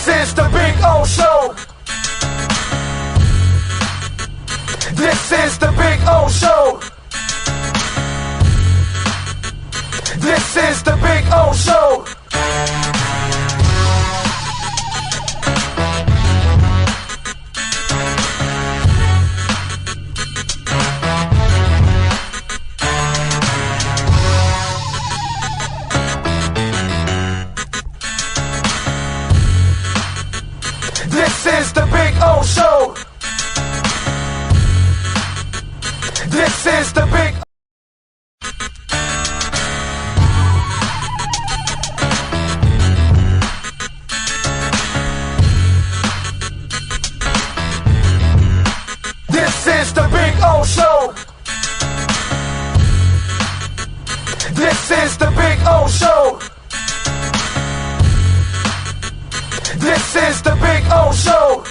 This is the Big O Show. This is the Big O Show. This is the Big O Show. This is the Big O Show. This is the Big This is the Big O Show. This is the Big O Show. This is the Big O Show.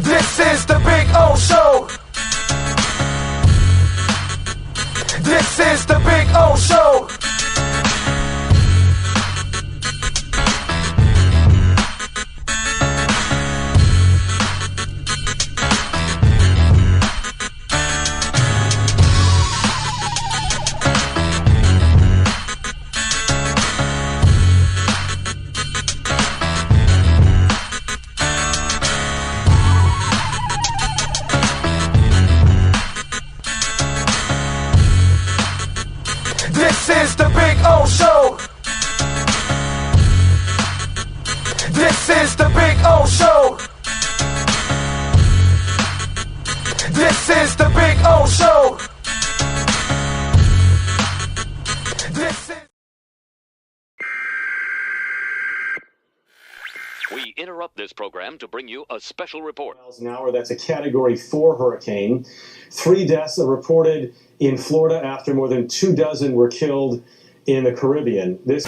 This is the Big O Show. This is the Big O Show. This is the Big O Show. This is the Big O Show. This is the Big O Show. This is We interrupt this program to bring you a special report. Miles an hour. That's a Category 4 hurricane. 3 deaths are reported in Florida after more than 24 were killed in the Caribbean. This.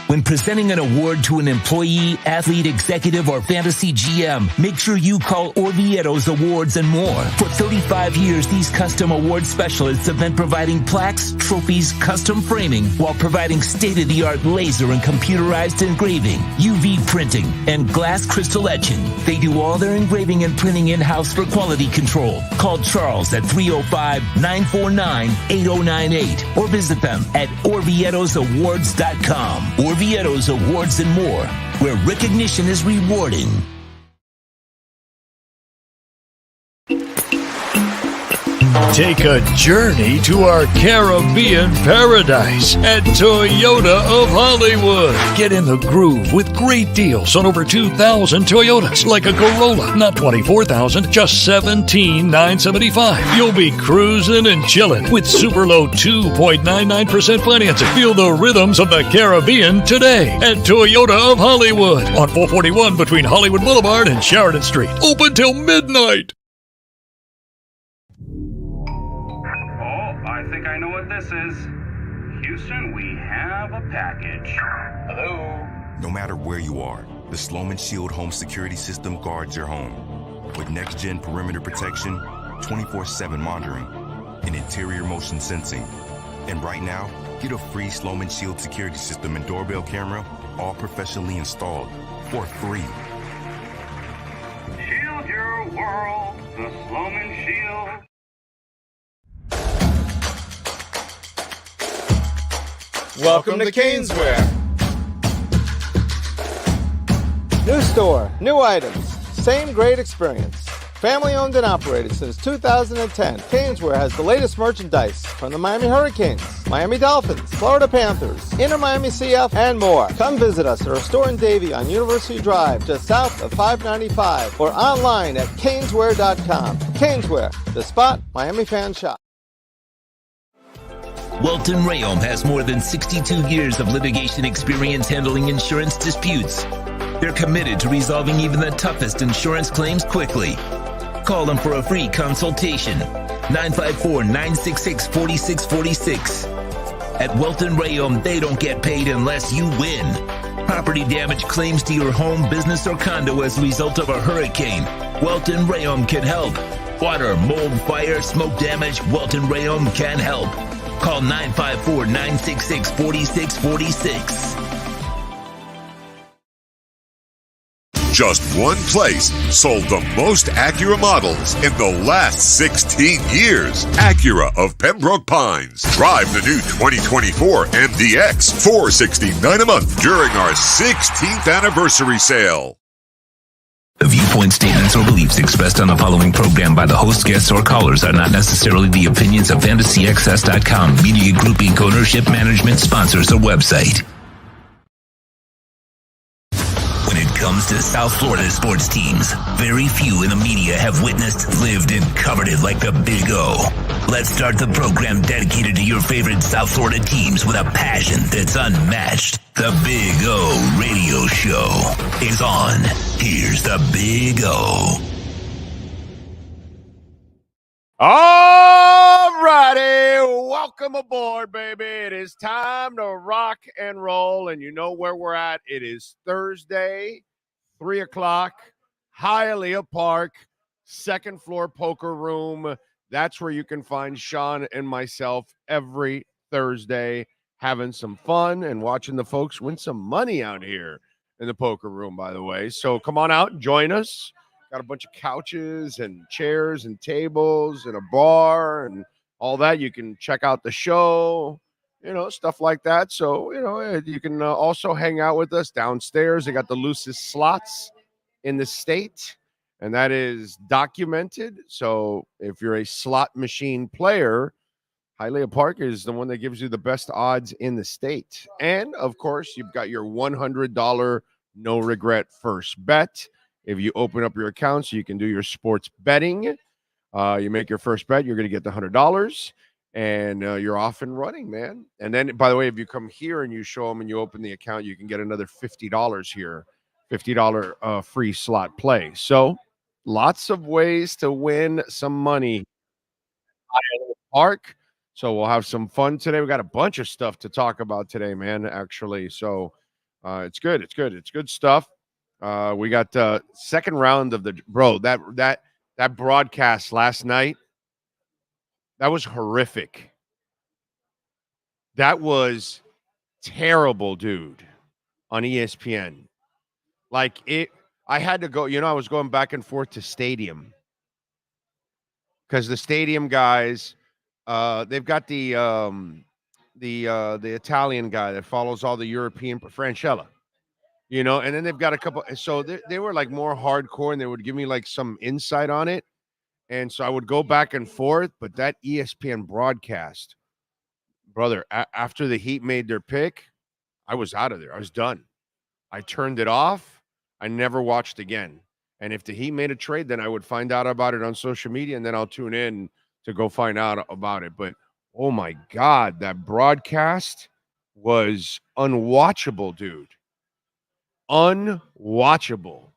When presenting an award to an employee, athlete, executive, or fantasy GM, make sure you call Orvieto's Awards and More. For 35 years, these custom award specialists have been providing plaques, trophies, custom framing, while providing state-of-the-art laser and computerized engraving, UV printing, and glass crystal etching. They do all their engraving and printing in-house for quality control. Call Charles at 305-949-8098 or visit them at orvietosawards.com. Orvieto's Awards and More, where recognition is rewarding. Take a journey to our Caribbean paradise at Toyota of Hollywood. Get in the groove with great deals on over 2,000 Toyotas, like a Corolla, not $24,000, just $17,975. You'll be cruising and chilling with super low 2.99% financing. Feel the rhythms of the Caribbean today at Toyota of Hollywood on 441 between Hollywood Boulevard and Sheridan Street. Open till midnight. I think I know what this is. Houston, we have a package. Hello? No matter where you are, the Sloman Shield Home Security System guards your home. With next-gen perimeter protection, 24/7 monitoring, and interior motion sensing. And right now, get a free Sloman Shield security system and doorbell camera, all professionally installed, for free. Shield your world, the Sloman Shield. Welcome to Canesware. New store, new items, same great experience. Family owned and operated since 2010, Canesware has the latest merchandise from the Miami Hurricanes, Miami Dolphins, Florida Panthers, Inter Miami CF, and more. Come visit us at our store in Davie on University Drive, just south of 595, or online at canesware.com. Canesware, the spot Miami fans shop. Welton Rayom has more than 62 years of litigation experience handling insurance disputes. They're committed to resolving even the toughest insurance claims quickly. Call them for a free consultation. 954-966-4646. At Welton Rayom, they don't get paid unless you win. Property damage claims to your home, business, or condo as a result of a hurricane. Welton Rayom can help. Water, mold, fire, smoke damage, Welton Rayom can help. Call 954-966-4646. Just one place sold the most Acura models in the last 16 years. Acura of Pembroke Pines. Drive the new 2024 MDX, $469 a month during our 16th anniversary sale. The viewpoint statements or beliefs expressed on the following program by the host, guests, or callers are not necessarily the opinions of FantasyXS.com, Media Group Inc. ownership, management, sponsors, or website. When it comes to South Florida sports teams, very few in the media have witnessed, lived, and covered it like the Big O. Let's start the program dedicated to your favorite South Florida teams with a passion that's unmatched. The Big O Radio Show is on. Here's the Big O. All righty, welcome aboard, baby. It is time to rock and roll, and you know where we're at. It is Thursday, 3 o'clock, Hialeah Park, second floor poker room. That's where you can find Sean and myself every Thursday, having some fun and watching the folks win some money out here in the poker room, by the way. So come on out and join us. Got a bunch of couches and chairs and tables and a bar and all that. You can check out the show, stuff like that. So, you can also hang out with us downstairs. They got the loosest slots in the state, and that is documented. So if you're a slot machine player, Hialeah Park is the one that gives you the best odds in the state. And, of course, you've got your $100 no-regret first bet. If you open up your account so you can do your sports betting, you make your first bet, you're going to get the $100, and you're off and running, man. And then, by the way, if you come here and you show them and you open the account, you can get another $50 here, $50 free slot play. So lots of ways to win some money at Hialeah Park. So we'll have some fun today. We got a bunch of stuff to talk about today, man, actually. So it's good. It's good. It's good stuff. We got second round of that broadcast last night. That was horrific. That was terrible, dude, on ESPN. I had to go, I was going back and forth to Stadium because the Stadium guys, they've got the Italian guy that follows all the European, Francella. And then they've got a couple. So they were like more hardcore, and they would give me like some insight on it. And so I would go back and forth. But that ESPN broadcast, brother, after the Heat made their pick, I was out of there. I was done. I turned it off. I never watched again. And if the Heat made a trade, then I would find out about it on social media, and then I'll tune in to go find out about it. But, oh, my God, that broadcast was unwatchable, dude. Unwatchable.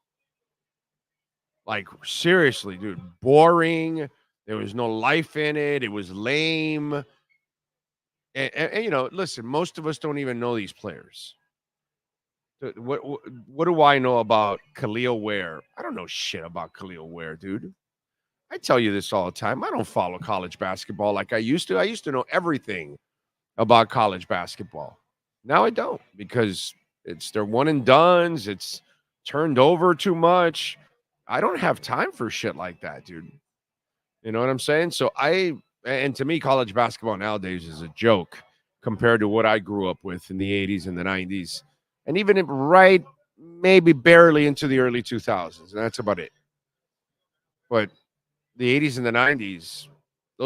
Like, seriously, dude, boring. There was no life in it. It was lame. And listen, most of us don't even know these players. What do I know about Kel'el Ware? I don't know shit about Kel'el Ware, dude. I tell you this all the time. I don't follow college basketball like I used to. I used to know everything about college basketball. Now I don't, because they're one and dones. It's turned over too much. I don't have time for shit like that, dude. You know what I'm saying? So and to me, college basketball nowadays is a joke compared to what I grew up with in the 80s and the 90s. And even maybe barely into the early 2000s. And that's about it. But the 80s and the 90s, that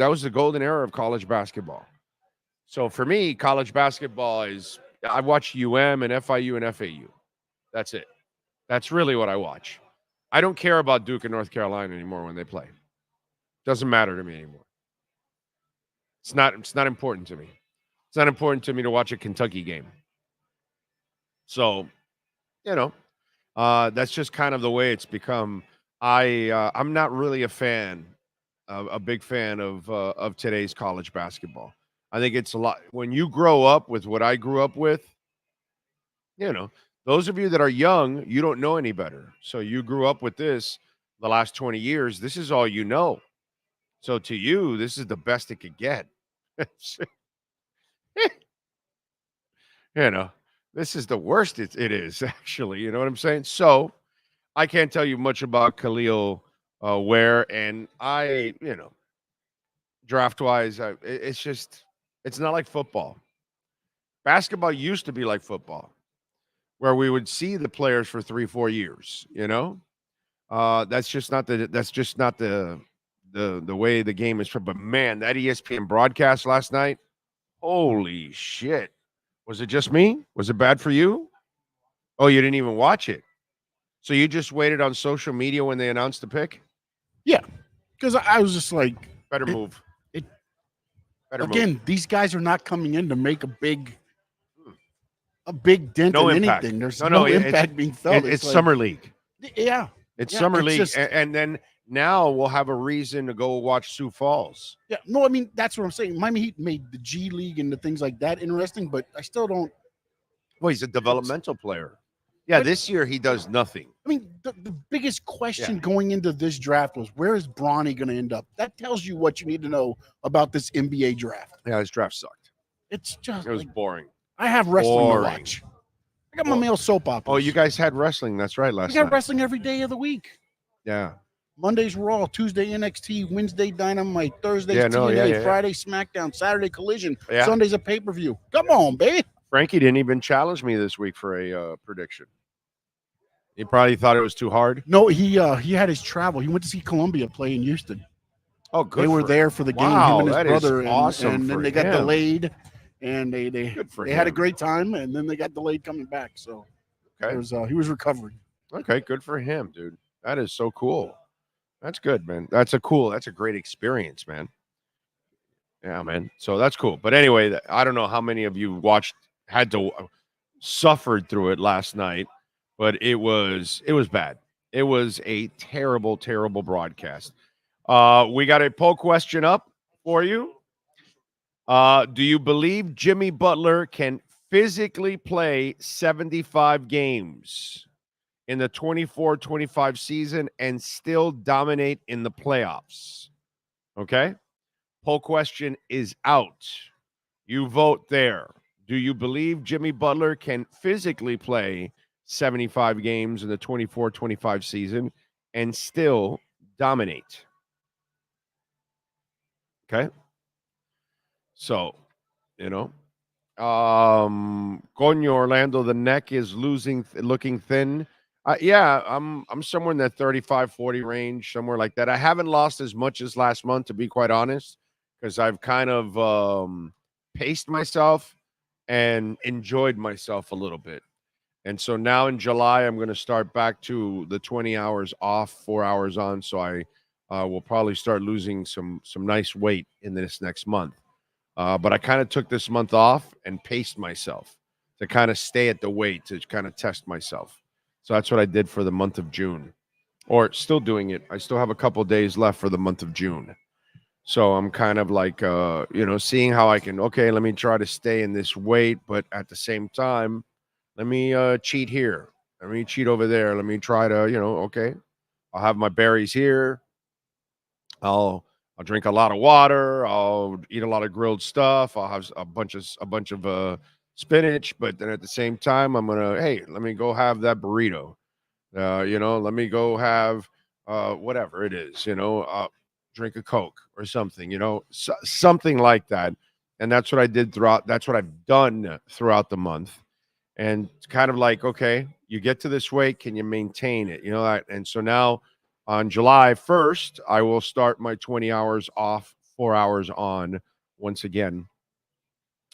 was the golden era of college basketball. So for me, college basketball I watch UM and FIU and FAU. That's it. That's really what I watch. I don't care about Duke and North Carolina anymore when they play. Doesn't matter to me anymore. It's not important to me. It's not important to me to watch a Kentucky game. So, that's just kind of the way it's become. I'm not really a big fan of today's college basketball. I think it's a lot. When you grow up with what I grew up with, those of you that are young, you don't know any better. So you grew up with this the last 20 years. This is all you know. So to you, this is the best it could get. This is the worst it is, actually. You know what I'm saying? So I can't tell you much about Kel'el Ware. And draft-wise, it's not like football. Basketball used to be like football, where we would see the players for 3-4 years, That's just not the way the game is. But man, that ESPN broadcast last night, holy shit. Was it just me? Was it bad for you? Oh, you didn't even watch it. So you just waited on social media when they announced the pick? Yeah, because I was just like, better move. These guys are not coming in to make a big dent in impact. anything. There's no impact being felt. It's summer league. Yeah. It's summer league. And then now we'll have a reason to go watch Sioux Falls. Yeah. No, I mean, that's what I'm saying. Miami Heat made the G League and the things like that interesting, but I still don't. Well, he's a developmental player. Yeah, this year he does nothing. I mean, the biggest question going into this draft was, where is Bronny going to end up? That tells you what you need to know about this NBA draft. Yeah, this draft sucked. It was boring. I have wrestling to watch. I got my male soap operas. Oh, you guys had wrestling. That's right, last night. We got wrestling every day of the week. Yeah. Monday's Raw, Tuesday NXT, Wednesday Dynamite, Thursday's TNA, Friday SmackDown, Saturday Collision, Sunday's a pay-per-view. Come on, baby. Frankie didn't even challenge me this week for a prediction. He probably thought it was too hard. No, he had his travel. He went to see Columbia play in Houston. Oh, good. They were there for the game. Wow, him and his brother. Is awesome. And then they got delayed, and they had a great time, and then they got delayed coming back. So he was recovering. Okay, good for him, dude. That is so cool. That's good, man. That's a great experience, man. Yeah, man. So that's cool. But anyway, I don't know how many of you suffered through it last night, but it was bad. It was a terrible, terrible broadcast. We got a poll question up for you. Do you believe Jimmy Butler can physically play 75 games in the 24-25 season and still dominate in the playoffs? Okay? Poll question is out. You vote there. Do you believe Jimmy Butler can physically play 75 games in the 24-25 season and still dominate? Okay? So, Coño Orlando, the neck is looking thin. I'm somewhere in that 35-40 range, somewhere like that. I haven't lost as much as last month, to be quite honest, because I've kind of paced myself and enjoyed myself a little bit. And so now in July, I'm going to start back to the 20 hours off, 4 hours on. So I will probably start losing some nice weight in this next month. But I kind of took this month off and paced myself to kind of stay at the weight, to kind of test myself. So that's what I did for the month of June, or still doing it. I still have a couple days left for the month of June. So I'm kind of like, seeing how I can, okay, let me try to stay in this weight, but at the same time, let me cheat here. Let me cheat over there. Let me try to, okay, I'll have my berries here. I'll drink a lot of water. I'll eat a lot of grilled stuff. I'll have a bunch of spinach, but then at the same time, I'm gonna, hey, let me go have that burrito. Let me go have whatever it is. Drink a Coke or something. Something like that. And that's what I did throughout. That's what I've done throughout the month. And it's kind of like, okay, you get to this weight, can you maintain it? And so now on July 1st, I will start my 20 hours off, 4 hours on once again.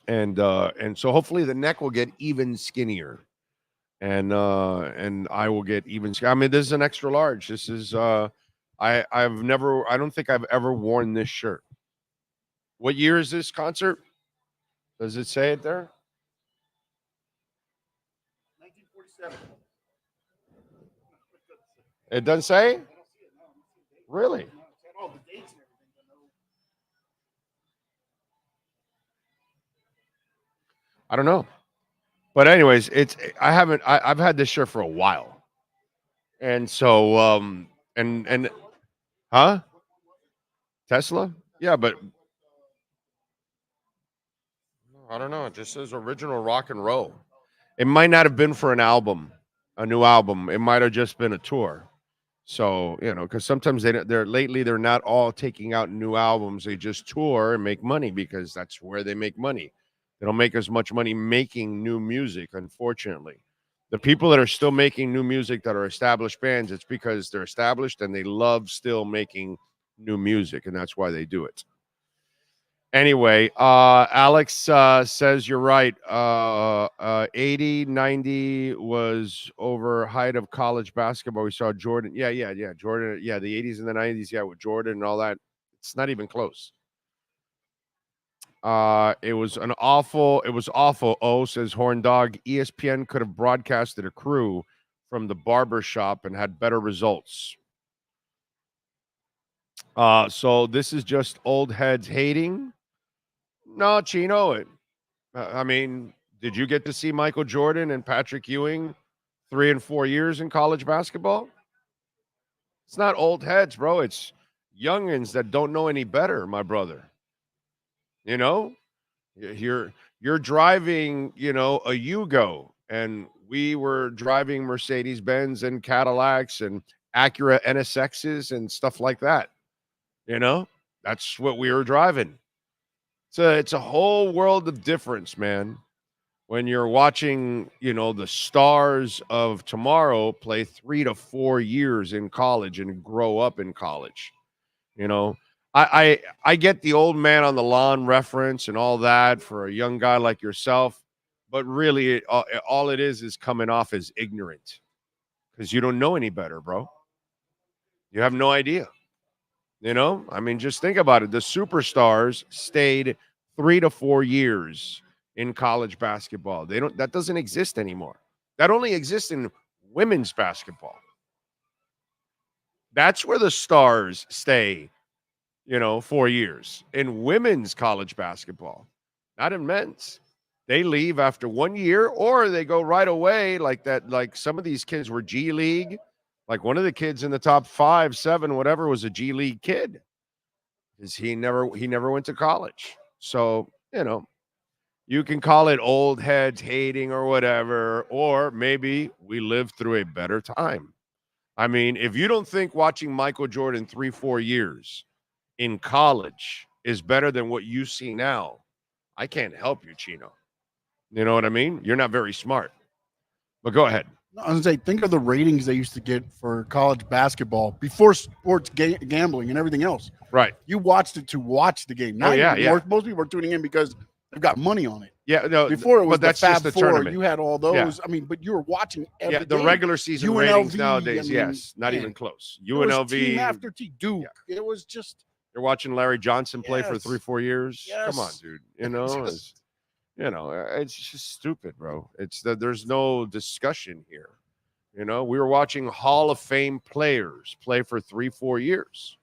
And so hopefully the neck will get even skinnier. And I will get even. I mean, this is an extra large. This is I don't think I've ever worn this shirt. What year is this concert? Does it say it there? 1947. It doesn't say? Really? I don't know. But anyways, I've had this shirt for a while. And so and huh? Tesla? Yeah, but I don't know. It just says original rock and roll. It might not have been for an album, a new album. It might have just been a tour. So, because sometimes they're not all taking out new albums. They just tour and make money because that's where they make money. They don't make as much money making new music, unfortunately. The people that are still making new music that are established bands, it's because they're established and they love still making new music, and that's why they do it. Anyway, Alex says you're right. 80, 90 was over height of college basketball. We saw Jordan. Yeah. Jordan. Yeah, the 80s and the 90s. Yeah, with Jordan and all that. It's not even close. It was awful. Oh, says Horn Dog. ESPN could have broadcasted a crew from the barber shop and had better results. So this is just old heads hating. No, Chino. I mean, did you get to see Michael Jordan and Patrick Ewing 3 and 4 years in college basketball? It's not old heads, bro. It's youngins that don't know any better, my brother. You're driving, a Yugo, and we were driving Mercedes-Benz and Cadillacs and Acura NSXs and stuff like that. That's what we were driving. It's a whole world of difference, man. When you're watching, the stars of tomorrow play 3 to 4 years in college and grow up in college. I get the old man on the lawn reference and all that for a young guy like yourself, but really all it is coming off as ignorant because you don't know any better, bro. You have no idea. I mean, just think about it. The superstars stayed 3 to 4 years in college basketball. That doesn't exist anymore. That only exists in women's basketball. That's where the stars stay, 4 years in women's college basketball, not in men's. They leave after 1 year or they go right away like that. Like some of these kids were G League. Like one of the kids in the top 5, 7, whatever was a G League kid. Because he never went to college. So, you can call it old heads hating or whatever, or maybe we lived through a better time. I mean, if you don't think watching Michael Jordan 3, 4 years in college is better than what you see now, I can't help you, Chino. You know what I mean? You're not very smart. But go ahead. I was going to say, think of the ratings they used to get for college basketball before sports gambling and everything else. Right. You watched it to watch the game. Now most people are tuning in because they've got money on it. Yeah, no. Before it was that's the Fab just the Four. tournament. You had all those. Yeah. I mean, but you were watching every game. The regular season ratings nowadays, yes, not even close. UNLV. Team after team. Duke. Yeah. It was just. You're watching Larry Johnson play for 3, 4 years. Yes. Come on, dude. It's just stupid, bro. There's no discussion here. We were watching Hall of Fame players play for 3, 4 years.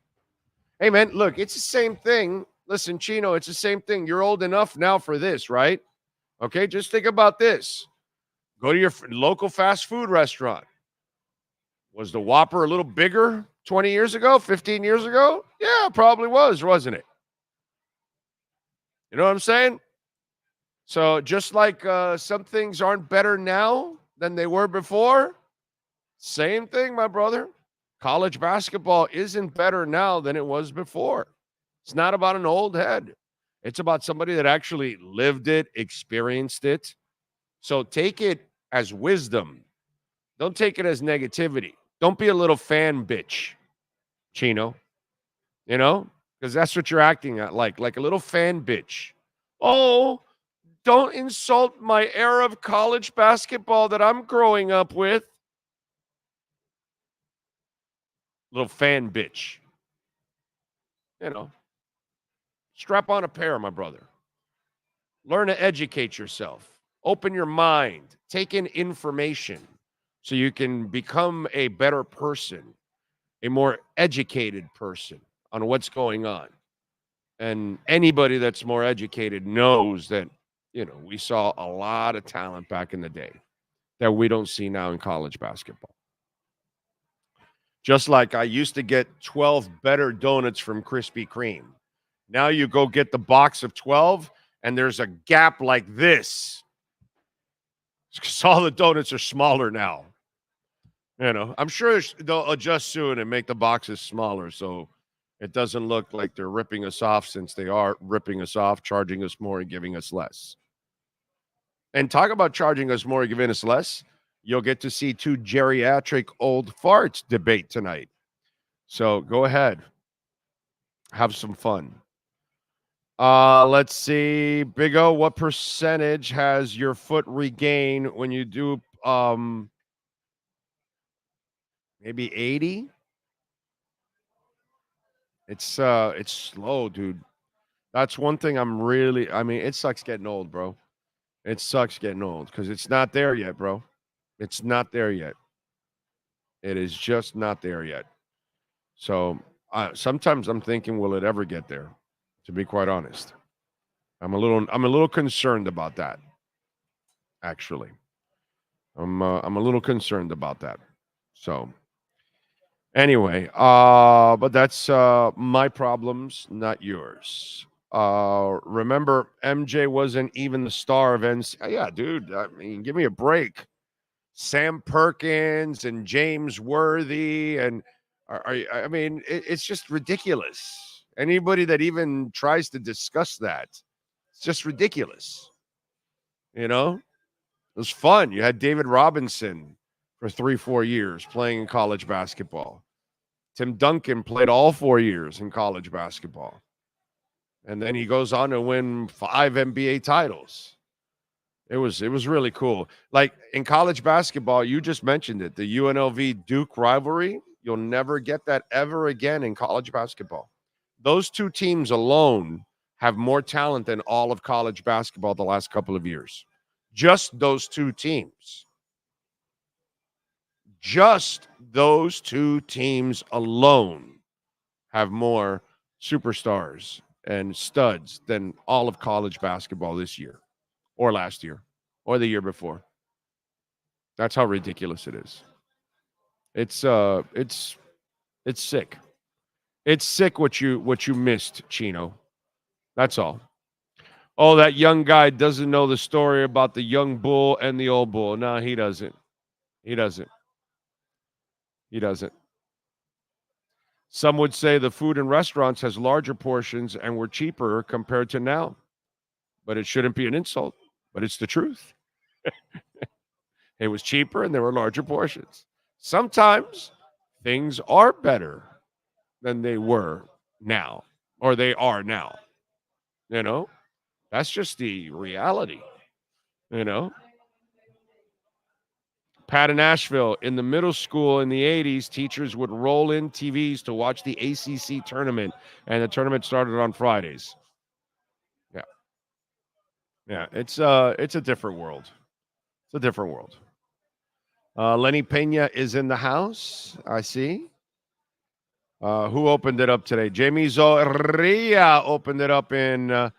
Hey, man, look, it's the same thing. Listen, Chino, it's the same thing. You're old enough now for this, right? Okay, just think about this. Go to your local fast food restaurant. Was the Whopper a little bigger 20 years ago, 15 years ago? Yeah, probably was, wasn't it? You know what I'm saying? So just like some things aren't better now than they were before, same thing, my brother. College basketball isn't better now than it was before. It's not about an old head. It's about somebody that actually lived it, experienced it. So take it as wisdom. Don't take it as negativity. Don't be a little fan bitch, Chino. You know? Because that's what you're acting at, like a little fan bitch. Oh, don't insult my era of college basketball that I'm growing up with. Little fan bitch. You know, strap on a pair, my brother. Learn to educate yourself. Open your mind. Take in information so you can become a better person, a more educated person on what's going on. And anybody that's more educated knows that, you know, we saw a lot of talent back in the day that we don't see now in college basketball. Just like I used to get 12 better donuts from Krispy Kreme. Now you go get the box of 12, and there's a gap like this. Because all the donuts are smaller now. You know, I'm sure they'll adjust soon and make the boxes smaller so it doesn't look like they're ripping us off, since they are ripping us off, charging us more and giving us less. And talk about charging us more and giving us less. You'll get to see two geriatric old farts debate tonight. So go ahead. Have some fun. Let's see. Big O, what percentage has your foot regained when you do maybe 80? It's slow, dude. That's one thing it sucks getting old, bro. It sucks getting old because it's not there yet, bro. It's not there yet. It is just not there yet. So sometimes I'm thinking, will it ever get there? To be quite honest, I'm a little concerned about that. Actually, I'm a little concerned about that. So anyway, but that's my problems, not yours. Remember, MJ wasn't even the star of NC. Yeah, dude. I mean, give me a break. Sam Perkins and James Worthy, and it's just ridiculous. Anybody that even tries to discuss that, it's just ridiculous. You know, it was fun. You had David Robinson for 3-4 years playing in college basketball. Tim Duncan played all 4 years in college basketball. And then he goes on to win 5 NBA titles. It was really cool. Like in college basketball, you just mentioned it, the UNLV Duke rivalry. You'll never get that ever again in college basketball. Those two teams alone have more talent than all of college basketball the last couple of years. Just those two teams. Just those two teams alone have more superstars and studs than all of college basketball this year, or last year, or the year before. That's how ridiculous it is. It's sick. It's sick what you missed, Chino. That's all. Oh, that young guy doesn't know the story about the young bull and the old bull. No, he doesn't. He doesn't. He doesn't. Some would say the food in restaurants has larger portions and were cheaper compared to now. But it shouldn't be an insult, but it's the truth. It was cheaper and there were larger portions. Sometimes things are better than they were now, or they are now. You know, that's just the reality. You know, Pat in Asheville, in the middle school in the 80s, teachers would roll in TVs to watch the ACC tournament, and the tournament started on Fridays. Yeah. Yeah, it's a different world. It's a different world. Lenny Pena is in the house, I see. Who opened it up today? Jamie Zorrilla opened it up in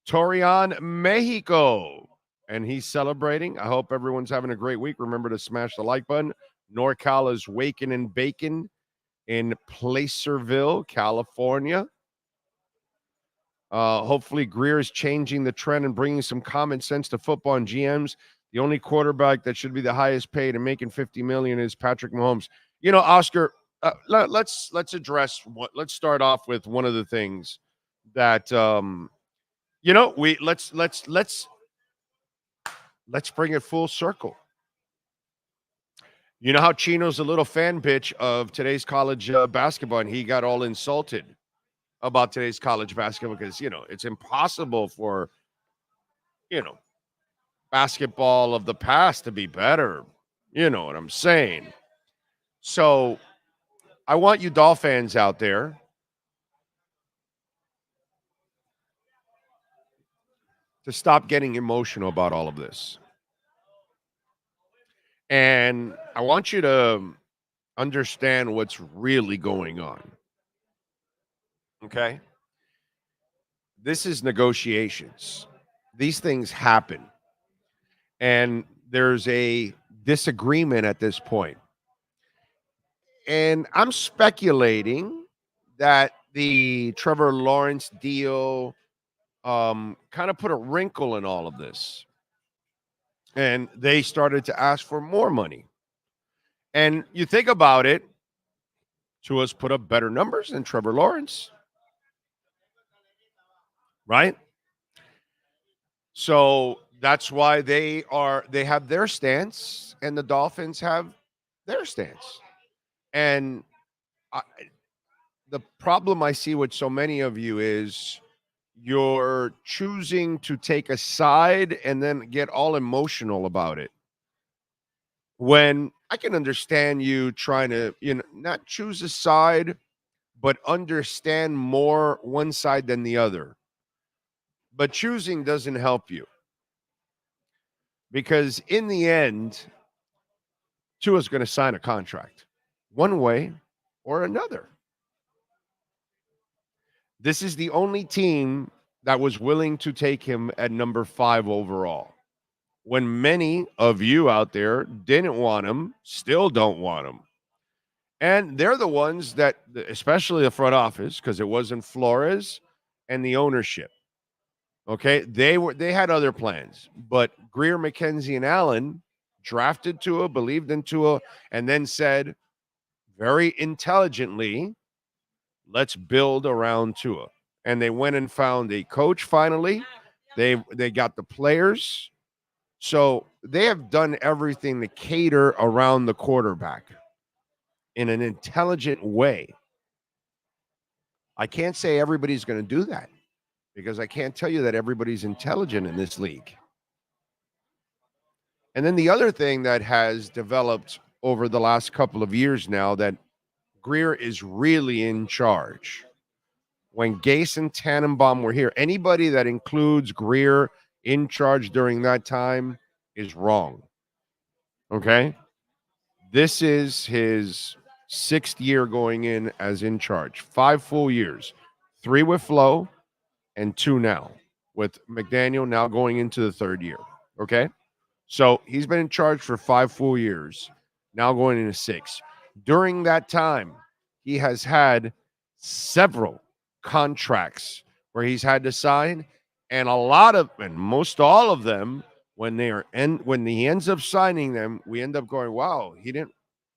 Torreon, Mexico. And he's celebrating. I hope everyone's having a great week. Remember to smash the like button. NorCal is waking and baking in Placerville, California. Hopefully Greer is changing the trend and bringing some common sense to football and GMs. The only quarterback that should be the highest paid and making $50 million is Patrick Mahomes. You know, Oscar, let's address let's start off with one of the things that let's bring it full circle. You know how Chino's a little fan bitch of today's college basketball, and he got all insulted about today's college basketball because, it's impossible for, basketball of the past to be better. You know what I'm saying? So I want you Dolphin fans out there to stop getting emotional about all of this. And I want you to understand what's really going on. Okay? This is negotiations. These things happen. And there's a disagreement at this point. And I'm speculating that the Trevor Lawrence deal kind of put a wrinkle in all of this. And they started to ask for more money. And you think about it, Tua's put up better numbers than Trevor Lawrence. Right? So that's why they have their stance and the Dolphins have their stance. And the problem I see with so many of you is you're choosing to take a side and then get all emotional about it. When I can understand you trying to, not choose a side, but understand more one side than the other. But choosing doesn't help you. Because in the end, Tua's going to sign a contract one way or another. This is the only team that was willing to take him at number 5 overall. When many of you out there didn't want him, still don't want him. And they're the ones that, especially the front office, because it wasn't Flores and the ownership. Okay, they had other plans, but Greer, McKenzie, and Allen drafted Tua, believed in Tua, and then said very intelligently, let's build around Tua. And they went and found a coach finally. They got the players. So they have done everything to cater around the quarterback in an intelligent way. I can't say everybody's going to do that because I can't tell you that everybody's intelligent in this league. And then the other thing that has developed over the last couple of years now that Greer is really in charge. When Gase and Tannenbaum were here, anybody that includes Greer in charge during that time is wrong. Okay? This is his 6th year going in as in charge. 5 full years. 3 with Flo and 2 now. With McDaniel now going into the 3rd year. Okay? So he's been in charge for 5 full years. Now going into 6. During that time, he has had several contracts where he's had to sign, and most all of them, when he ends up signing them, we end up going, wow, he didn't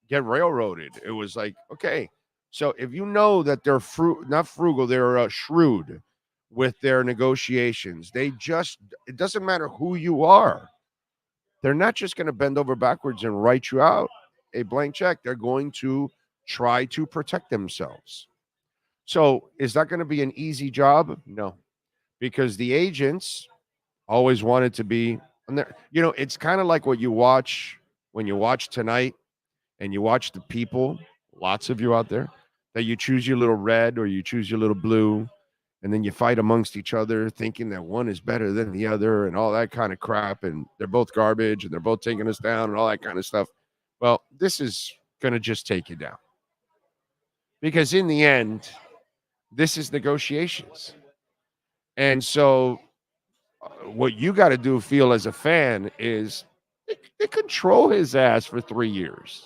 get railroaded. It was like, okay, so if you know that they're not frugal, they're shrewd with their negotiations. It doesn't matter who you are. They're not just going to bend over backwards and write you out a blank check. They're going to try to protect themselves. So is that going to be an easy job? No, because the agents always wanted to be on there. It's kind of like what you watch when you watch tonight and you watch the people, lots of you out there, that you choose your little red or you choose your little blue, and then you fight amongst each other thinking that one is better than the other and all that kind of crap. And they're both garbage and they're both taking us down and all that kind of stuff. Well, this is going to just take you down. Because in the end, this is negotiations. And so what you got to do, feel as a fan, is they control his ass for 3 years.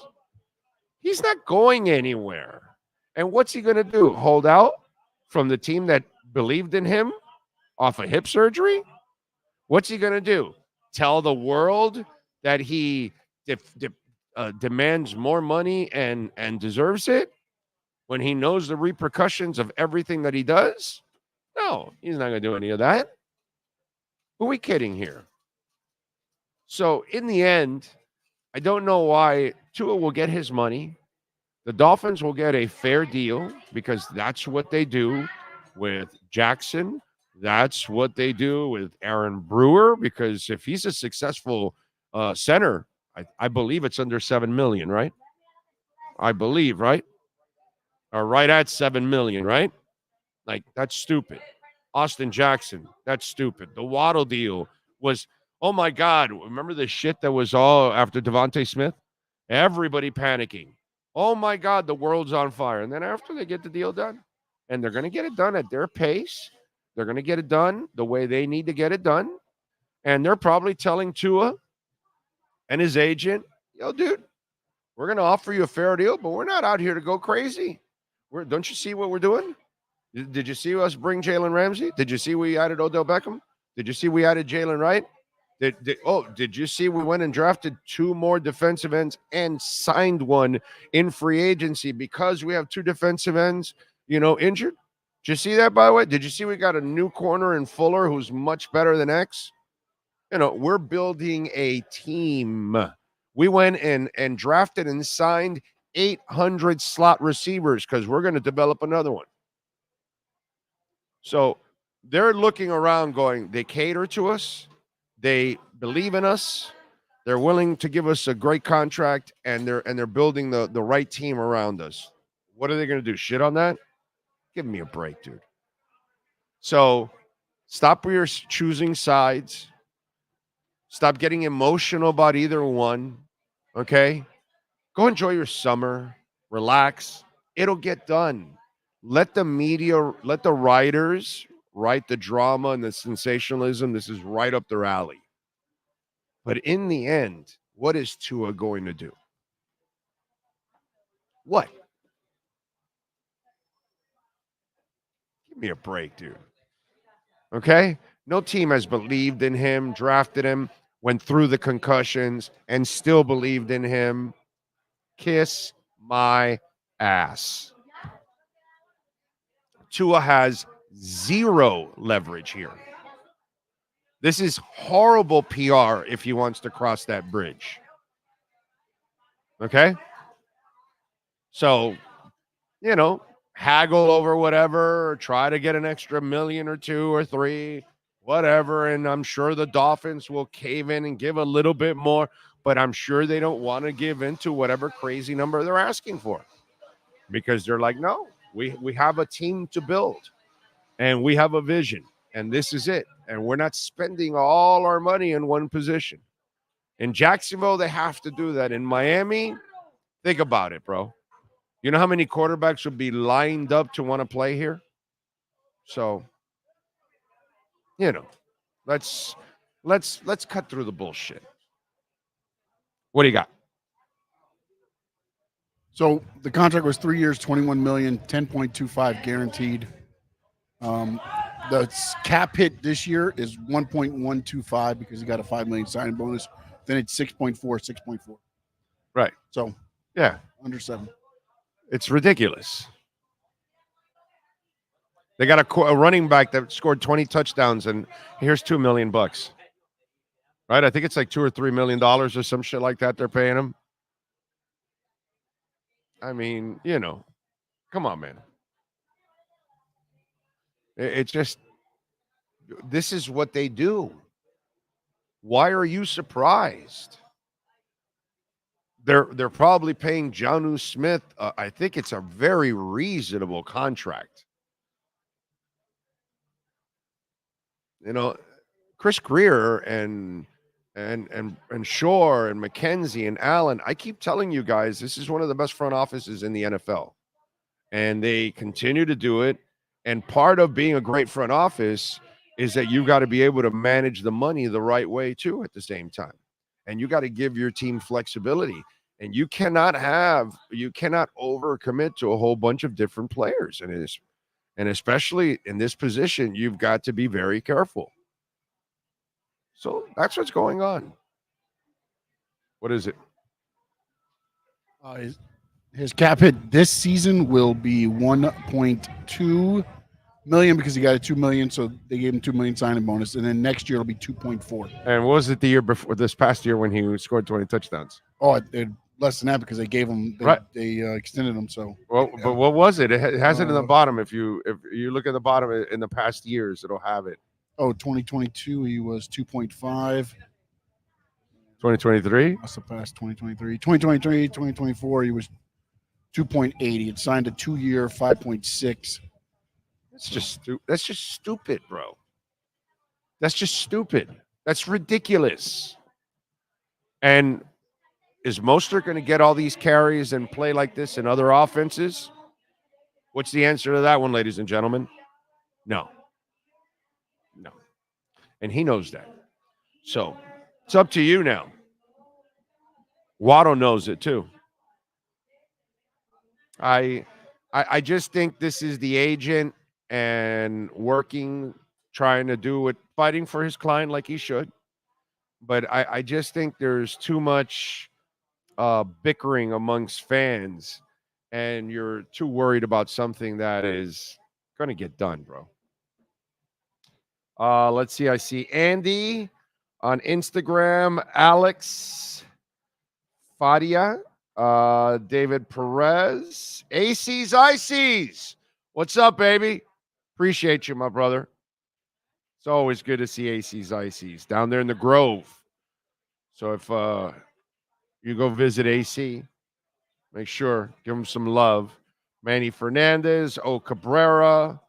He's not going anywhere. And what's he going to do? Hold out from the team that believed in him off of hip surgery? What's he going to do? Tell the world that he demands more money and deserves it when he knows the repercussions of everything that he does? No, he's not going to do any of that. Who are we kidding here? So in the end, I don't know why Tua will get his money. The Dolphins will get a fair deal because that's what they do with Jackson. That's what they do with Aaron Brewer, because if he's a successful center, I believe it's under $7 million, right? I believe, right? Or right at $7 million, right? Like, that's stupid. Austin Jackson, that's stupid. The Waddle deal was, oh my God, remember the shit that was all after Devontae Smith? Everybody panicking. Oh my God, the world's on fire. And then after they get the deal done, and they're going to get it done at their pace, they're going to get it done the way they need to get it done. And they're probably telling Tua and his agent, yo, dude, we're going to offer you a fair deal, but we're not out here to go crazy. Don't you see what we're doing? Did you see us bring Jalen Ramsey? Did you see we added Odell Beckham? Did you see we added Jalen Wright? Did you see we went and drafted 2 more defensive ends and signed one in free agency because we have 2 defensive ends, injured? Did you see that, by the way? Did you see we got a new corner in Fuller who's much better than X? We're building a team. We went and drafted and signed 800 slot receivers because we're going to develop another one. So they're looking around going, they cater to us. They believe in us. They're willing to give us a great contract, and they're building the right team around us. What are they going to do? Shit on that? Give me a break, dude. So stop your choosing sides. Stop getting emotional about either one. Okay? Go enjoy your summer. Relax. It'll get done. Let the media, let the writers write the drama and the sensationalism. This is right up their alley. But in the end, what is Tua going to do? What? Give me a break, dude. Okay? No team has believed in him, drafted him, went through the concussions, and still believed in him. Kiss my ass. Tua has zero leverage here. This is horrible PR if he wants to cross that bridge. Okay? So, haggle over whatever, or try to get an extra $1 million or $2 or $3, whatever, and I'm sure the Dolphins will cave in and give a little bit more, but I'm sure they don't want to give in to whatever crazy number they're asking for, because they're like, no, we have a team to build, and we have a vision, and this is it, and we're not spending all our money in one position. In Jacksonville, they have to do that. In Miami, think about it, bro. You know how many quarterbacks would be lined up to want to play here? So, let's cut through the bullshit. What do you got? So the contract was 3 years, $21 million, 10.25 guaranteed. The cap hit this year is 1.125 because he got a $5 million signing bonus. Then it's 6.4. Right. So yeah, under 7. It's ridiculous. They got a running back that scored 20 touchdowns, and here's $2 million. Right? I think it's like $2 or $3 million or some shit like that they're paying him. I mean, come on, man. It's just, this is what they do. Why are you surprised? They're probably paying Jonnu Smith. I think it's a very reasonable contract. Chris Greer and Shore and McKenzie and Allen. I keep telling you guys, this is one of the best front offices in the NFL. and they continue to do it. And part of being a great front office is that you got to be able to manage the money the right way too at the same time. And you got to give your team flexibility. And you cannot overcommit to a whole bunch of different players. And especially in this position, you've got to be very careful. So that's what's going on. What is it? His cap hit this season will be $1.2 million because he got a $2 million, so they gave him $2 million signing bonus, and then next year it'll be 2.4. And what was it the year before? This past year when he scored 20 touchdowns? Oh, less than that because they gave him. They extended him. So well, but what was it? It has it in the bottom. If you look at the bottom in the past years, it'll have it. Oh, 2022 he was 2.5. 2023 must have passed 2023. 2023, 2024 he was 2.8. He had signed a 2-year 5.6. That's just stupid, bro. That's just stupid. That's ridiculous. And is Mostert going to get all these carries and play like this in other offenses? What's the answer to that one, ladies and gentlemen? No. And he knows that. So it's up to you now. Waddle knows it too. I just think this is the agent and working, trying to do it, fighting for his client like he should. But I just think there's too much bickering amongst fans, and you're too worried about something that is going to get done, bro. Let's see. I see Andy on Instagram, Alex Fadia, David Perez, AC's IC's. What's up, baby? Appreciate you, my brother. It's always good to see AC's IC's down there in the Grove. So if you go visit AC, make sure, give him some love. Manny Fernandez, Cabrera.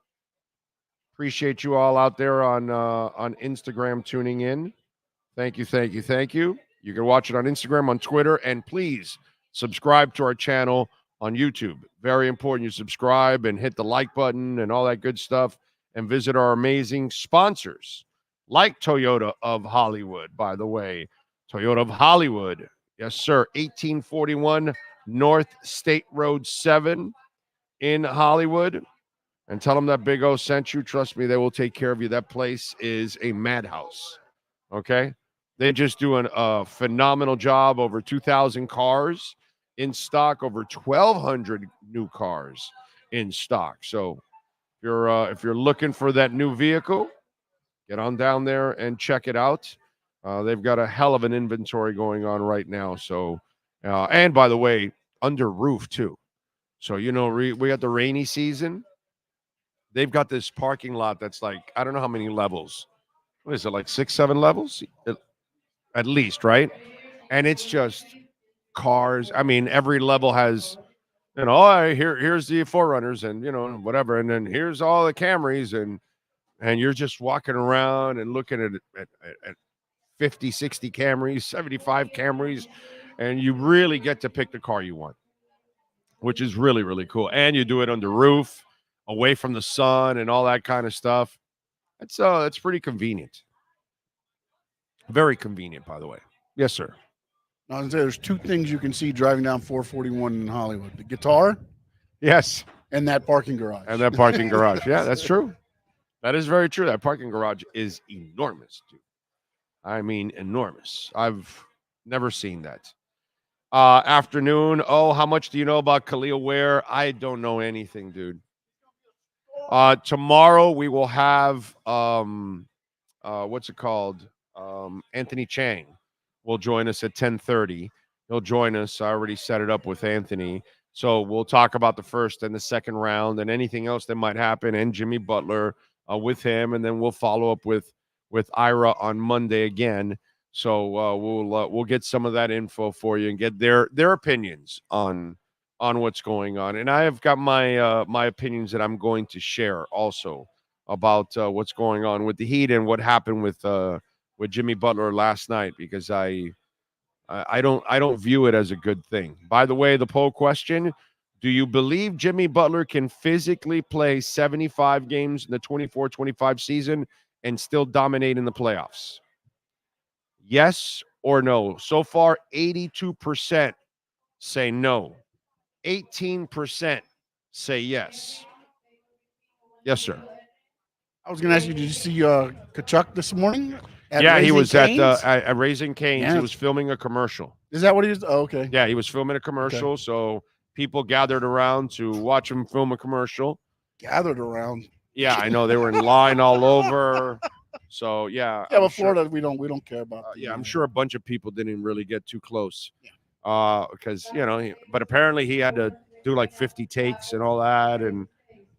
Appreciate you all out there on Instagram tuning in. Thank you. You can watch it on Instagram, on Twitter, and please subscribe to our channel on YouTube. Very important you subscribe and hit the like button and all that good stuff, and visit our amazing sponsors like Toyota of Hollywood, by the way. Toyota of Hollywood. Yes, sir. 1841 North State Road 7 in Hollywood. And tell them that Big O sent you. Trust me, they will take care of you. That place is a madhouse. Okay? They're just doing a phenomenal job. Over 2,000 cars in stock. Over 1,200 new cars in stock. So if you're looking for that new vehicle, get on down there and check it out. They've got a hell of an inventory going on right now. So, and by the way, under roof too. So, we got the rainy season. They've got this parking lot that's like, I don't know how many levels. What is it, like 6-7 levels? At least, right? And it's just cars. I mean, every level has, here's the 4Runners and, whatever. And then here's all the Camrys. And you're just walking around and looking at 50, 60 Camrys, 75 Camrys. And you really get to pick the car you want, which is really, really cool. And you do it under roof, away from the sun and all that kind of stuff. It's pretty convenient. Very convenient, by the way. Yes, sir. I was gonna say there's two things you can see driving down 441 in Hollywood: the guitar, yes, and that parking garage. Yeah, that's true. That is very true. That parking garage is enormous, dude. I mean, enormous. I've never seen that. Afternoon. How much do you know about Kel'el Ware? I don't know anything, dude. Tomorrow we will have what's it called? Anthony Chang will join us at 10:30. He'll join us. I already set it up with Anthony. So we'll talk about the first and the second round and anything else that might happen, and Jimmy Butler with him, and then we'll follow up with Ira on Monday again. So we'll get some of that info for you and get their opinions on what's going on. And I have got my opinions that I'm going to share also about what's going on with the Heat and what happened with Jimmy Butler last night, because I don't view it as a good thing. By the way, the poll question: Do you believe Jimmy Butler can physically play 75 games in the 24-25 season and still dominate in the playoffs? Yes or no? So far, 82% say no. 18% say yes. Yes, sir. I was going to ask you, did you see Kachuk this morning? Yeah, he was Cane's? at Raising Cane's. Yeah. He was filming a commercial. Is that what he was? Oh, okay. Yeah, he was filming a commercial, Okay. so people gathered around to watch him film a commercial. Gathered around. Yeah, I know. They were in line all over. So, yeah. Yeah, but Florida, we don't care about. Yeah, I'm sure a bunch of people didn't really get too close. Because, but apparently he had to do like 50 takes and all that, and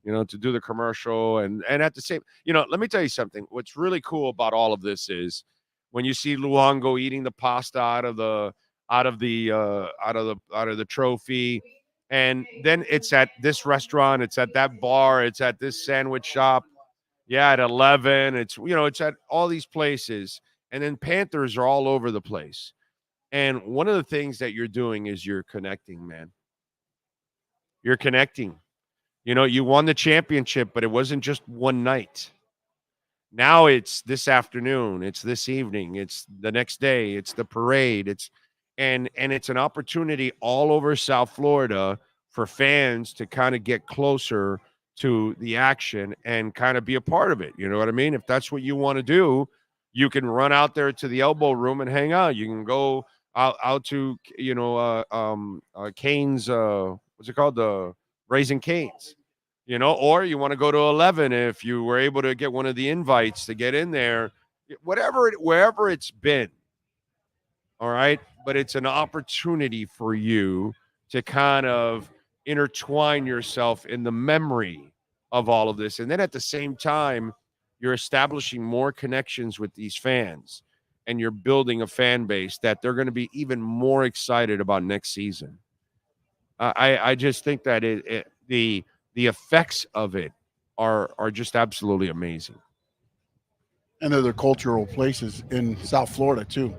to do the commercial and at the same, let me tell you something. What's really cool about all of this is when you see Luongo eating the pasta out of the trophy, and then it's at this restaurant, it's at that bar, it's at this sandwich shop, at 11, it's at all these places, and then Panthers are all over the place. And one of the things that you're doing is you're connecting, man. You're connecting. You won the championship, but it wasn't just one night. Now it's this afternoon, it's this evening, it's the next day, it's the parade, and it's an opportunity all over South Florida for fans to kind of get closer to the action and kind of be a part of it. You know what I mean? If that's what you want to do, you can run out there to the elbow room and hang out. You can go out to Cane's, what's it called? The Raising Cane's, or you want to go to 11 if you were able to get one of the invites to get in there, wherever it's been. All right. But it's an opportunity for you to kind of intertwine yourself in the memory of all of this. And then at the same time, you're establishing more connections with these fans, and you're building a fan base that they're going to be even more excited about next season. I just think that the effects of it are just absolutely amazing. And they're cultural places in South Florida too.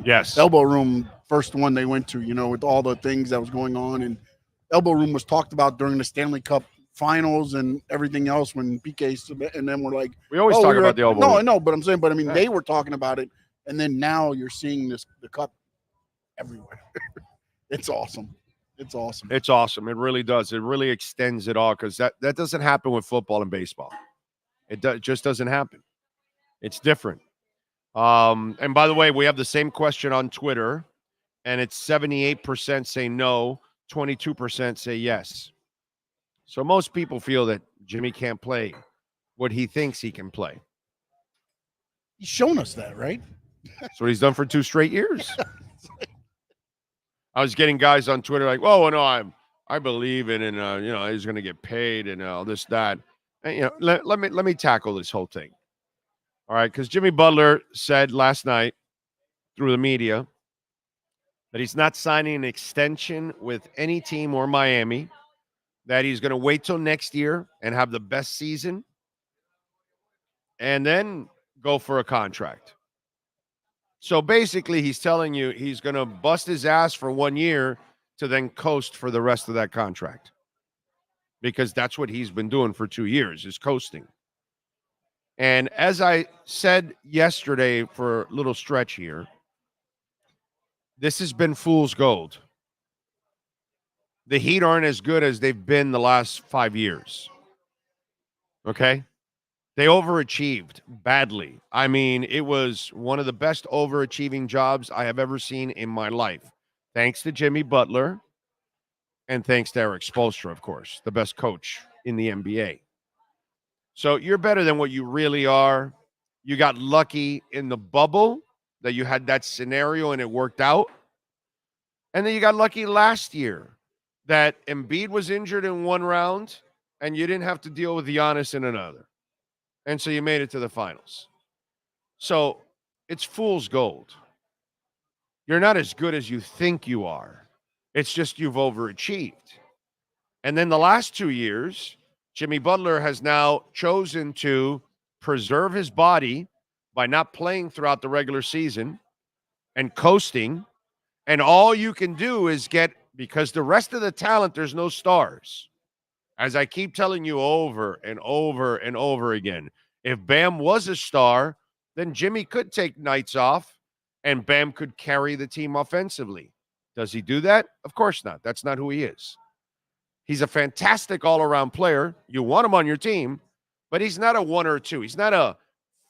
Yes. Elbow Room, first one they went to, with all the things that was going on, and Elbow Room was talked about during the Stanley Cup Finals and everything else when PK, and then we're like, we always talk about the Elbow Room. No, I know, but I'm saying, they were talking about it, and then now you're seeing the cup everywhere. It's awesome. It's awesome. It's awesome. It really does. It really extends it all, because that doesn't happen with football and baseball. It just doesn't happen. It's different. And by the way, we have the same question on Twitter, and it's 78% say no, 22% say yes. So most people feel that Jimmy can't play what he thinks he can play. He's shown us that, right? That's what he's done for 2 straight years. I was getting guys on Twitter like, "Oh no, I believe in, and he's going to get paid and all this that." And, let me tackle this whole thing. All right, because Jimmy Butler said last night through the media that he's not signing an extension with any team or Miami, that he's going to wait till next year and have the best season and then go for a contract. So basically, he's telling you he's going to bust his ass for 1 year to then coast for the rest of that contract, because that's what he's been doing for 2 years, is coasting. And as I said yesterday for a little stretch here, this has been fool's gold. The Heat aren't as good as they've been the last 5 years. Okay? They overachieved badly. I mean, it was one of the best overachieving jobs I have ever seen in my life. Thanks to Jimmy Butler and thanks to Eric Spoelstra, of course, the best coach in the NBA. So you're better than what you really are. You got lucky in the bubble that you had that scenario and it worked out. And then you got lucky last year that Embiid was injured in one round and you didn't have to deal with Giannis in another. And so you made it to the finals. So it's fool's gold. You're not as good as you think you are. It's just you've overachieved. And then the last 2 years, Jimmy Butler has now chosen to preserve his body by not playing throughout the regular season and coasting. And all you can do is get, because the rest of the talent, there's no stars. As I keep telling you over and over and over again, if Bam was a star, then Jimmy could take nights off and Bam could carry the team offensively. Does he do that? Of course not. That's not who he is. He's a fantastic all-around player. You want him on your team, but he's not a one or two. He's not a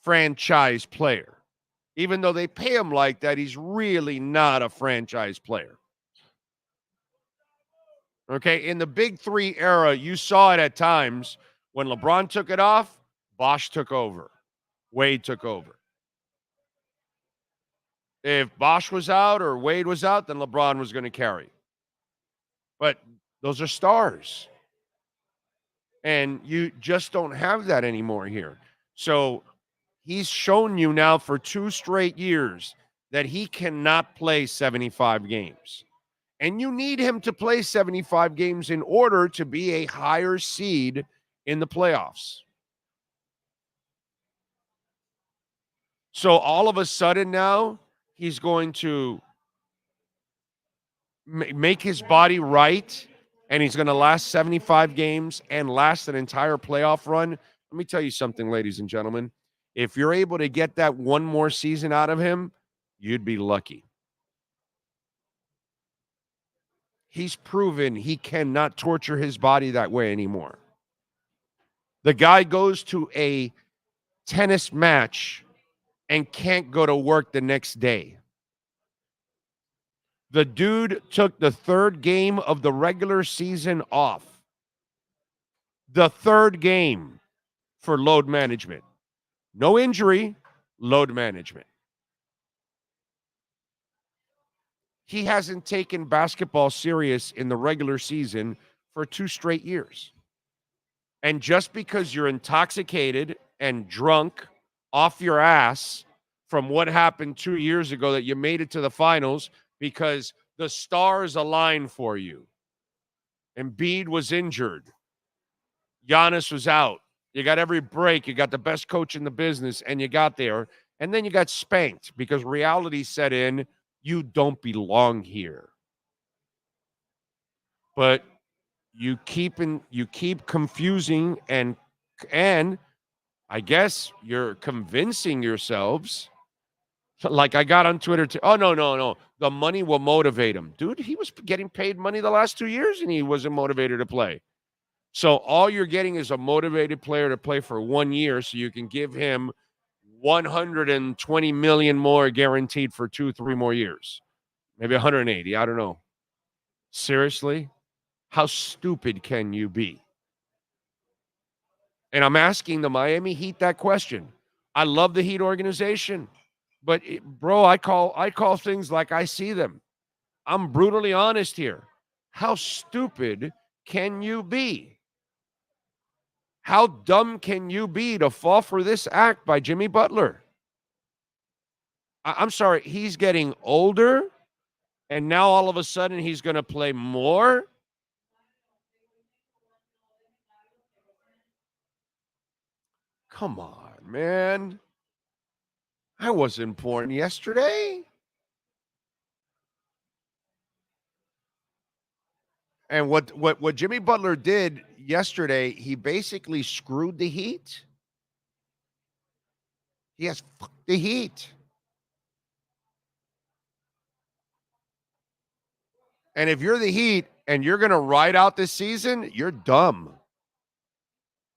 franchise player. Even though they pay him like that, he's really not a franchise player. Okay, in the Big Three era, you saw it at times when LeBron took it off, Bosh took over, Wade took over. If Bosh was out or Wade was out, then LeBron was going to carry. But those are stars. And you just don't have that anymore here. So he's shown you now for 2 straight years that he cannot play 75 games. And you need him to play 75 games in order to be a higher seed in the playoffs. So all of a sudden now, he's going to make his body right, and he's going to last 75 games and last an entire playoff run. Let me tell you something, ladies and gentlemen. If you're able to get that one more season out of him, you'd be lucky. He's proven he cannot torture his body that way anymore. The guy goes to a tennis match and can't go to work the next day. The dude took the 3rd game of the regular season off. The 3rd game for load management. No injury, load management. He hasn't taken basketball serious in the regular season for 2 straight years. And just because you're intoxicated and drunk off your ass from what happened 2 years ago that you made it to the finals because the stars aligned for you. Embiid was injured. Giannis was out. You got every break. You got the best coach in the business, and you got there. And then you got spanked because reality set in. You don't belong here. But you keep confusing and I guess you're convincing yourselves. Like I got on Twitter no. The money will motivate him. Dude, he was getting paid money the last 2 years and he wasn't motivated to play. So all you're getting is a motivated player to play for 1 year so you can give him $120 million more guaranteed for 2-3 more years. Maybe 180. I don't know. Seriously? How stupid can you be? And I'm asking the Miami Heat that question. I love the Heat organization, but bro, I call things like I see them. I'm brutally honest here. How stupid can you be? How dumb can you be to fall for this act by Jimmy Butler? I'm sorry, he's getting older, and now all of a sudden he's going to play more? Come on, man. I wasn't born yesterday. And what Jimmy Butler did yesterday, he basically screwed the Heat. He has fucked the Heat. And if you're the Heat and you're going to ride out this season, you're dumb.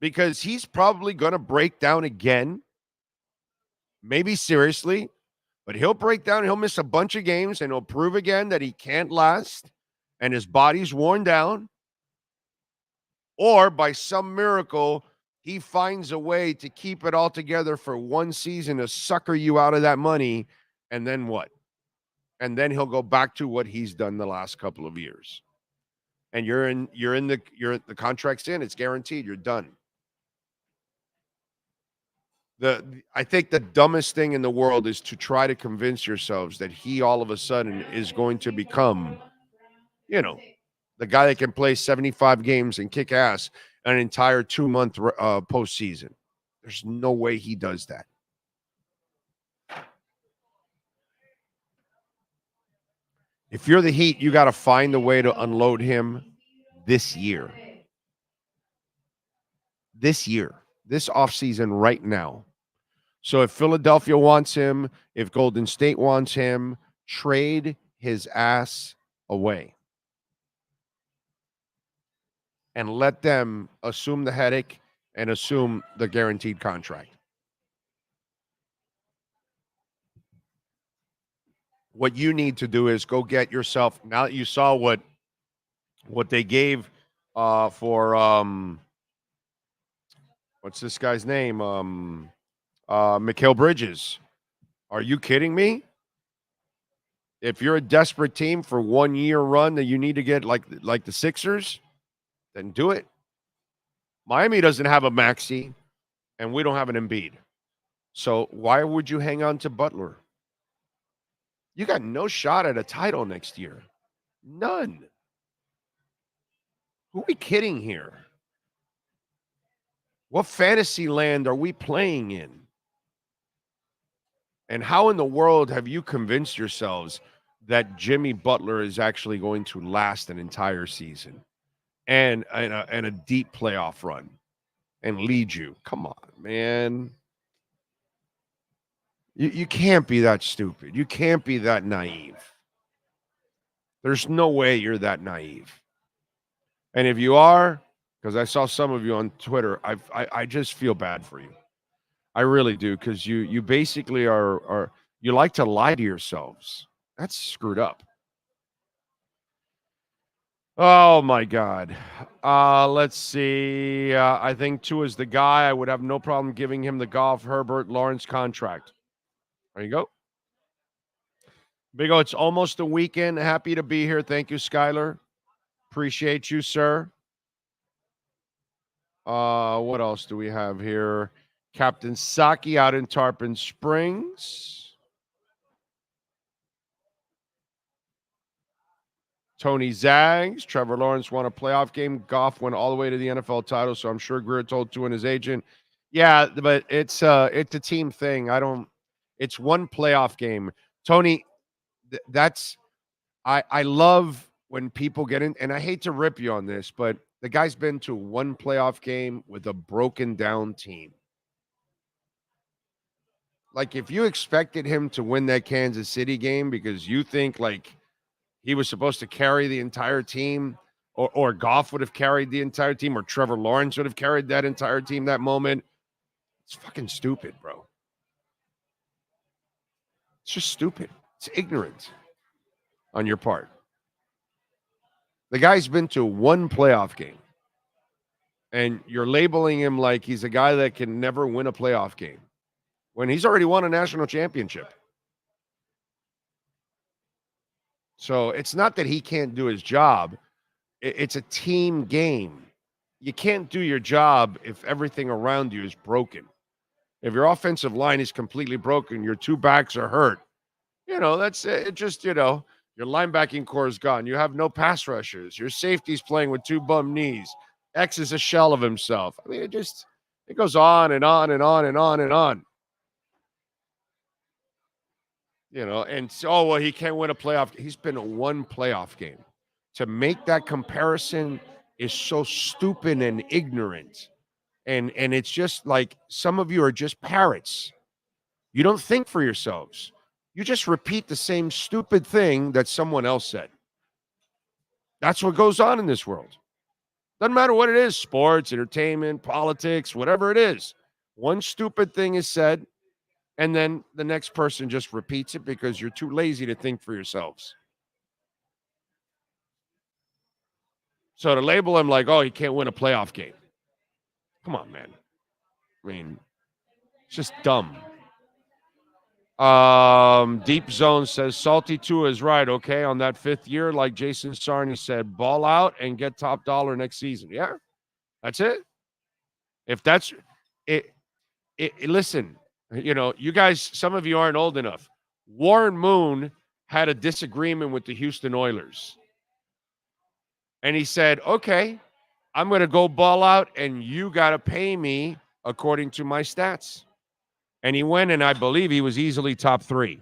Because he's probably going to break down again. Maybe seriously. But he'll break down. He'll miss a bunch of games and he'll prove again that he can't last. And his body's worn down, or by some miracle, he finds a way to keep it all together for 1 season to sucker you out of that money, and then what? And then he'll go back to what he's done the last couple of years. And the contract's in, it's guaranteed, you're done. I think the dumbest thing in the world is to try to convince yourselves that he all of a sudden is going to become, the guy that can play 75 games and kick ass an entire 2-month postseason. There's no way he does that. If you're the Heat, you got to find a way to unload him this year. This offseason right now. So if Philadelphia wants him, if Golden State wants him, trade his ass away. And let them assume the headache and assume the guaranteed contract. What you need to do is go get yourself, now that you saw what they gave for what's this guy's name? Mikal Bridges. Are you kidding me? If you're a desperate team for 1 year run that you need to get like the Sixers, then do it. Miami doesn't have a Maxey, and we don't have an Embiid. So why would you hang on to Butler? You got no shot at a title next year. None. Who are we kidding here? What fantasy land are we playing in? And how in the world have you convinced yourselves that Jimmy Butler is actually going to last an entire season and a deep playoff run and lead you? Come on, man. You can't be that stupid. You can't be that naive. There's no way you're that naive. And if you are, because I saw some of you on Twitter, I just feel bad for you. I really do, because you basically are you like to lie to yourselves. That's screwed up. Oh my God. Let's see. I think Tua is the guy. I would have no problem giving him the Goff, Herbert, Lawrence contract. There you go. Big O, it's almost a weekend. Happy to be here. Thank you, Skyler. Appreciate you, sir. What else do we have here? Captain Saki out in Tarpon Springs. Tony Zags. Trevor Lawrence won a playoff game. Goff went all the way to the NFL title, so I'm sure Greer told Tua and his agent. Yeah, but it's a team thing. It's one playoff game. Tony, I love when people get in, and I hate to rip you on this, but the guy's been to one playoff game with a broken down team. Like, if you expected him to win that Kansas City game because you think like he was supposed to carry the entire team, or Goff would have carried the entire team, or Trevor Lawrence would have carried that entire team that moment, it's fucking stupid, bro. It's just stupid. It's ignorant on your part. The guy's been to one playoff game, and you're labeling him like he's a guy that can never win a playoff game when he's already won a national championship. So it's not that he can't do his job. It's a team game. You can't do your job if everything around you is broken. If your offensive line is completely broken, your two backs are hurt, that's it. Just, your linebacking core is gone. You have no pass rushers. Your safety's playing with two bum knees. X is a shell of himself. I mean, it goes on and on and on and on and on. And so, well, he can't win a playoff. He's been to one playoff game. To make that comparison is so stupid and ignorant. And it's just like, some of you are just parrots. You don't think for yourselves. You just repeat the same stupid thing that someone else said. That's what goes on in this world. Doesn't matter what it is, sports, entertainment, politics, whatever it is. One stupid thing is said, and then the next person just repeats it because you're too lazy to think for yourselves. So to label him like, oh, he can't win a playoff game. Come on, man. I mean, it's just dumb. Deep Zone says, Salty Tua is right, okay? On that fifth year, like Jason Sarney said, ball out and get top dollar next season. Yeah, that's it. If that's it, listen, you guys, some of you aren't old enough. Warren Moon had a disagreement with the Houston Oilers. And he said, okay, I'm going to go ball out and you got to pay me according to my stats. And he went, and I believe he was easily top 3.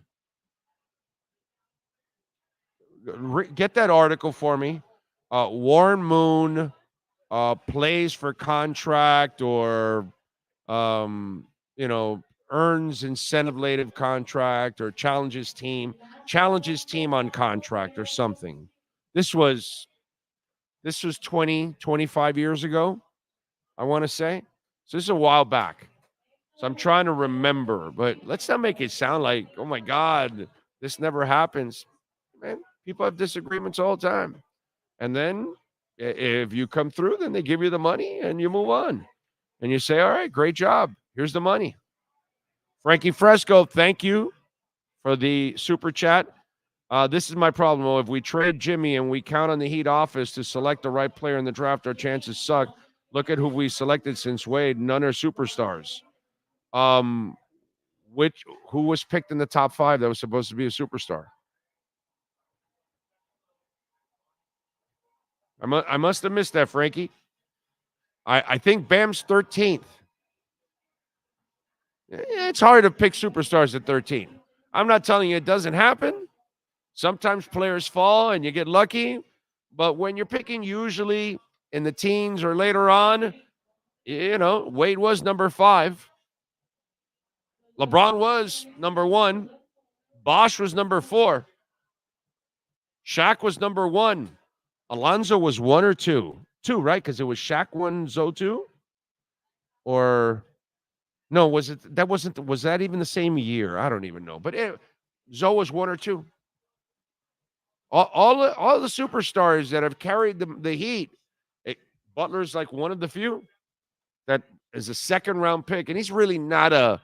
Get that article for me. Warren Moon plays for contract or, um, you know, earns incentive-laden contract or challenges team on contract or something. This was 20, 25 years ago, I want to say. So this is a while back. So I'm trying to remember, but let's not make it sound like, oh my God, this never happens. Man, people have disagreements all the time. And then if you come through, then they give you the money and you move on. And you say, all right, great job. Here's the money. Frankie Fresco, thank you for the super chat. This is my problem. Well, if we trade Jimmy and we count on the Heat office to select the right player in the draft, our chances suck. Look at who we selected since Wade. None are superstars. Who was picked in the top 5 that was supposed to be a superstar? I must have missed that, Frankie. I think Bam's 13th. It's hard to pick superstars at 13. I'm not telling you it doesn't happen. Sometimes players fall and you get lucky. But when you're picking usually in the teens or later on, Wade was number 5. LeBron was number 1. Bosh was number 4. Shaq was number 1. Alonzo was 1 or 2. 2, right? Because it was Shaq 1, Zoe 2? Or no, was that even the same year? I don't even know. But Zoe was 1 or 2. All the superstars that have carried the Heat, Butler's like one of the few that is a second-round pick, and he's really not a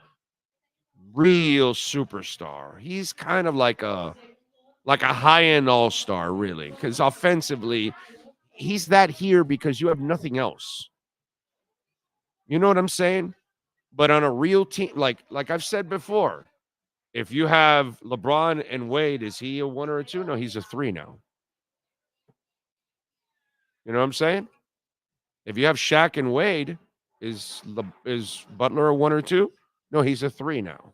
real superstar. He's kind of like a high-end all-star, really, because offensively, he's that here because you have nothing else. You know what I'm saying? But on a real team, like I've said before, if you have LeBron and Wade, is he a 1 or a 2? No, he's a 3 now. You know what I'm saying? If you have Shaq and Wade, is Butler a 1 or 2? No, he's a 3 now.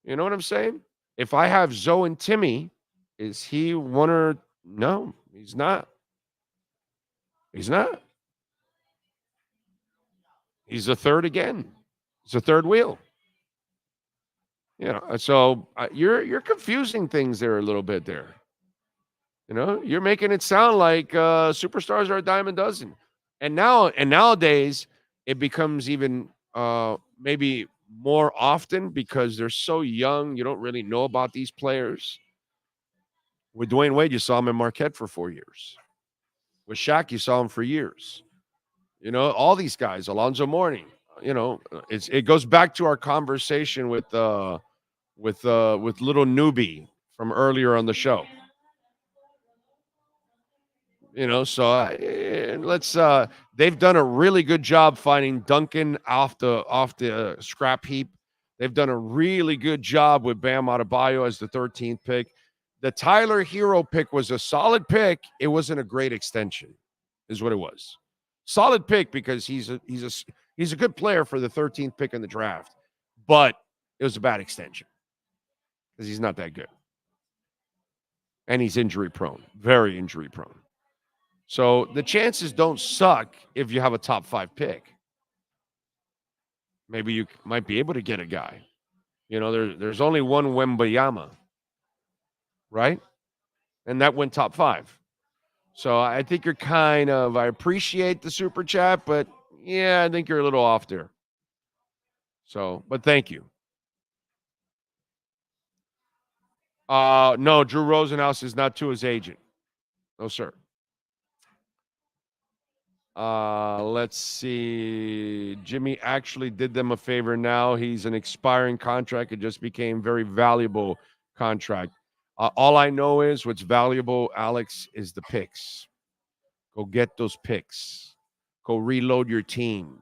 You know what I'm saying? If I have Zoe and Timmy, is he 1 or no? He's not. He's not. He's a 3rd again. He's a 3rd wheel. So you're confusing things there a little bit there. You're making it sound like superstars are a dime a dozen. And nowadays it becomes even maybe more often because they're so young. You don't really know about these players. With Dwayne Wade, you saw him in Marquette for 4 years. With Shaq, you saw him for years. All these guys, Alonzo Mourning. It goes back to our conversation with little newbie from earlier on the show. So they've done a really good job finding Duncan off the scrap heap. They've done a really good job with Bam Adebayo as the 13th pick. The Tyler Hero pick was a solid pick. It wasn't a great extension, is what it was. Solid pick because he's a good player for the 13th pick in the draft, but it was a bad extension because he's not that good. And he's injury prone, very injury prone. So the chances don't suck if you have a top 5 pick. Maybe you might be able to get a guy. There's only one Wembayama, right? And that went top 5. So I think I appreciate the super chat, but yeah, I think you're a little off there. So, but thank you. No, Drew Rosenhaus is not to his agent. No, sir. Let's see. Jimmy actually did them a favor. Now he's an expiring contract. It just became very valuable contract. All I know is what's valuable, Alex, is the picks. Go get those picks. Go reload your team.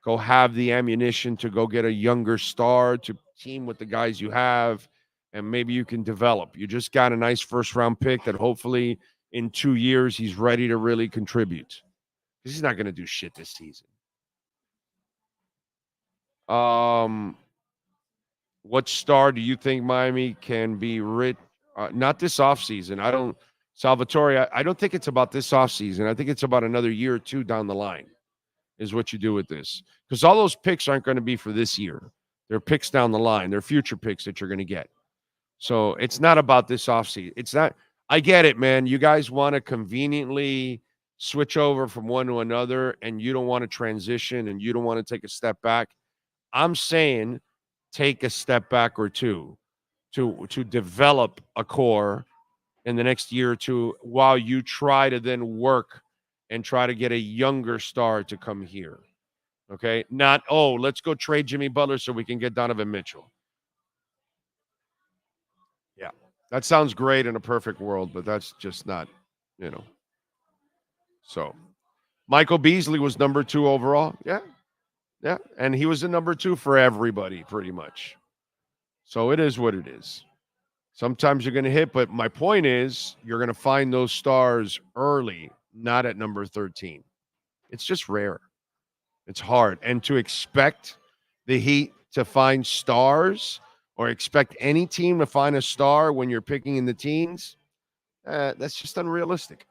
Go have the ammunition to go get a younger star to team with the guys you have, and maybe you can develop. You just got a nice first-round pick that hopefully in 2 years he's ready to really contribute. Because he's not going to do shit this season. What star do you think Miami can be rich? Not this offseason. Salvatore, I don't think it's about this offseason. I think it's about another year or two down the line is what you do with this. Because all those picks aren't going to be for this year. They're picks down the line. They're future picks that you're going to get. So it's not about this offseason. It's not. I get it, man. You guys want to conveniently switch over from one to another, and you don't want to transition, and you don't want to take a step back. I'm saying take a step back or two to develop a core in the next year or two while you try to then work and try to get a younger star to come here. Okay? Not, let's go trade Jimmy Butler so we can get Donovan Mitchell. Yeah. That sounds great in a perfect world, but that's just not, So, Michael Beasley was number 2 overall. Yeah. Yeah. And he was the number 2 for everybody, pretty much. So it is what it is. Sometimes you're going to hit, but my point is you're going to find those stars early, not at number 13. It's just rare. It's hard. And to expect the Heat to find stars or expect any team to find a star when you're picking in the teens, that's just unrealistic.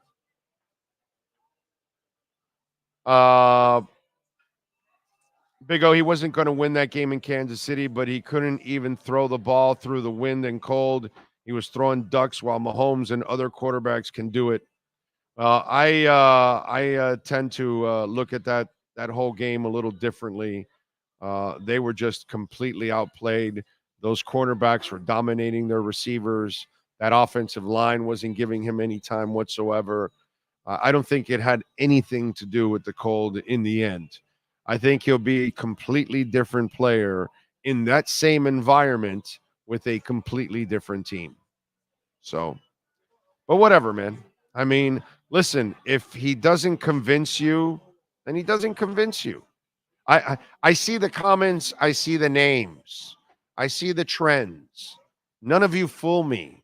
Big O, he wasn't going to win that game in Kansas City, but he couldn't even throw the ball through the wind and cold. He was throwing ducks while Mahomes and other quarterbacks can do it. I tend to look at that whole game a little differently. They were just completely outplayed. Those cornerbacks were dominating their receivers. That offensive line wasn't giving him any time whatsoever. I don't think it had anything to do with the cold in the end. I think he'll be a completely different player in that same environment with a completely different team. So, but whatever, man. I mean, listen, if he doesn't convince you, then he doesn't convince you. I see the comments. I see the names. I see the trends. None of you fool me.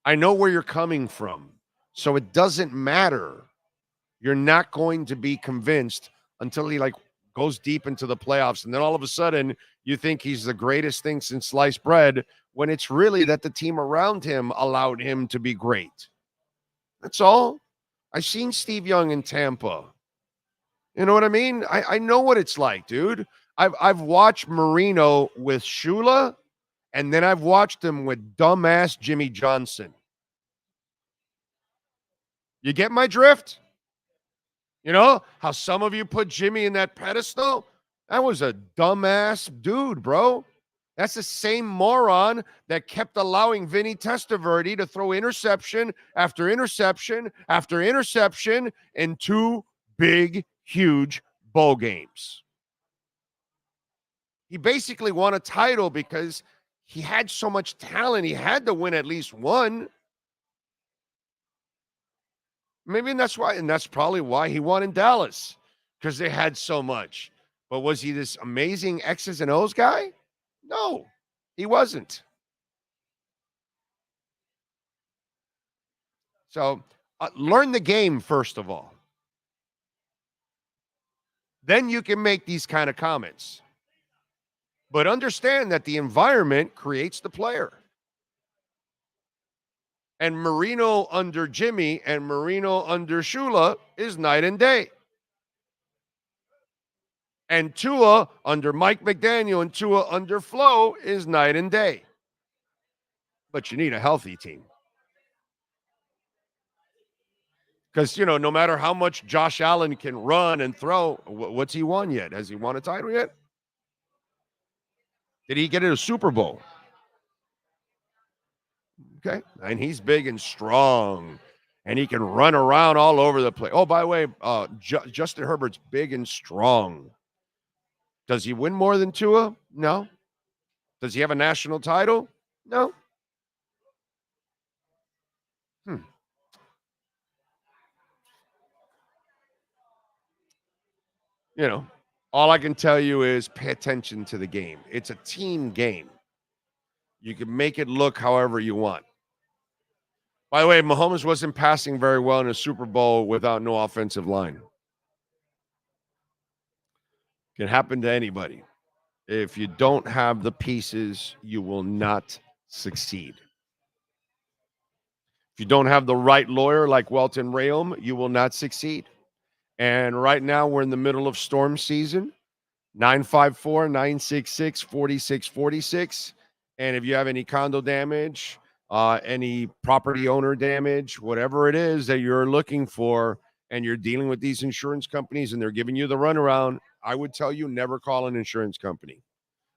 I know where you're coming from. So it doesn't matter. You're not going to be convinced until he goes deep into the playoffs. And then all of a sudden you think he's the greatest thing since sliced bread when it's really that the team around him allowed him to be great. That's all. I've seen Steve Young in Tampa. You know what I mean? I know what it's like, dude. I've watched Marino with Shula, and then I've watched him with dumbass Jimmy Johnson. You get my drift? You know how some of you put Jimmy in that pedestal? That was a dumbass dude, bro. That's the same moron that kept allowing Vinny Testaverde to throw interception after interception after interception in 2 big, huge bowl games. He basically won a title because he had so much talent. He had to win at least one. Maybe that's why, and that's probably why he won in Dallas, because they had so much. But was he this amazing X's and O's guy? No, he wasn't. So learn the game, first of all. Then you can make these kind of comments. But understand that the environment creates the player. And Marino under Jimmy and Marino under Shula is night and day. And Tua under Mike McDaniel and Tua under Flo is night and day. But you need a healthy team. Because, no matter how much Josh Allen can run and throw, what's he won yet? Has he won a title yet? Did he get in a Super Bowl? Okay. And he's big and strong. And he can run around all over the place. Oh, by the way, Justin Herbert's big and strong. Does he win more than Tua? No. Does he have a national title? No. All I can tell you is pay attention to the game. It's a team game. You can make it look however you want. By the way, Mahomes wasn't passing very well in a Super Bowl without no offensive line. Can happen to anybody. If you don't have the pieces, you will not succeed. If you don't have the right lawyer like Welton Rayom, you will not succeed. And right now we're in the middle of storm season. 954-966-4646. And if you have any condo damage, any property owner damage, whatever it is that you're looking for, and you're dealing with these insurance companies and they're giving you the runaround, I would tell you never call an insurance company.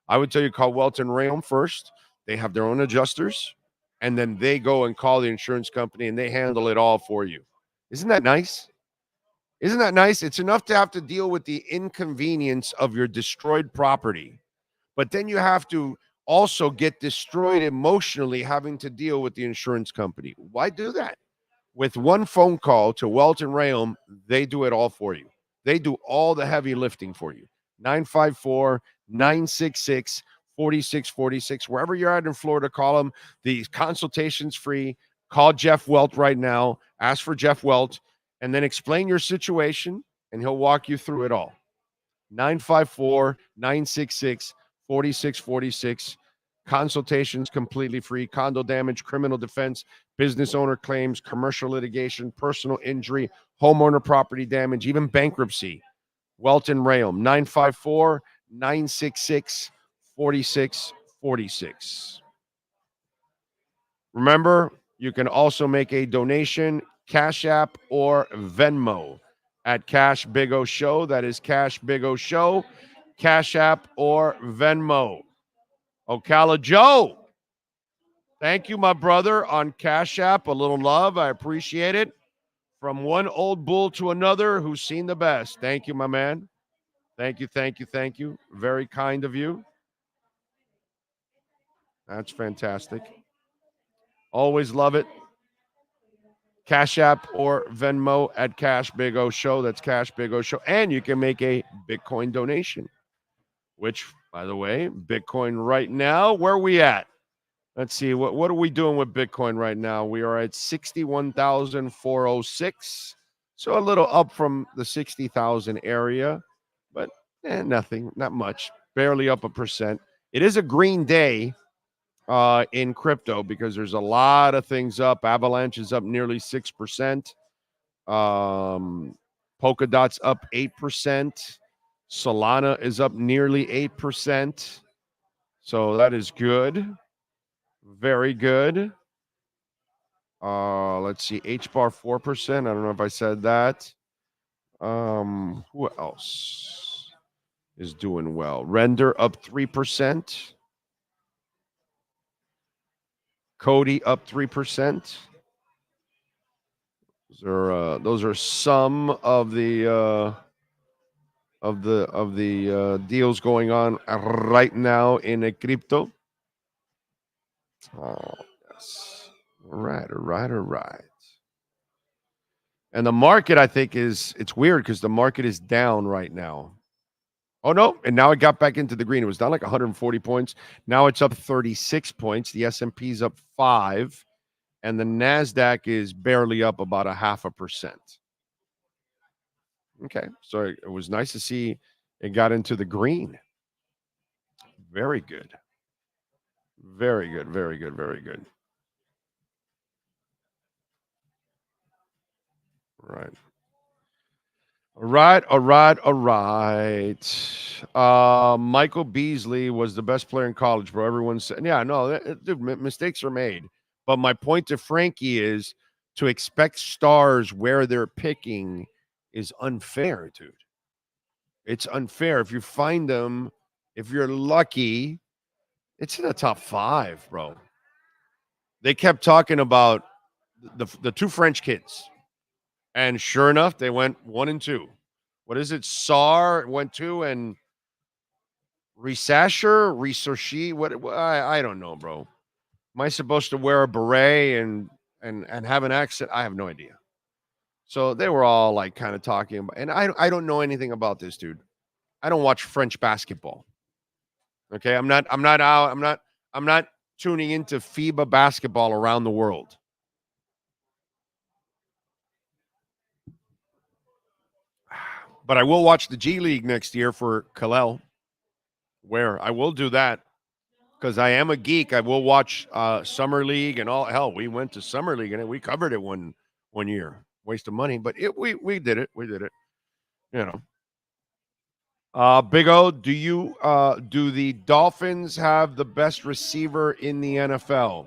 I would tell you call Welton Rayom first. They have their own adjusters, and then they go and call the insurance company and they handle it all for you. Isn't that nice? Isn't that nice? It's enough to have to deal with the inconvenience of your destroyed property, but then you have to also get destroyed emotionally having to deal with the insurance company. Why do that? With one phone call to Welton Rayom, they do it all for you. They do all the heavy lifting for you. 954-966-4646. Wherever you're at in Florida, call them. The consultation's free. Call Jeff Welt right now. Ask for Jeff Welt. And then explain your situation, and he'll walk you through it all. 954-966-4646. Consultations completely free. Condo damage, criminal defense, business owner claims, commercial litigation, personal injury, homeowner property damage, even bankruptcy. Welton Rayom, 954-966-4646. Remember, you can also make a donation, Cash App or Venmo at Cash Big O Show. That is Cash Big O Show, Cash App or Venmo. Ocala Joe, thank you, my brother, on Cash App. A little love. I appreciate it. From one old bull to another who's seen the best. Thank you, my man. Thank you, thank you, thank you. Very kind of you. That's fantastic. Always love it. Cash App or Venmo at Cash Big O Show. That's Cash Big O Show. And you can make a Bitcoin donation, which, by the way, Bitcoin right now, where are we at? Let's see. What are we doing with Bitcoin right now? We are at 61,406. So a little up from the 60,000 area, but nothing, not much. Barely up 1%. It is a green day in crypto because there's a lot of things up. Avalanche is up nearly 6%. Polkadot's up 8%. Solana is up nearly 8%. So that is good. Very good. Let's see. HBAR 4%. I don't know if I said that. Who else is doing well? Render up 3%. Cody up 3%. Those are some of the deals going on right now in a crypto. Oh, yes. All right. And the market, I think, it's weird because the market is down right now. Oh, no. And now it got back into the green. It was down like 140 points. Now it's up 36 points. The S&P is up 5. And the NASDAQ is barely up about 0.5%. Okay. So it was nice to see it got into the green. Very good. Very good. Very good. Very good. All right. Michael Beasley was the best player in college, bro. Everyone said, yeah, no, dude, mistakes are made. But my point to Frankie is to expect stars where they're picking is unfair, dude. It's unfair. If you find them, if you're lucky, it's in the top 5, bro. They kept talking about the 2 French kids. And sure enough, they went 1 and 2. What is it? Sarr went 2 and Researchy. What? I don't know, bro. Am I supposed to wear a beret and have an accent? I have no idea. So they were all like kind of talking about, and I don't know anything about this, dude. I don't watch French basketball. Okay, I'm not tuning into FIBA basketball around the world. But I will watch the G League next year for Kel'el Ware. I will do that because I am a geek. I will watch Summer League and all. Hell, we went to Summer League and we covered it one year. Waste of money, but we did it. We did it. You know. Big O, do the Dolphins have the best receiver in the NFL?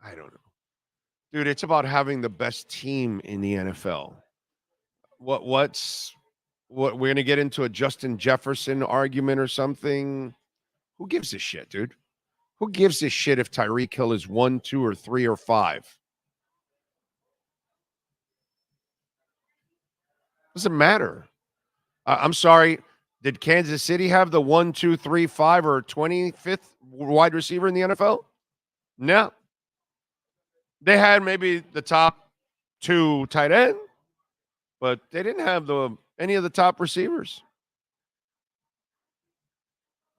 I don't know. Dude, it's about having the best team in the NFL. What we're going to get into a Justin Jefferson argument or something? Who gives a shit, dude? Who gives a shit if Tyreek Hill is 1, 2, or 3, or 5? Doesn't matter. I'm sorry. Did Kansas City have the 1, 2, 3, 5, or 25th wide receiver in the NFL? No. They had maybe the top 2 tight end, but they didn't have any of the top receivers.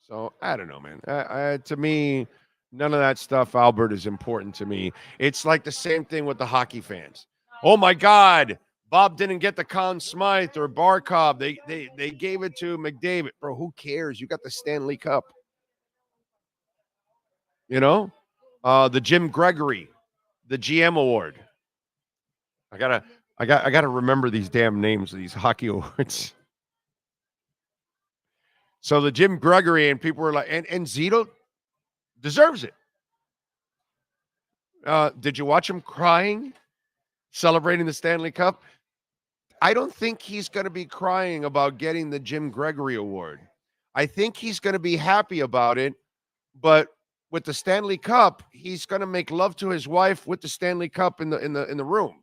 So I don't know, man. To me, none of that stuff, Albert, is important to me. It's like the same thing with the hockey fans. Oh my God, Bob didn't get the Conn Smythe or Barkov. They gave it to McDavid. Bro, who cares? You got the Stanley Cup. You know? The Jim Gregory, the GM award. I gotta remember these damn names of these hockey awards. So the Jim Gregory, and people were like, and Zito deserves it. Did you watch him crying, celebrating the Stanley Cup? I don't think he's going to be crying about getting the Jim Gregory award. I think he's going to be happy about it, but with the Stanley Cup, he's going to make love to his wife with the Stanley Cup in the room.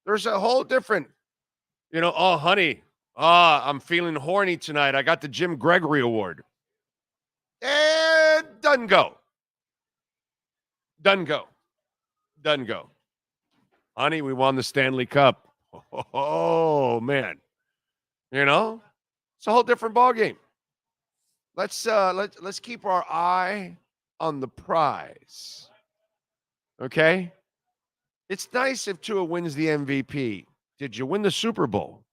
There's a whole different, oh, honey, I'm feeling horny tonight. I got the Jim Gregory award. And done go. Honey, we won the Stanley Cup. Oh, man. It's a whole different ballgame. Let's keep our eye on the prize. Okay? It's nice if Tua wins the MVP. Did you win the Super Bowl?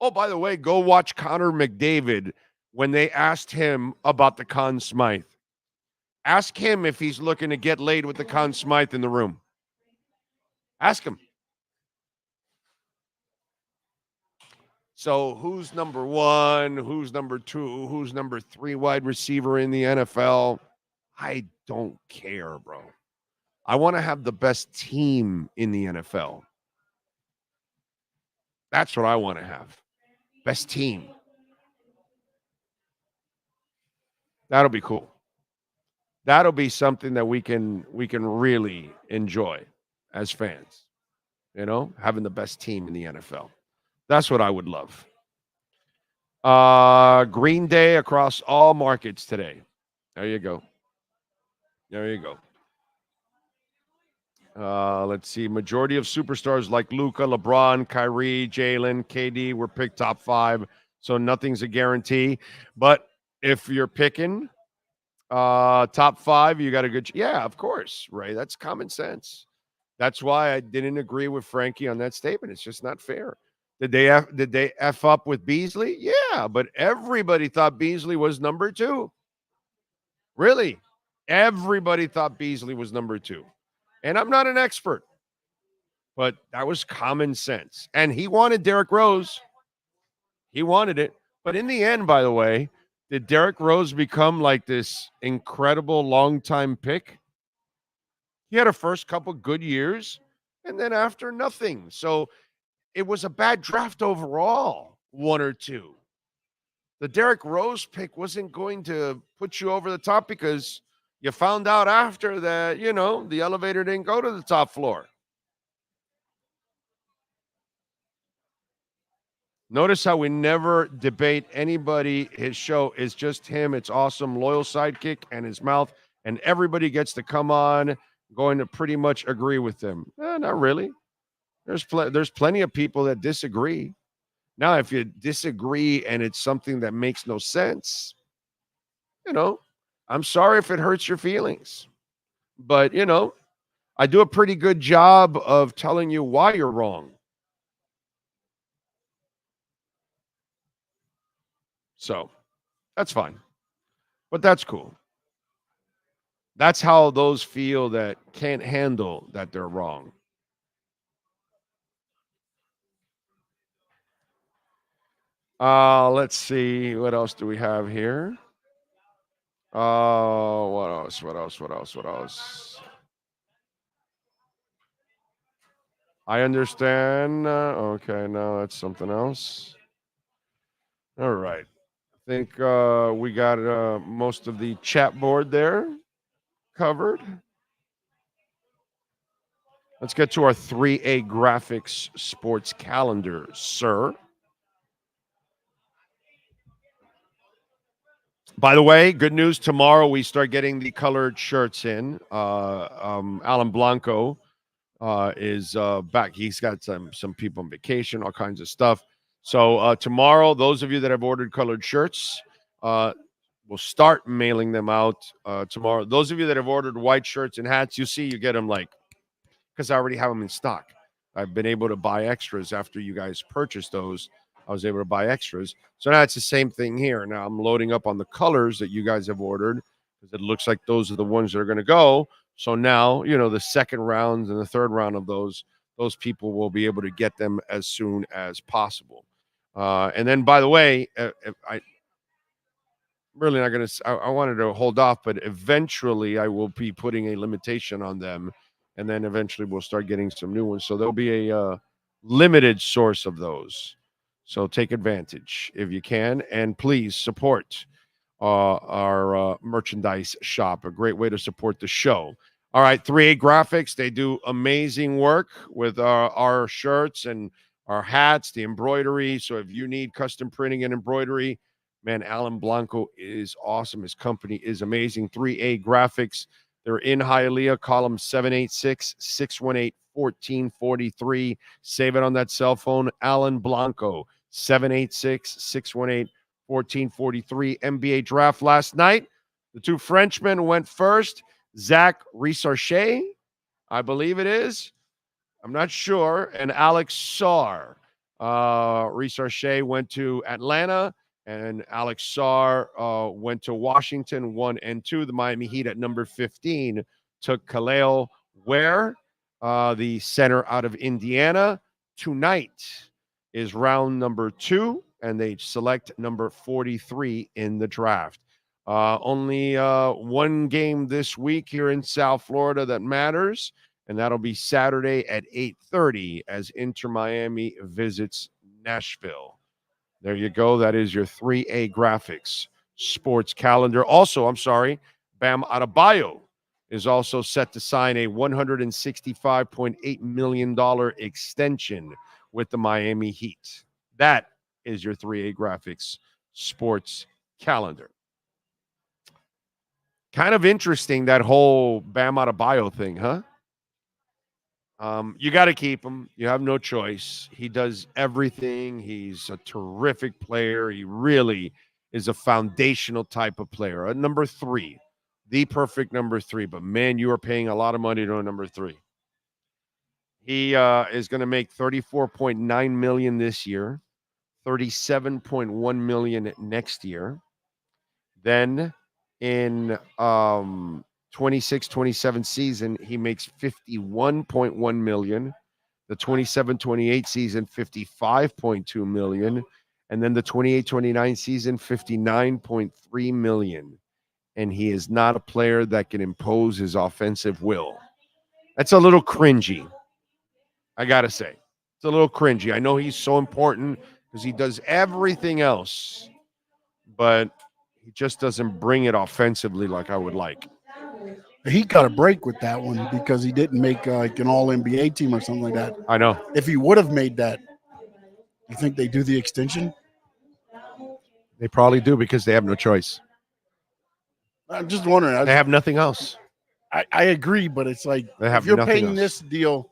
Oh, by the way, go watch Connor McDavid when they asked him about the Conn Smythe. Ask him if he's looking to get laid with the Conn Smythe in the room. Ask him. So who's number 1? Who's number 2? Who's number 3 wide receiver in the NFL? I don't care, bro. I want to have the best team in the NFL. That's what I want to have. Best team. That'll be cool. That'll be something that we can really enjoy as fans. Having the best team in the NFL. That's what I would love. Green Day across all markets today. There you go. Let's see. Majority of superstars like Luka, LeBron, Kyrie, Jalen, KD were picked top 5, so nothing's a guarantee. But if you're picking top 5, you got a good. Yeah, of course, Ray. That's common sense. That's why I didn't agree with Frankie on that statement. It's just not fair. Did they F up with Beasley? Yeah, but everybody thought Beasley was number 2. Really? Everybody thought Beasley was number 2. And I'm not an expert, but that was common sense. And he wanted Derrick Rose. He wanted it. But in the end, by the way, did Derrick Rose become like this incredible long-time pick? He had a first couple good years, and then after, nothing. So it was a bad draft overall, 1 or 2. The Derrick Rose pick wasn't going to put you over the top because you found out after that, the elevator didn't go to the top floor. Notice how we never debate anybody. His show is just him. It's awesome. Loyal sidekick and his mouth. And everybody gets to come on, going to pretty much agree with them. Not really. There's plenty of people that disagree. Now, if you disagree and it's something that makes no sense, I'm sorry if it hurts your feelings. But, I do a pretty good job of telling you why you're wrong. So, That's fine. But that's cool. That's how those feel that can't handle that they're wrong. Let's see. What else do we have here? What else? I understand. Okay, no, that's something else. All right. I think we got most of the chat board there covered. Let's get to our 3A graphics sports calendar, sir. By the way, good news. Tomorrow we start getting the colored shirts in. Alan Blanco is back. He's got some people on vacation, all kinds of stuff. So tomorrow, those of you that have ordered colored shirts, we'll start mailing them out tomorrow. Those of you that have ordered white shirts and hats, you get them because I already have them in stock. I've been able to buy extras after you guys purchased those. I was able to buy extras. So now it's the same thing here. Now I'm loading up on the colors that you guys have ordered because it looks like those are the ones that are going to go. So now, the second round and the third round of those people will be able to get them as soon as possible. And then, by the way, I really not going to, I wanted to hold off, but eventually I will be putting a limitation on them. And then eventually we'll start getting some new ones. So there'll be a limited source of those. So take advantage if you can. And please support our merchandise shop. A great way to support the show. All right, 3A Graphics. They do amazing work with our shirts and our hats, the embroidery. So if you need custom printing and embroidery, man, Alan Blanco is awesome. His company is amazing. 3A Graphics. They're in Hialeah. Call them 786-618-1443. Save it on that cell phone. Alan Blanco, 786-618-1443. NBA draft last night. The two Frenchmen went first. Zach Researchet, I believe it is. I'm not sure. And Alex Sarr. Researchet went to Atlanta, and Alex Sarr went to Washington, 1 and 2. The Miami Heat at number 15 took Kel'el Ware, the center out of Indiana. Tonight is round number 2, and they select number 43 in the draft. Only one game this week here in South Florida that matters, and that'll be Saturday at 8:30 as Inter Miami visits Nashville. There you go. That is your 3A Graphics sports calendar. Also, Bam Adebayo is also set to sign a $165.8 million extension with the Miami Heat. That is your 3A Graphics sports calendar. Kind of interesting, that whole Bam Adebayo thing, huh? You got to keep him. You have no choice. He does everything. He's a terrific player. He really is a foundational type of player. A number 3, the perfect number 3. But, man, you are paying a lot of money to a number 3. He is going to make $34.9 million this year, $37.1 million next year. Then in 26-27 season, he makes $51.1 million. The 27-28 season, $55.2 million. And then the 28-29 season, $59.3 million. And he is not a player that can impose his offensive will. That's a little cringy, I got to say. It's a little cringy. I know he's so important because he does everything else, but he just doesn't bring it offensively like I would like. He got a break with that one because he didn't make like an all-NBA team or something like that. I know. If he would have made that, you think they do the extension? They probably do because they have no choice. I'm just wondering. They have nothing else. I agree, but it's like if you're paying this deal,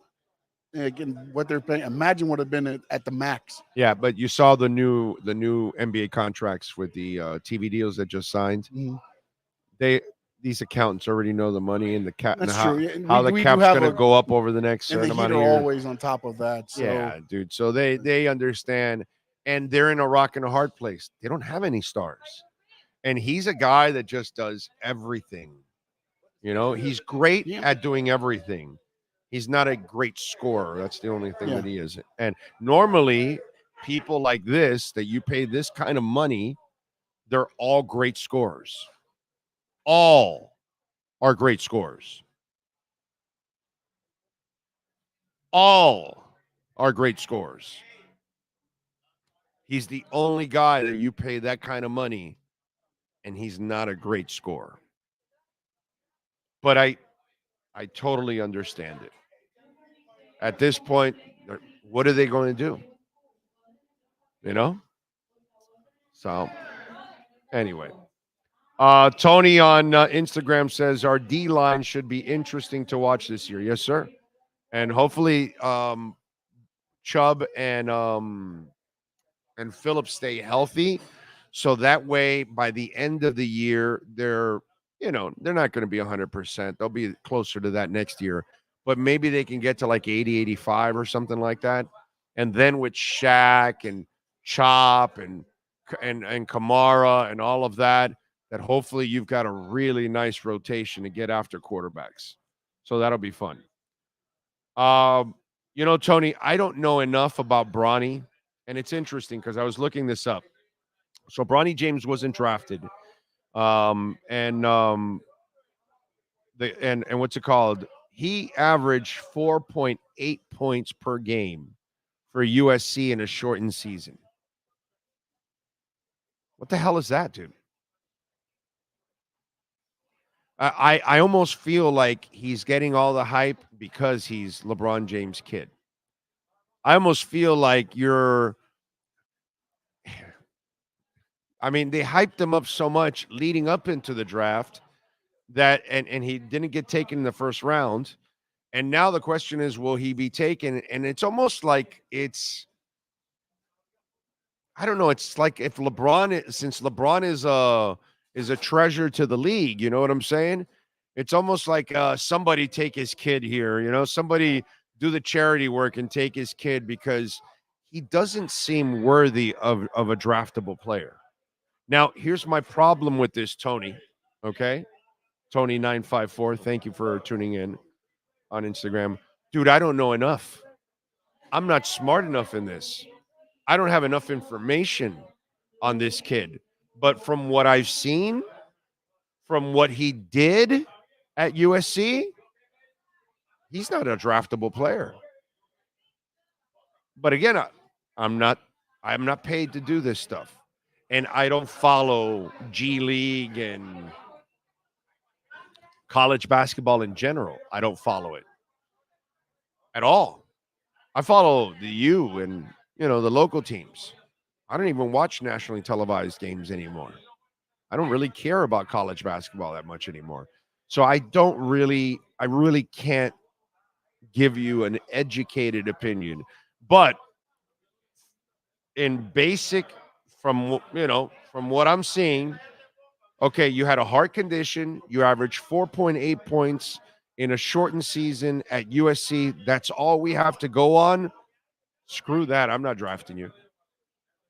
again, what they're paying, imagine what would have been at the max. Yeah, but you saw the new NBA contracts with the TV deals that just signed. Mm-hmm. These accountants already know the money and the cap. That's how, true. How the cap's going to go up over the next certain amount of years. They're always on top of that. So. Yeah, dude. So they understand, and they're in a rock and a hard place. They don't have any stars. And he's a guy that just does everything. He's great at doing everything. He's not a great scorer. That's the only thing that he is. And normally, people like this, that you pay this kind of money, they're all great scorers. All are great scorers. All are great scorers. He's the only guy that you pay that kind of money, and he's not a great scorer. But I totally understand it. At this point, what are they going to do? So, anyway. Tony on Instagram says our D-line should be interesting to watch this year. Yes, sir. And hopefully Chubb and Phillips stay healthy. So that way, by the end of the year, they're not going to be 100%. They'll be closer to that next year. But maybe they can get to like 80, 85 or something like that. And then with Shaq and Chop and Kamara and all of that hopefully you've got a really nice rotation to get after quarterbacks. So that'll be fun. Tony, I don't know enough about Bronny. And it's interesting because I was looking this up. So Bronny James wasn't drafted. And what's it called? He averaged 4.8 points per game for USC in a shortened season. What the hell is that, dude? I almost feel like he's getting all the hype because he's LeBron James' kid. I almost feel like they hyped him up so much leading up into the draft that and he didn't get taken in the first round. And now the question is, will he be taken? And it's almost like I don't know. It's like if since LeBron is a treasure to the league, you know what I'm saying? It's almost like somebody take his kid here, somebody do the charity work and take his kid because he doesn't seem worthy of a draftable player. Now, here's my problem with this, Tony, okay? Tony954, thank you for tuning in on Instagram. Dude, I don't know enough. I'm not smart enough in this. I don't have enough information on this kid. But from what I've seen, from what he did at USC, he's not a draftable player. But again, I'm not paid to do this stuff. And I don't follow G League and college basketball in general. I don't follow it at all. I follow the U and, the local teams. I don't even watch nationally televised games anymore. I don't really care about college basketball that much anymore. So I really can't give you an educated opinion. But in basic, from what I'm seeing, okay, you had a heart condition. You averaged 4.8 points in a shortened season at USC. That's all we have to go on. Screw that. I'm not drafting you.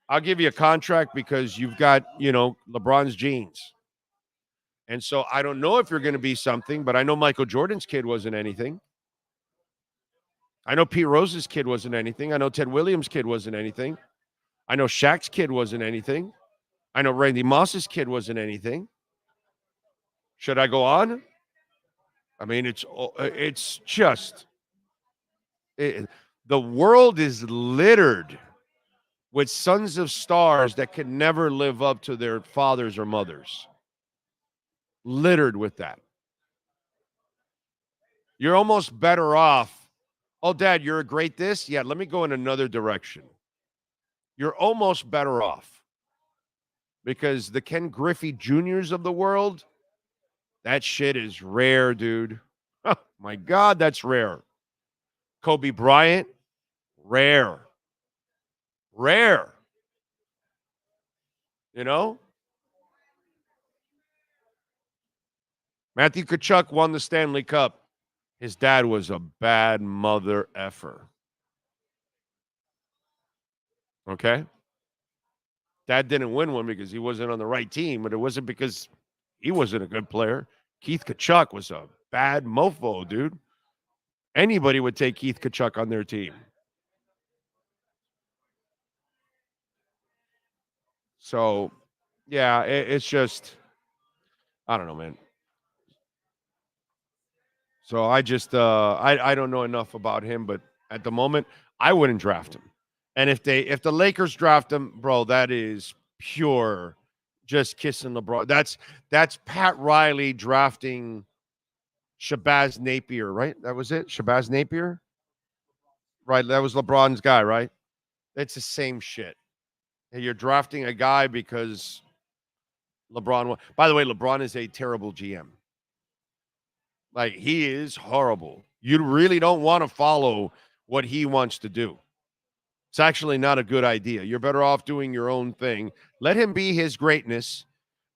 I'll give you a contract because you've got, LeBron's genes. And so I don't know if you're going to be something, but I know Michael Jordan's kid wasn't anything. I know Pete Rose's kid wasn't anything. I know Ted Williams' kid wasn't anything. I know Shaq's kid wasn't anything. I know Randy Moss's kid wasn't anything. Should I go on? I mean, it's just the world is littered with sons of stars that can never live up to their fathers or mothers. Littered with that. You're almost better off. Oh, Dad, you're a great this? Yeah, let me go in another direction. You're almost better off. Because the Ken Griffey Jr.'s of the world, that shit is rare, dude. Oh, my God, that's rare. Kobe Bryant, rare. Rare. Matthew Tkachuk won the Stanley Cup. His dad was a bad mother effer. Okay? Dad didn't win one because he wasn't on the right team, but it wasn't because he wasn't a good player. Keith Kachuk was a bad mofo, dude. Anybody would take Keith Kachuk on their team. So, yeah, it's just, I don't know, man. So I just, I don't know enough about him, but at the moment, I wouldn't draft him. And if the Lakers draft him, bro, that is pure just kissing LeBron. That's Pat Riley drafting Shabazz Napier, right? That was it? Shabazz Napier? Right, that was LeBron's guy, right? It's the same shit. You're drafting a guy because LeBron. By the way, LeBron is a terrible GM. Like, he is horrible. You really don't want to follow what he wants to do. It's actually not a good idea. You're better off doing your own thing. Let him be his greatness,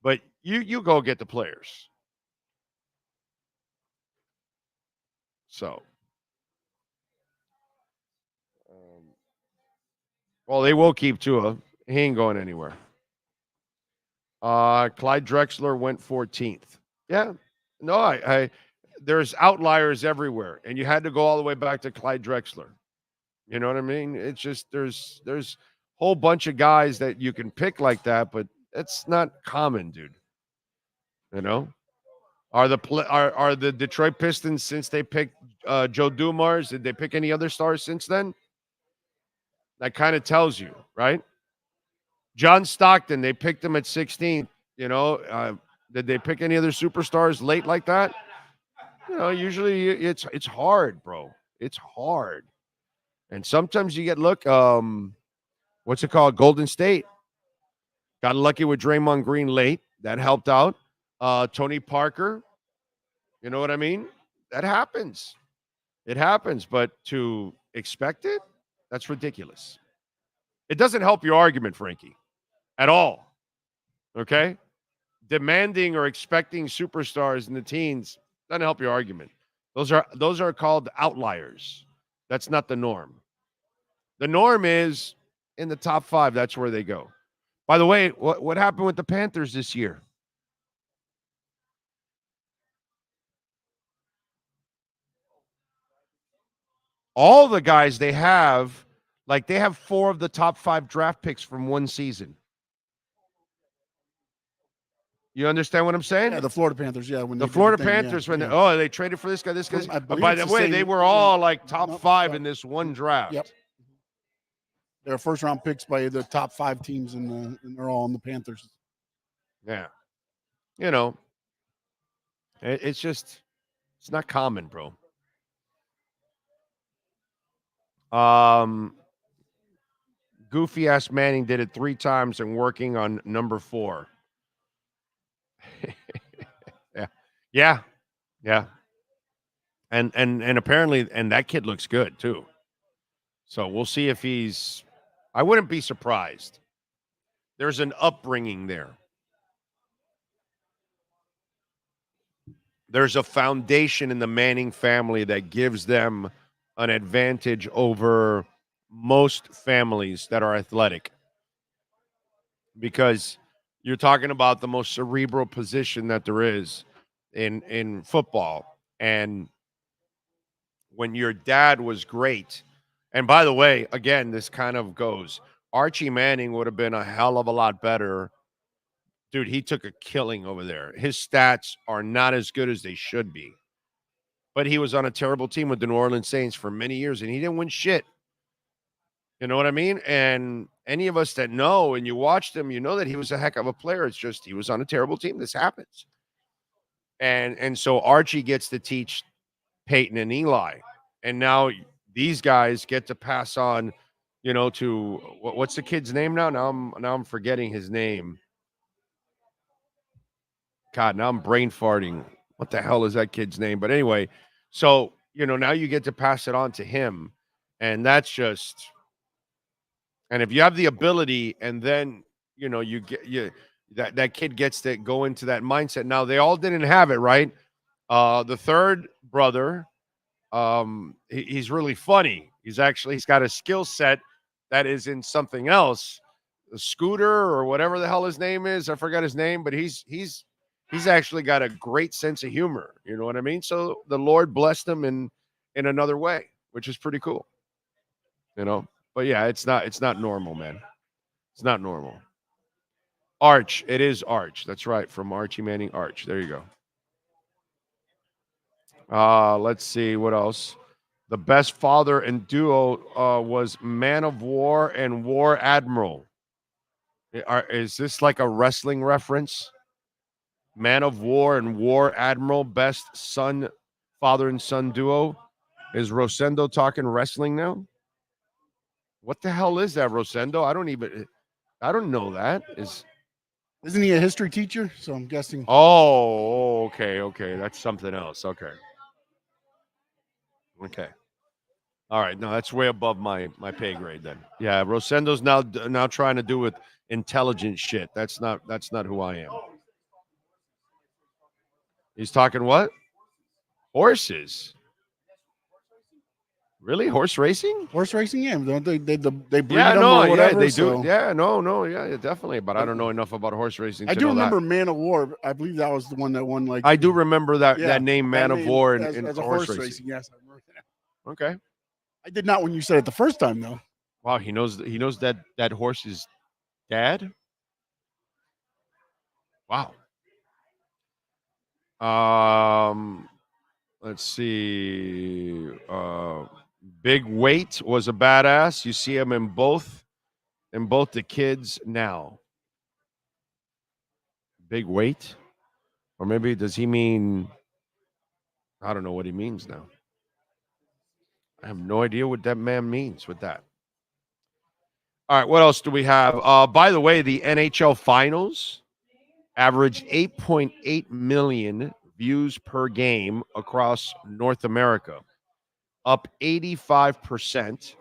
but you go get the players. So, well, they will keep Tua. He ain't going anywhere. Clyde Drexler went 14th. Yeah. No, I there's outliers everywhere, and you had to go all the way back to Clyde Drexler. You know what I mean? It's just there's a whole bunch of guys that you can pick like that, but that's not common, dude. You know? Are the Detroit Pistons, since they picked Joe Dumars, did they pick any other stars since then? That kind of tells you, right? John Stockton, they picked him at 16. You know, did they pick any other superstars late like that? You know, usually it's hard, bro. It's hard. And sometimes you get what's it called? Golden State. Got lucky with Draymond Green late. That helped out. Tony Parker. You know what I mean? That happens. It happens. But to expect it, that's ridiculous. It doesn't help your argument, Frankie, at all. Okay? Demanding or expecting superstars in the teens doesn't help your argument. Those are called outliers. That's not the norm. The norm is in the top 5. That's where they go. By the way, what happened with the Panthers this year? All the guys they have, like they have 4 of the top 5 draft picks from one season. You understand what I'm saying? Yeah, the Florida Panthers. Yeah, when the Florida Panthers, they traded for this guy, this guy. By the way, they were all like top 5 in this one draft. Yep. They're first round picks by the top 5 teams, and they're all on the Panthers. Yeah. You know, it's not common, bro. Goofy ass Manning did it 3 times and working on number 4. Yeah. And apparently, and that kid looks good too. So we'll see if I wouldn't be surprised. There's an upbringing there. There's a foundation in the Manning family that gives them an advantage over most families that are athletic. Because you're talking about the most cerebral position that there is in football. And when your dad was great, and by the way, again, this kind of goes, Archie Manning would have been a hell of a lot better. Dude, he took a killing over there. His stats are not as good as they should be. But he was on a terrible team with the New Orleans Saints for many years, and he didn't win shit. You know what I mean? And any of us that know, and you watched him, you know that he was a heck of a player. It's just he was on a terrible team. This happens. And so Archie gets to teach Peyton and Eli. And now these guys get to pass on, you know, to what's the kid's name now? Now I'm forgetting his name. God, now I'm brain farting. What the hell is that kid's name? But anyway, so, you know, now you get to pass it on to him. And that's just, and if you have the ability and then, you know, that kid gets to go into that mindset. Now, they all didn't have it, right? The third brother, he's really funny. He's got a skill set that is in something else Scooter or whatever the hell his name is. I forgot his name, but he's actually got a great sense of humor. You know what I mean? So the Lord blessed him in another way, which is pretty cool. You know, but yeah, it's not normal, man. It's not normal. Arch, it is Arch. That's right, from Archie Manning Arch. There you go. Let's see what else. The best father and duo was Man of War and War Admiral. Is this like a wrestling reference? Man of War and War Admiral, best father and son duo. Is Rosendo talking wrestling now? What the hell is that, Rosendo? I don't know that. Isn't he a history teacher? So I'm guessing. Oh, okay. That's something else. Okay. All right. No, that's way above my pay grade then. Yeah, Rosendo's now trying to do with intelligent shit. That's not who I am. He's talking what? Horses. Really? Horse racing? Horse racing, yeah. Don't they breed them or whatever? Yeah, they so. do. Yeah, no, yeah, definitely. But I don't know enough about horse racing. I do remember Man of War. I believe that was the one that won. Like I do remember that name, Man of War, as in a horse racing. Yes, I remember that. Okay. I did not when you said it the first time, though. Wow, he knows that horse's dad. Wow. Let's see. Big Weight was a badass. You see him in both the kids now. Big Weight? Or maybe does he mean, I don't know what he means now. I have no idea what that man means with that. All right, what else do we have? By the way, the NHL Finals averaged 8.8 million views per game across North America, up 85%.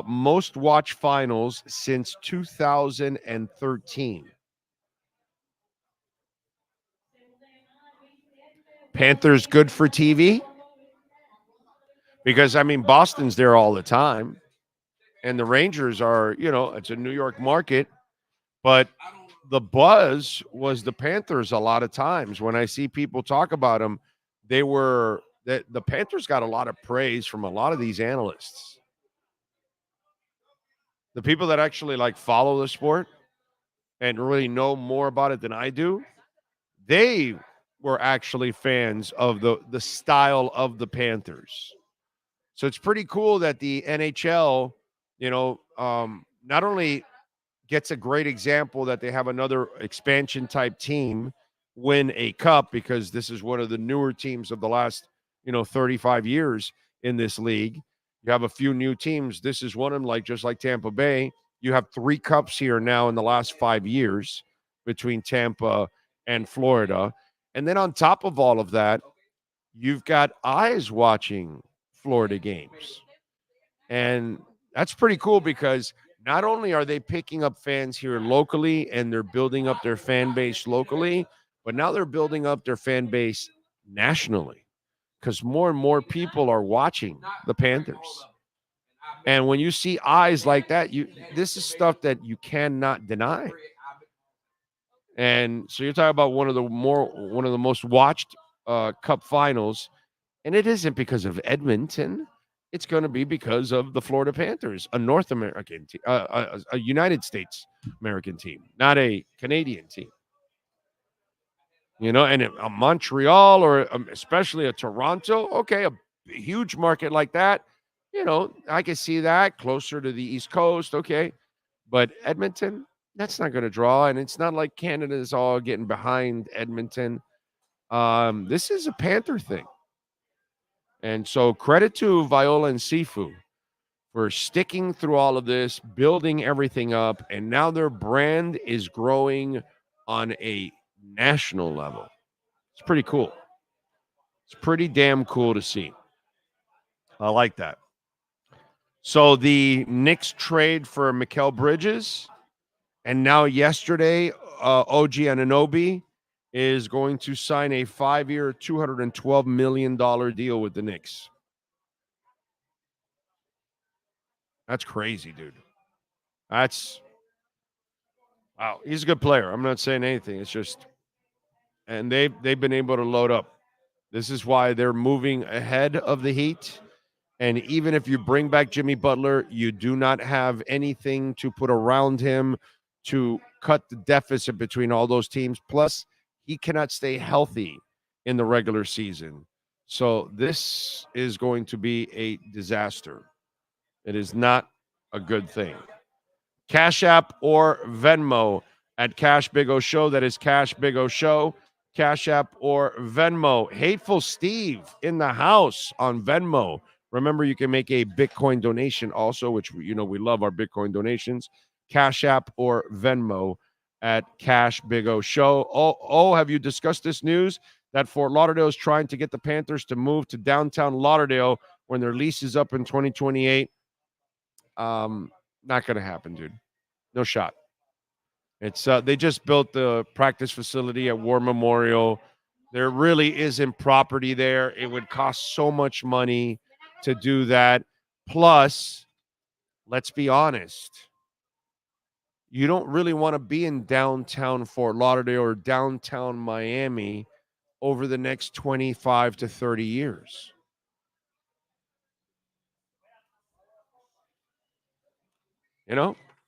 Most watched finals since 2013. Panthers good for TV? Because, I mean, Boston's there all the time. And the Rangers are, it's a New York market. But the buzz was the Panthers a lot of times. When I see people talk about them, the Panthers got a lot of praise from a lot of these analysts. The people that actually follow the sport and really know more about it than I do, they were actually fans of the style of the Panthers. So it's pretty cool that the NHL, not only gets a great example that they have another expansion type team win a cup, because this is one of the newer teams of the last, 35 years in this league. You have a few new teams. This is one of them, just like Tampa Bay. You have 3 cups here now in the last 5 years between Tampa and Florida. And then on top of all of that, you've got eyes watching Florida games. And that's pretty cool, because not only are they picking up fans here locally and they're building up their fan base locally, but now they're building up their fan base nationally, because more and more people are watching the Panthers. And when you see eyes like that, this is stuff that you cannot deny. And so you're talking about one of the most watched Cup finals, and it isn't because of Edmonton. It's going to be because of the Florida Panthers, a North American team, a United States American team, not a Canadian team. And a Montreal, or especially a Toronto, okay, a huge market like that, I can see that closer to the East Coast, okay. But Edmonton, that's not going to draw, and it's not like Canada is all getting behind Edmonton. This is a Panther thing. And so credit to Viola and Sifu for sticking through all of this, building everything up, and now their brand is growing on a national level. It's pretty cool. It's pretty damn cool to see. I like that. So the Knicks trade for Mikal Bridges, and now yesterday, OG Anunoby is going to sign a 5-year, $212 million deal with the Knicks. That's crazy, dude. That's Wow, he's a good player. I'm not saying anything. It's just, and they've been able to load up. This is why they're moving ahead of the Heat. And even if you bring back Jimmy Butler, you do not have anything to put around him to cut the deficit between all those teams. Plus, he cannot stay healthy in the regular season. So this is going to be a disaster. It is not a good thing. Cash App or Venmo at Cash Big O Show. That is Cash Big O Show. Cash App or Venmo. Hateful Steve in the house on Venmo. Remember, you can make a Bitcoin donation also, which, we love our Bitcoin donations. Cash App or Venmo at Cash Big O Show. Oh, have you discussed this news that Fort Lauderdale is trying to get the Panthers to move to downtown Lauderdale when their lease is up in 2028? Not going to happen, dude. No shot. It's they just built the practice facility at War Memorial. There really isn't property there. It would cost so much money to do that. Plus, let's be honest, you don't really want to be in downtown Fort Lauderdale or downtown Miami over the next 25 to 30 years.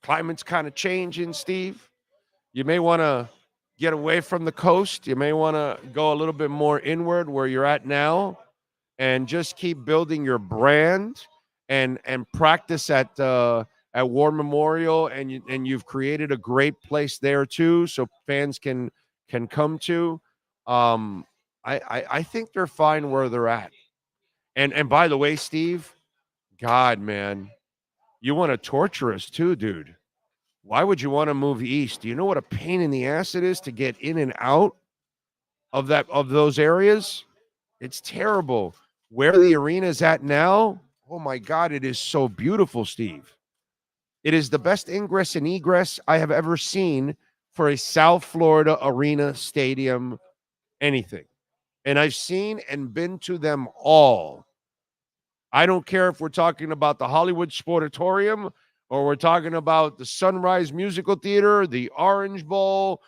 Climate's kind of changing, Steve. You may want to get away from the coast. You may want to go a little bit more inward where you're at now and just keep building your brand and practice at War Memorial, and you've created a great place there too, so fans can come to. I think they're fine where they're at. And by the way, Steve, God, man, you want to torture us too, dude. Why would you want to move east? Do you know what a pain in the ass it is to get in and out of those areas? It's terrible. Where the arena is at now, oh my God, it is so beautiful, Steve. It is the best ingress and egress I have ever seen for a South Florida arena, stadium, anything. And I've seen and been to them all. I don't care if we're talking about the Hollywood Sportatorium or we're talking about the Sunrise Musical Theater, the Orange Bowl.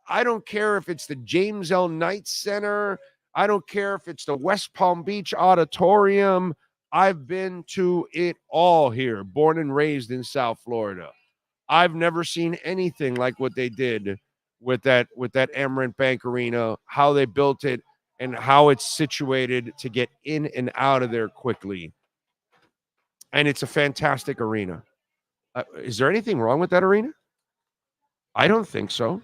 I don't care if it's the James L. Knight Center. I don't care if it's the West Palm Beach Auditorium. I've been to it all here, born and raised in South Florida. I've never seen anything like what they did with that Amerant Bank Arena, how they built it, and how it's situated to get in and out of there quickly. And it's a fantastic arena. Is there anything wrong with that arena? I don't think so.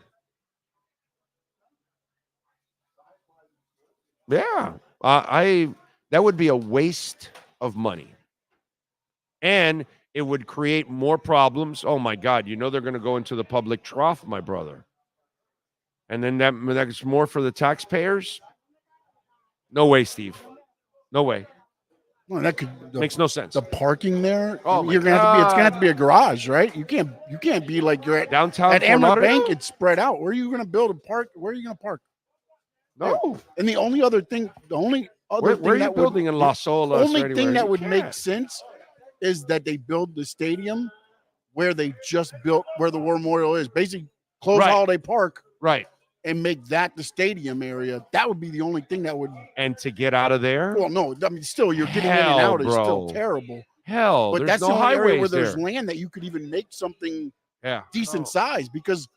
Yeah. That would be a waste of money. And it would create more problems. Oh, my God. They're going to go into the public trough, my brother. And then that's more for the taxpayers? No way, Steve. No way. Well, makes no sense. The parking there, oh, it's gonna have to be a garage, right? You can't be like you're at downtown at Amerant Bank. It's spread out. Where are you gonna build a park? Where are you gonna park? No. Yeah. And the only other thing, where are you building in La Sola? The only thing that would make sense is that they build the stadium where they just built, where the War Memorial is. Basically, close Holiday Park. Right. And make that the stadium area. That would be the only thing that would. And to get out of there? Well, no. I mean, still, you're getting in and out is still terrible. Hell, but there's that's no the only area where there. there's land that you could even make something decent size. Because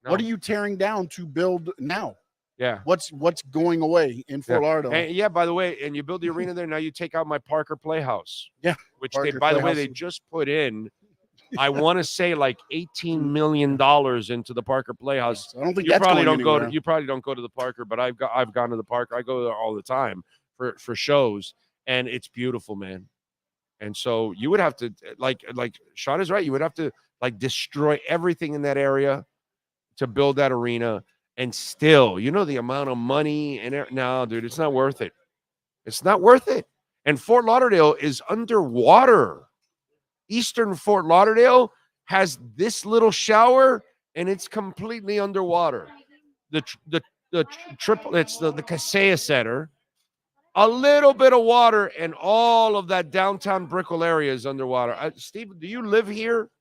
what are you tearing down to build now? Yeah. What's going away in Fort Lauderdale? And by the way, and you build the arena there, now you take out my Parker Playhouse. Yeah. Which by the way, they just put in. I want to say like $18 million into the Parker Playhouse. I don't think you that's probably going don't anywhere. go to. You probably don't go to the Parker, but I've gone to the Parker. I go there all the time for shows, and it's beautiful, man. And so you would have to like Sean is right. You would have to destroy everything in that area to build that arena, and still, the amount of money and no, dude, it's not worth it. It's not worth it. And Fort Lauderdale is underwater. Eastern Fort Lauderdale has this little shower, and it's completely underwater. The triple, it's the Kaseya Center, a little bit of water, and all of that downtown Brickell area is underwater. Steve, do you live here?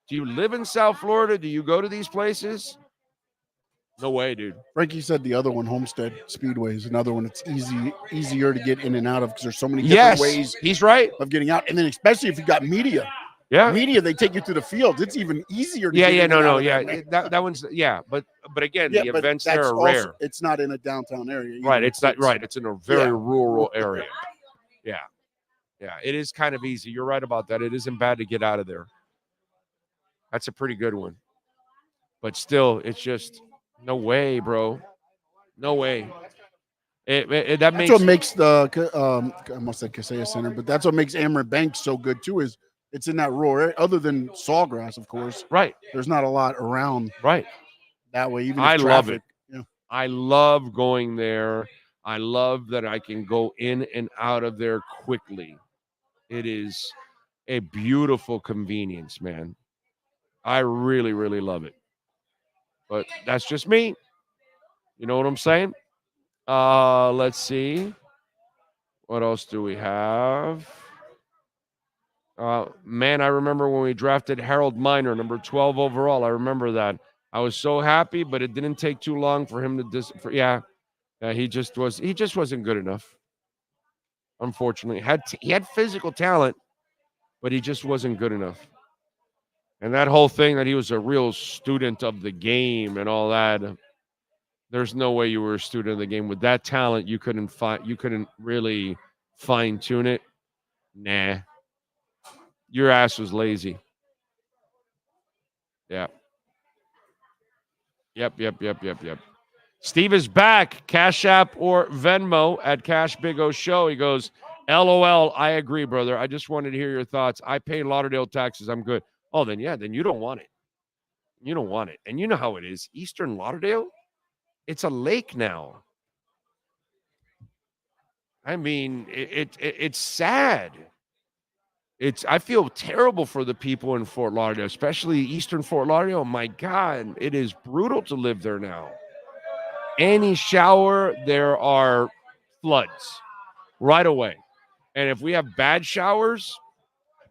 Do you live in South Florida? Do you go to these places? No way, dude. Frankie said the other one, Homestead Speedway, is another one that's easier to get in and out of because there's so many different ways. He's right. Of getting out, and then especially if you got media. Yeah, media, they take you through the field. It's even easier. To get in and out of there, that one's but again, the events there are rare. It's not in a downtown area, either. Right? It's not right. It's in a very rural area. Yeah, it is kind of easy. You're right about that. It isn't bad to get out of there. That's a pretty good one, but still, it's just no way, bro. No way. That's what makes the I almost said Kaseya Center, but that's what makes Amaret Banks so good too. Is it's in that rural area, other than Sawgrass, of course. Right. There's not a lot around. Right. That way, even I if love traffic, it. Yeah. I love going there. I love that I can go in and out of there quickly. It is a beautiful convenience, man. I really, really love it. But that's just me. You know what I'm saying? Let's see. What else do we have? Man, I remember when we drafted Harold Miner, number 12 overall. I remember that. I was so happy, but it didn't take too long for him to he just wasn't good enough. Unfortunately, he had physical talent, but he just wasn't good enough. And that whole thing that he was a real student of the game and all that, there's no way you were a student of the game with that talent. You couldn't really fine tune it. Nah. Your ass was lazy. Yeah. Yep. Steve is back. Cash App or Venmo at Cash Big O Show. He goes, LOL, I agree, brother. I just wanted to hear your thoughts. I pay Lauderdale taxes. I'm good. Oh, then you don't want it. You don't want it. And you know how it is. Eastern Lauderdale, it's a lake now. I mean, it's sad. I feel terrible for the people in Fort Lauderdale, especially Eastern Fort Lauderdale. My God, it is brutal to live there now. Any shower, there are floods right away. And if we have bad showers,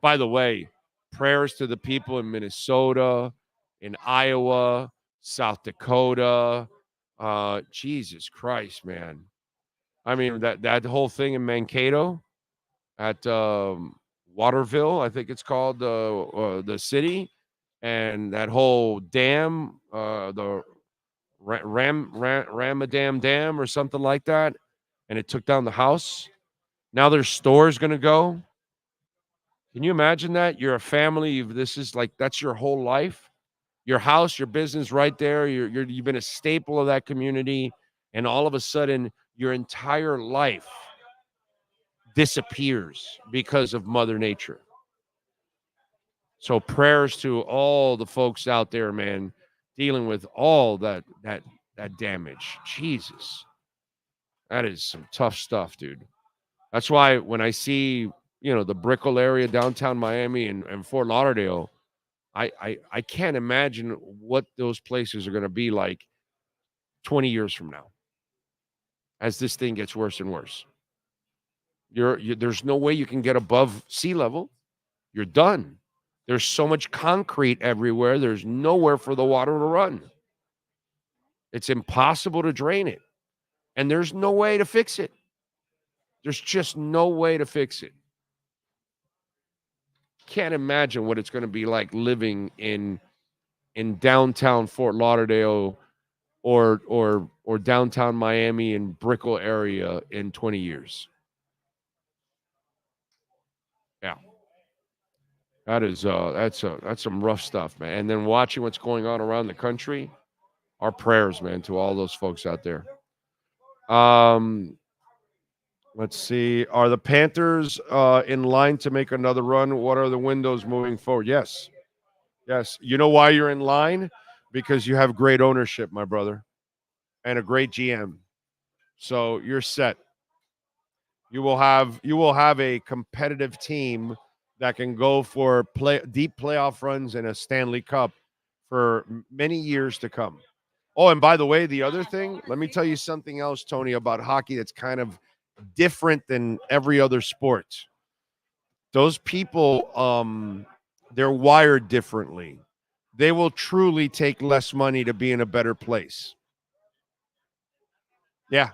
by the way, prayers to the people in Minnesota, in Iowa, South Dakota. Jesus Christ, man. I mean, that whole thing in Mankato at Waterville, I think it's called, the city, and that whole dam, the Ramadam Dam or something like that, and it took down the house. Now there's stores going to go. Can you imagine that? You're a family. That's your whole life. Your house, your business right there. You've been a staple of that community, and all of a sudden, your entire life disappears because of Mother Nature. So prayers to all the folks out there, man, dealing with all that damage. Jesus. That is some tough stuff, dude. That's why when I see, the Brickell area, downtown Miami and Fort Lauderdale, I can't imagine what those places are going to be like 20 years from now as this thing gets worse and worse. There's no way you can get above sea level. You're done. There's so much concrete everywhere. There's nowhere for the water to run. It's impossible to drain it. And there's no way to fix it. There's just no way to fix it. Can't imagine what it's going to be like living in downtown Fort Lauderdale or downtown Miami and Brickell area in 20 years. Yeah. That's some rough stuff, man. And then watching what's going on around the country, our prayers, man, to all those folks out there. Let's see. Are the Panthers in line to make another run? What are the windows moving forward? Yes. You know why you're in line? Because you have great ownership, my brother, and a great GM. So you're set. You will have a competitive team that can go for deep playoff runs and a Stanley Cup for many years to come. Oh, and by the way, the other thing, let me tell you something else, Tony, about hockey that's kind of different than every other sport. Those people, they're wired differently. they will truly take less money to be in a better place. Yeah.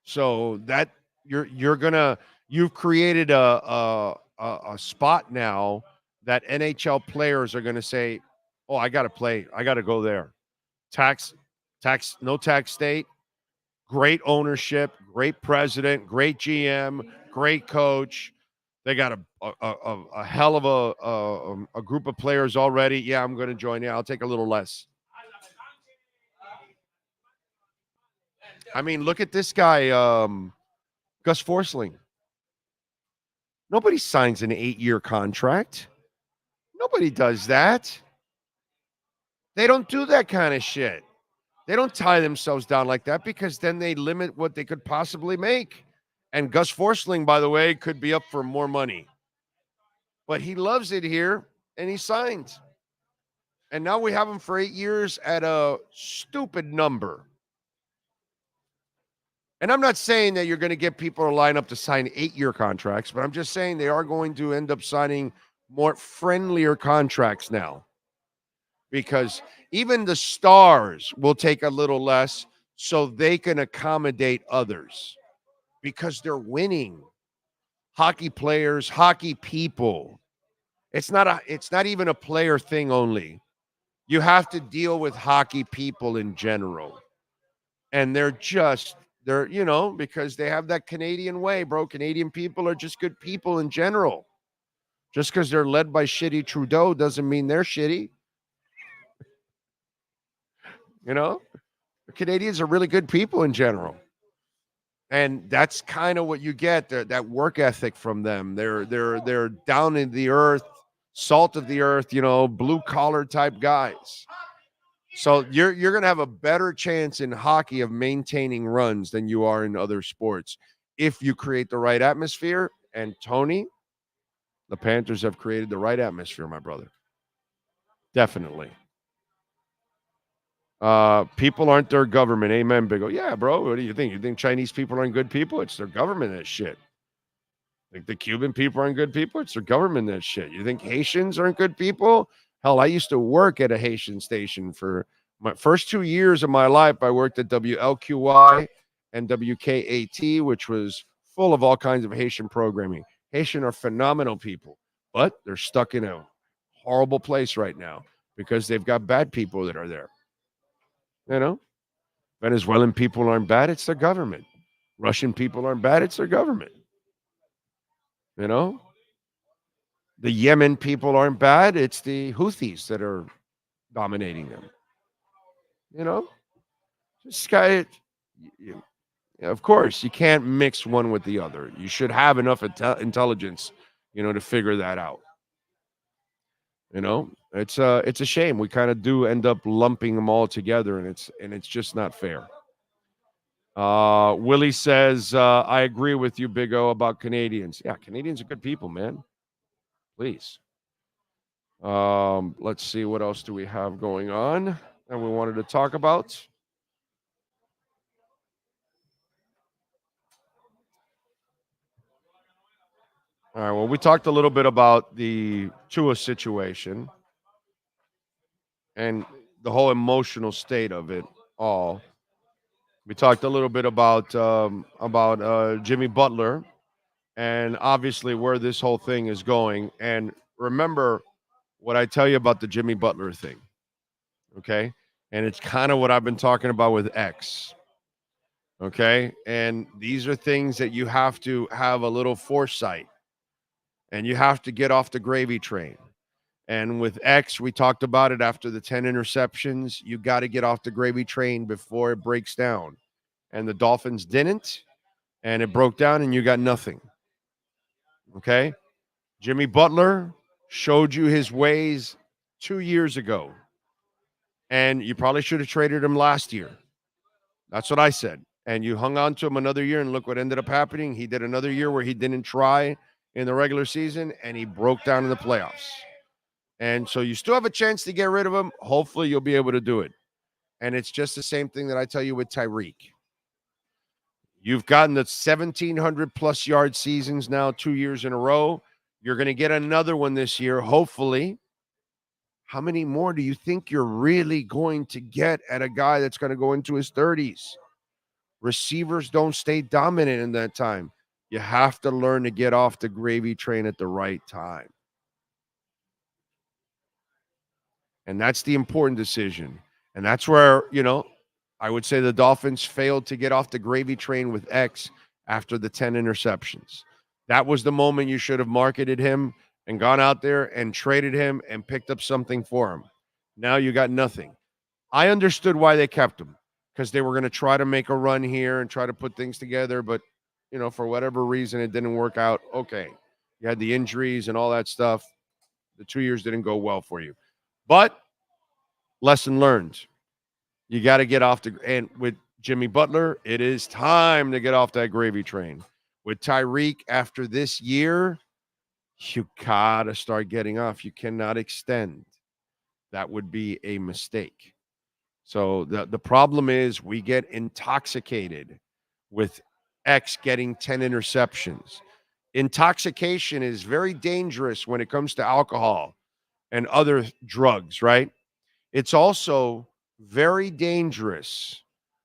So that you've created a spot now that NHL players are gonna say, "Oh, I got to play. I got to go there." No tax state, great ownership, great president, great GM, great coach. They got a hell of a group of players already. Yeah, I'm going to join you. I'll take a little less. I mean, look at this guy, Gus Forsling. Nobody signs an 8-year contract. Nobody does that. They don't do that kind of shit. They don't tie themselves down like that because then they limit what they could possibly make. And Gus Forsling, by the way, could be up for more money. But he loves it here, and he signed. And now we have him for 8 years at a stupid number. And I'm not saying that you're going to get people to line up to sign 8-year contracts, but I'm just saying they are going to end up signing more friendlier contracts now. Because even the stars will take a little less so they can accommodate others because they're winning. Hockey players, hockey people. It's not even a player thing only. You have to deal with hockey people in general. And they're because they have that Canadian way, bro. Canadian people are just good people in general. Just because they're led by shitty Trudeau doesn't mean they're shitty. The Canadians are really good people in general. And that's kind of what you get, that work ethic from them. They're down in the earth, salt of the earth, blue collar type guys. So you're going to have a better chance in hockey of maintaining runs than you are in other sports if you create the right atmosphere. And Tony, the Panthers have created the right atmosphere, my brother. Definitely. People aren't their government. Amen, Big O. Yeah, bro. What do you think? You think Chinese people aren't good people? It's their government that shit. Think the Cuban people aren't good people? It's their government that shit. You think Haitians aren't good people? Hell, I used to work at a Haitian station for my first 2 years of my life. I worked at WLQY and WKAT, which was full of all kinds of Haitian programming. Haitian are phenomenal people, but they're stuck in a horrible place right now because they've got bad people that are there. Venezuelan people aren't bad. It's their government. Russian people aren't bad. It's their government. The Yemen people aren't bad. It's the Houthis that are dominating them. This guy, of course, you can't mix one with the other. You should have enough intelligence, to figure that out. It's a shame. We kind of do end up lumping them all together, and it's just not fair. Willie says, I agree with you, Big O, about Canadians. Yeah, Canadians are good people, man. Please. Let's see, what else do we have going on that we wanted to talk about? All right, well, we talked a little bit about the TUA situation and the whole emotional state of it all. We talked a little bit about Jimmy Butler and obviously where this whole thing is going. And remember what I tell you about the Jimmy Butler thing, okay? And it's kind of what I've been talking about with X, okay? And these are things that you have to have a little foresight. And you have to get off the gravy train. And with X, we talked about it after the 10 interceptions. You got to get off the gravy train before it breaks down. And the Dolphins didn't. And it broke down and you got nothing. Okay? Jimmy Butler showed you his ways 2 years ago. And you probably should have traded him last year. That's what I said. And you hung on to him another year and look what ended up happening. He did another year where he didn't try in the regular season, and he broke down in the playoffs. And so you still have a chance to get rid of him. Hopefully you'll be able to do it. And it's just the same thing that I tell you with Tyreek. You've gotten the 1,700-plus yard seasons now 2 years in a row. You're going to get another one this year, hopefully. How many more do you think you're really going to get at a guy that's going to go into his 30s? Receivers don't stay dominant in that time. You have to learn to get off the gravy train at the right time. And that's the important decision. And that's where, I would say the Dolphins failed to get off the gravy train with X after the 10 interceptions. That was the moment you should have marketed him and gone out there and traded him and picked up something for him. Now you got nothing. I understood why they kept him, because they were going to try to make a run here and try to put things together. But, for whatever reason, it didn't work out. Okay. You had the injuries and all that stuff. The 2 years didn't go well for you. But lesson learned. You got to get off and with Jimmy Butler, it is time to get off that gravy train. With Tyreek, after this year, you got to start getting off. You cannot extend. That would be a mistake. So the problem is we get intoxicated with X getting 10 interceptions. Intoxication is very dangerous when it comes to alcohol and other drugs, right? It's also very dangerous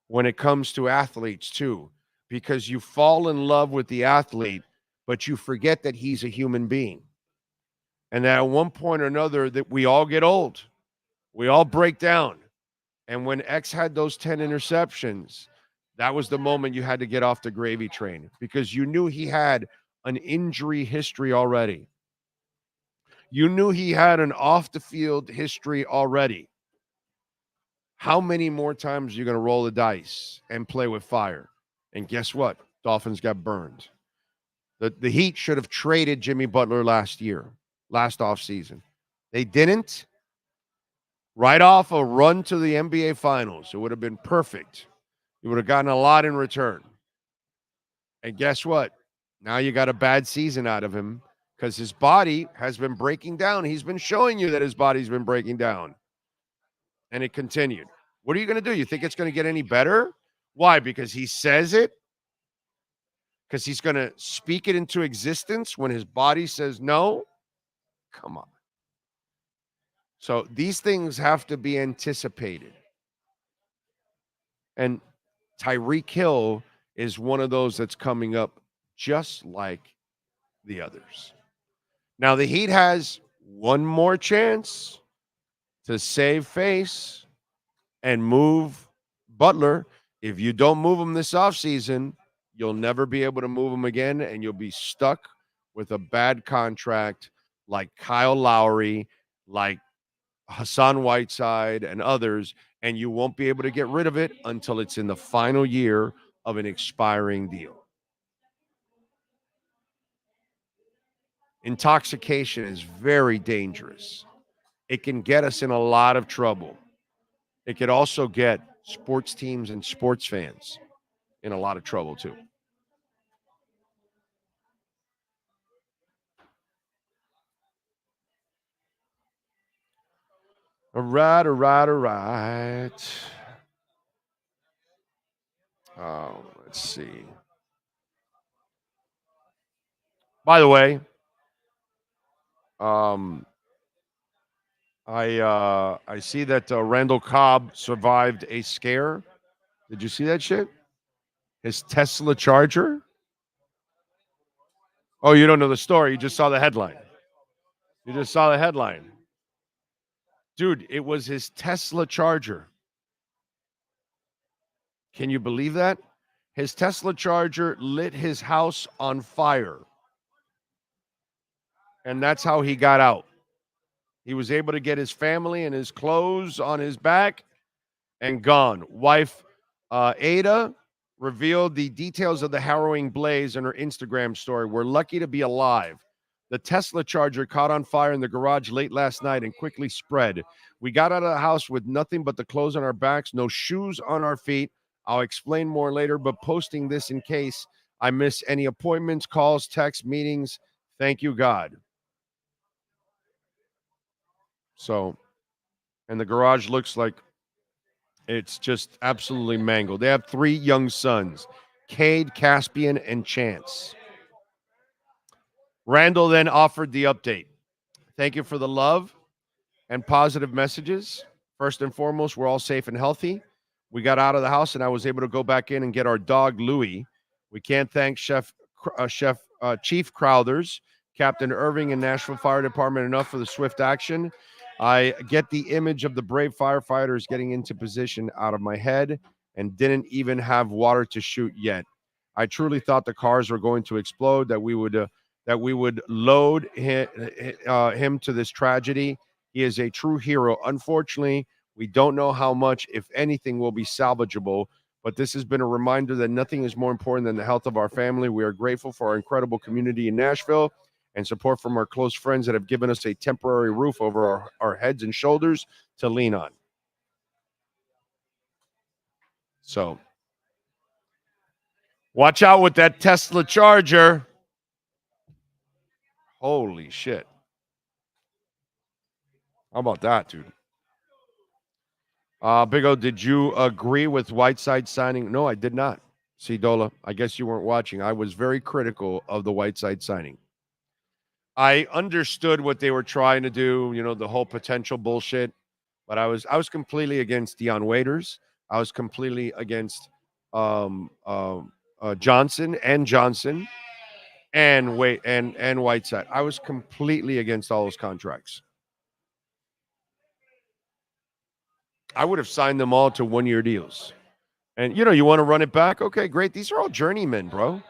when it comes to athletes too, because you fall in love with the athlete, but you forget that he's a human being. And that at one point or another that we all get old. We all break down. And when X had those 10 interceptions, that was the moment you had to get off the gravy train, because you knew he had an injury history already. You knew he had an off-the-field history already. How many more times are you going to roll the dice and play with fire? And guess what? Dolphins got burned. The Heat should have traded Jimmy Butler last offseason. They didn't. Right off a run to the NBA Finals. It would have been perfect. You would have gotten a lot in return. And guess what? Now you got a bad season out of him because his body has been breaking down. He's been showing you that his body's been breaking down. And it continued. What are you going to do? You think it's going to get any better? Why? Because he says it? Because he's going to speak it into existence when his body says no? Come on. So these things have to be anticipated. And Tyreek Hill is one of those that's coming up just like the others. Now, the Heat has one more chance to save face and move Butler. If you don't move him this offseason, you'll never be able to move him again, and you'll be stuck with a bad contract like Kyle Lowry, like Hassan Whiteside and others, and you won't be able to get rid of it until it's in the final year of an expiring deal. Intoxication is very dangerous. It can get us in a lot of trouble. It could also get sports teams and sports fans in a lot of trouble too. All right. Let's see. By the way, I see that Randall Cobb survived a scare. Did you see that shit? His Tesla Charger? Oh, you don't know the story. You just saw the headline. Dude, it was his Tesla Charger. Can you believe that? His Tesla Charger lit his house on fire. And that's how he got out. He was able to get his family and his clothes on his back and gone. Wife Ada revealed the details of the harrowing blaze in her Instagram story. We're lucky to be alive. The Tesla Charger caught on fire in the garage late last night and quickly spread. We got out of the house with nothing but the clothes on our backs, no shoes on our feet. I'll explain more later, but posting this in case I miss any appointments, calls, texts, meetings. Thank you, God. So, and the garage looks like it's just absolutely mangled. They have 3 young sons, Cade, Caspian, and Chance. Randall then offered the update. Thank you for the love. and positive messages. First and foremost, we're all safe and healthy. We got out of the house, and I was able to go back in and get our dog, Louie. We can't thank Chief Crowthers, Captain Irving, and Nashville Fire Department enough for the swift action. I get the image of the brave firefighters getting into position out of my head and didn't even have water to shoot yet. I truly thought the cars were going to explode, that we would load him to this tragedy. He is a true hero. Unfortunately, we don't know how much, if anything, will be salvageable, but this has been a reminder that nothing is more important than the health of our family. We are grateful for our incredible community in Nashville and support from our close friends that have given us a temporary roof over our heads and shoulders to lean on. So, watch out with that Tesla Charger. Holy shit. How about that, dude? Big O, did you agree with Whiteside signing? No, I did not. See, Dola, I guess you weren't watching. I was very critical of the Whiteside signing. I understood what they were trying to do, the whole potential bullshit, but I was completely against Deion Waiters. I was completely against Johnson and Whiteside. I was completely against all those contracts. I would have signed them all to one-year deals. And, you want to run it back? Okay, great. These are all journeymen, bro.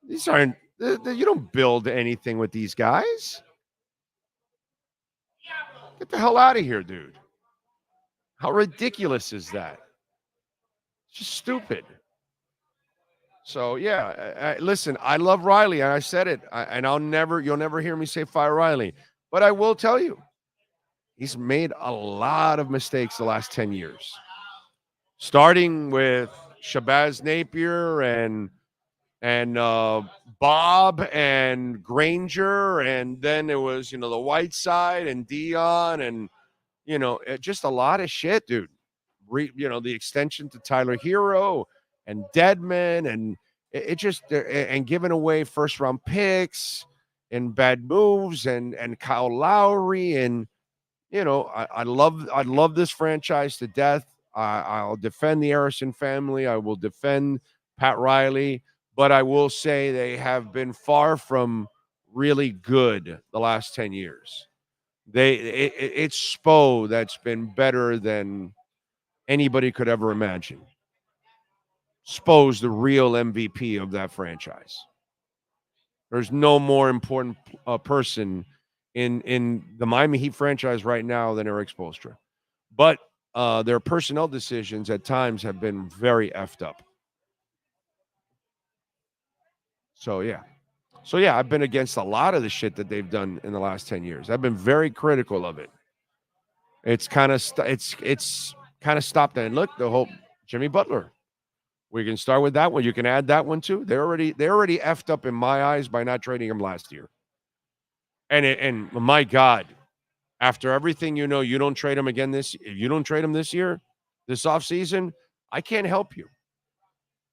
These aren't, you don't build anything with these guys. Get the hell out of here, dude. How ridiculous is that? It's just stupid. So, yeah, listen, I love Riley, and I said it, and you'll never hear me say fire Riley. But I will tell you, he's made a lot of mistakes the last 10 years. Starting with Shabazz Napier and Bob and Granger, and then it was, the Whiteside and Dion and, just a lot of shit, dude. The extension to Tyler Hero and Deadman and it just and giving away first round picks and bad moves and Kyle Lowry and I love this franchise to death. I'll defend the Harrison family. I will defend Pat Riley, but I will say they have been far from really good the last 10 years. It's Spo that's been better than anybody could ever imagine. Spo's the real MVP of that franchise. There's no more important person in the Miami Heat franchise right now than Eric Spoelstra. But their personnel decisions at times have been very effed up. So, yeah, I've been against a lot of the shit that they've done in the last 10 years. I've been very critical of it. It's kind of stopped. And look, the whole Jimmy Butler. We can start with that one. You can add that one too. They're already effed up in my eyes by not trading him last year. And my God, after everything you don't trade him again if you don't trade him this year, this offseason, I can't help you.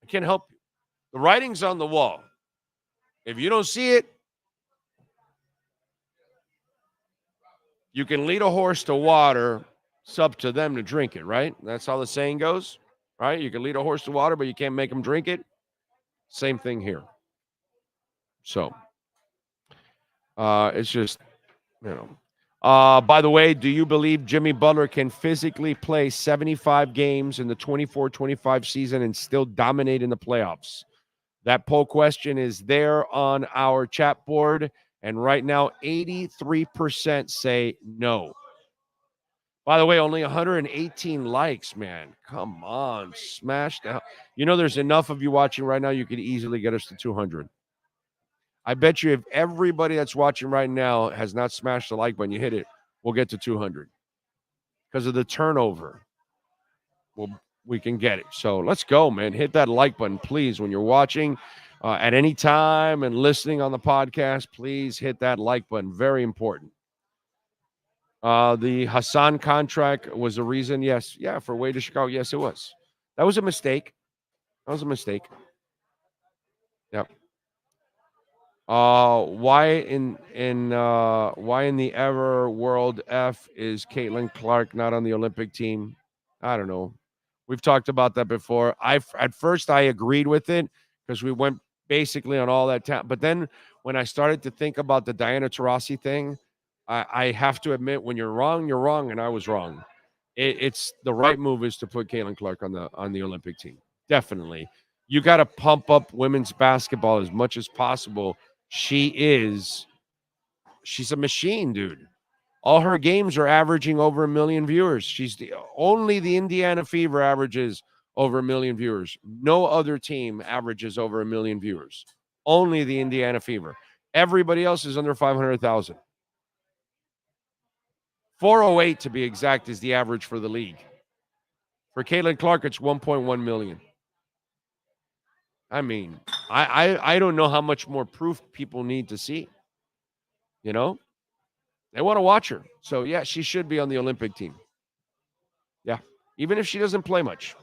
I can't help you. The writing's on the wall. If you don't see it, you can lead a horse to water. It's up to them to drink it, right? That's how the saying goes, right? You can lead a horse to water, but you can't make him drink it. Same thing here. So, it's just, by the way, do you believe Jimmy Butler can physically play 75 games in the 24-25 season and still dominate in the playoffs? That poll question is there on our chat board, and right now 83% say no. By the way, only 118 likes, man. Come on, smash the hell. There's enough of you watching right now, you could easily get us to 200. I bet you if everybody that's watching right now has not smashed the like button, you hit it, we'll get to 200. Because of the turnover, we can get it. So let's go, man. Hit that like button, please. When you're watching at any time and listening on the podcast, please hit that like button. Very important. The Hassan contract was a reason. Yes. Yeah. For way to Chicago. Yes, it was. That was a mistake. Yep. Why in the ever world F is Caitlin Clark not on the Olympic team? I don't know. We've talked about that before. At first I agreed with it because we went basically on all that time. But then when I started to think about the Diana Taurasi thing, I have to admit, when you're wrong, and I was wrong. It's the right move is to put Caitlin Clark on the Olympic team. Definitely. You got to pump up women's basketball as much as possible. She's a machine, dude. All her games are averaging over 1 million viewers. Only the Indiana Fever averages over 1 million viewers. No other team averages over 1 million viewers. Only the Indiana Fever. Everybody else is under 500,000. 408 to be exact is the average for the league. For Caitlin Clark, it's 1.1 million. I mean, I don't know how much more proof people need to see. You know? They want to watch her. So, yeah, she should be on the Olympic team. Yeah, even if she doesn't play much.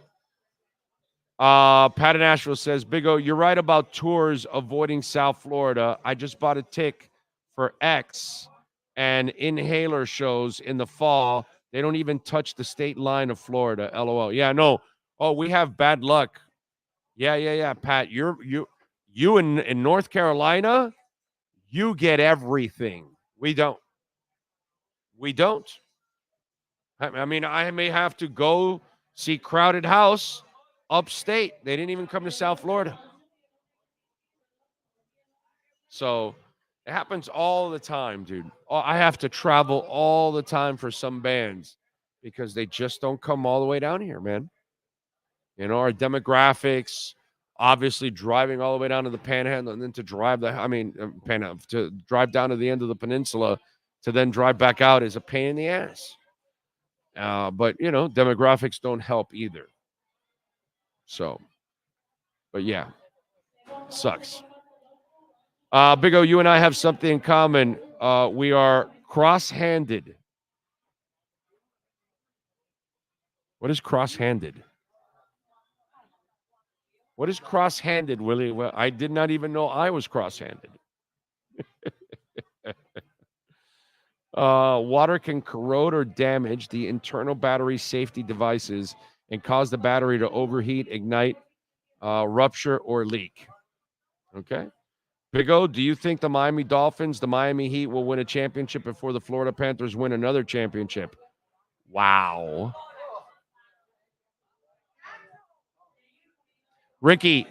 Pat in Asheville says, Big O, you're right about tours avoiding South Florida. I just bought a ticket for X and inhaler shows in the fall. They don't even touch the state line of Florida. LOL. Yeah, no. Oh, we have bad luck. Yeah, Pat. You in North Carolina, you get everything. We don't. I mean, I may have to go see Crowded House upstate. They didn't even come to South Florida. So it happens all the time, dude. I have to travel all the time for some bands because they just don't come all the way down here, man. You know, our demographics, obviously driving all the way down to the Panhandle and then to drive to drive down to the end of the peninsula to then drive back out is a pain in the ass. But, you know, demographics don't help either. So, but yeah, sucks. Big O, you and I have something in common. We are cross-handed. What is cross-handed? What is cross-handed, Willie? Well, I did not even know I was cross-handed. Water can corrode or damage the internal battery safety devices and cause the battery to overheat, ignite, rupture, or leak. Okay. Big O, do you think the Miami Dolphins, the Miami Heat will win a championship before the Florida Panthers win another championship? Wow. Ricky,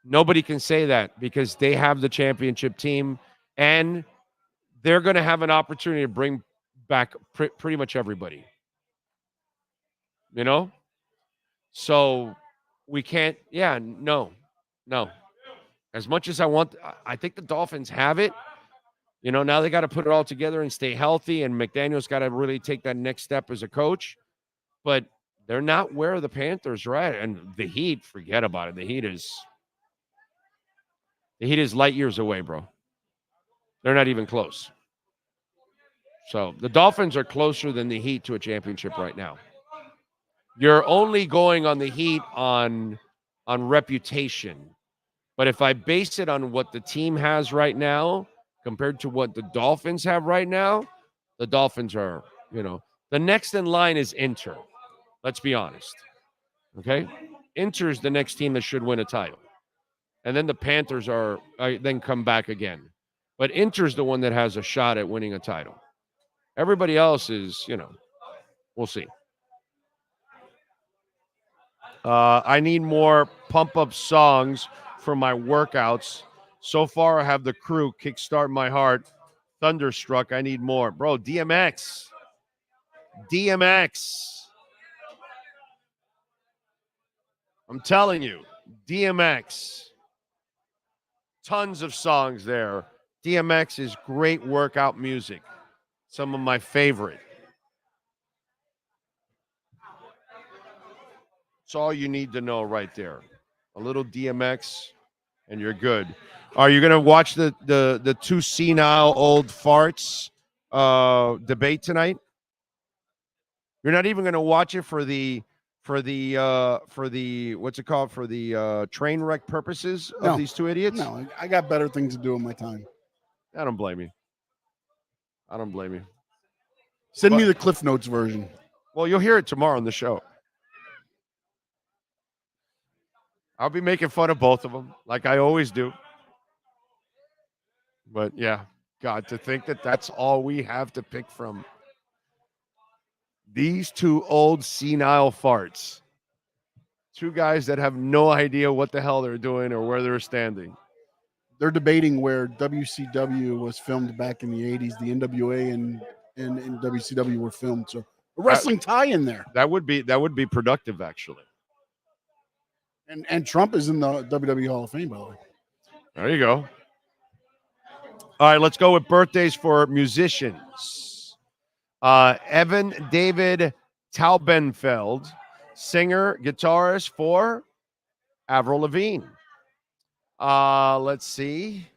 nobody can say that because they have the championship team and they're going to have an opportunity to bring back pretty much everybody. You know? So we can't, no. As much as I think the Dolphins have it. You know, now they got to put it all together and stay healthy, and McDaniel's got to really take that next step as a coach. But they're not where the Panthers are at. And the Heat, forget about it. The Heat is light years away, bro. They're not even close. So the Dolphins are closer than the Heat to a championship right now. You're only going on the Heat on reputation. But if I base it on what the team has right now compared to what the Dolphins have right now, the Dolphins are, you know, the next in line is Inter. Let's be honest. Okay? Inter is the next team that should win a title. And then the Panthers are then come back again. But Inter's the one that has a shot at winning a title. Everybody else is, you know, we'll see. I need more pump-up songs for my workouts. So far, I have The Crew, Kickstart My Heart, Thunderstruck. I need more. Bro, DMX. I'm telling you, DMX. Tons of songs there. DMX is great workout music. Some of my favorite. It's all you need to know right there. A little DMX, and you're good. Are you going to watch the two senile old farts debate tonight? You're not even going to watch it for the for the what's it called, for the train wreck purposes of these two idiots? No, I got better things to do with my time. I don't blame you. Send me the Cliff Notes version. Well, you'll hear it tomorrow on the show. I'll be making fun of both of them, like I always do. But yeah, God, to think that that's all we have to pick from. These two old senile farts. Two guys that have no idea what the hell they're doing or where they're standing. They're debating where WCW was filmed back in the 80s. The NWA and WCW were filmed. So a wrestling tie-in there. That would be productive, actually. And Trump is in the WWE Hall of Fame, by the way. There you go. All right, let's go with birthdays for musicians. Evan David Taubenfeld, singer, guitarist for Avril Lavigne. Let's see.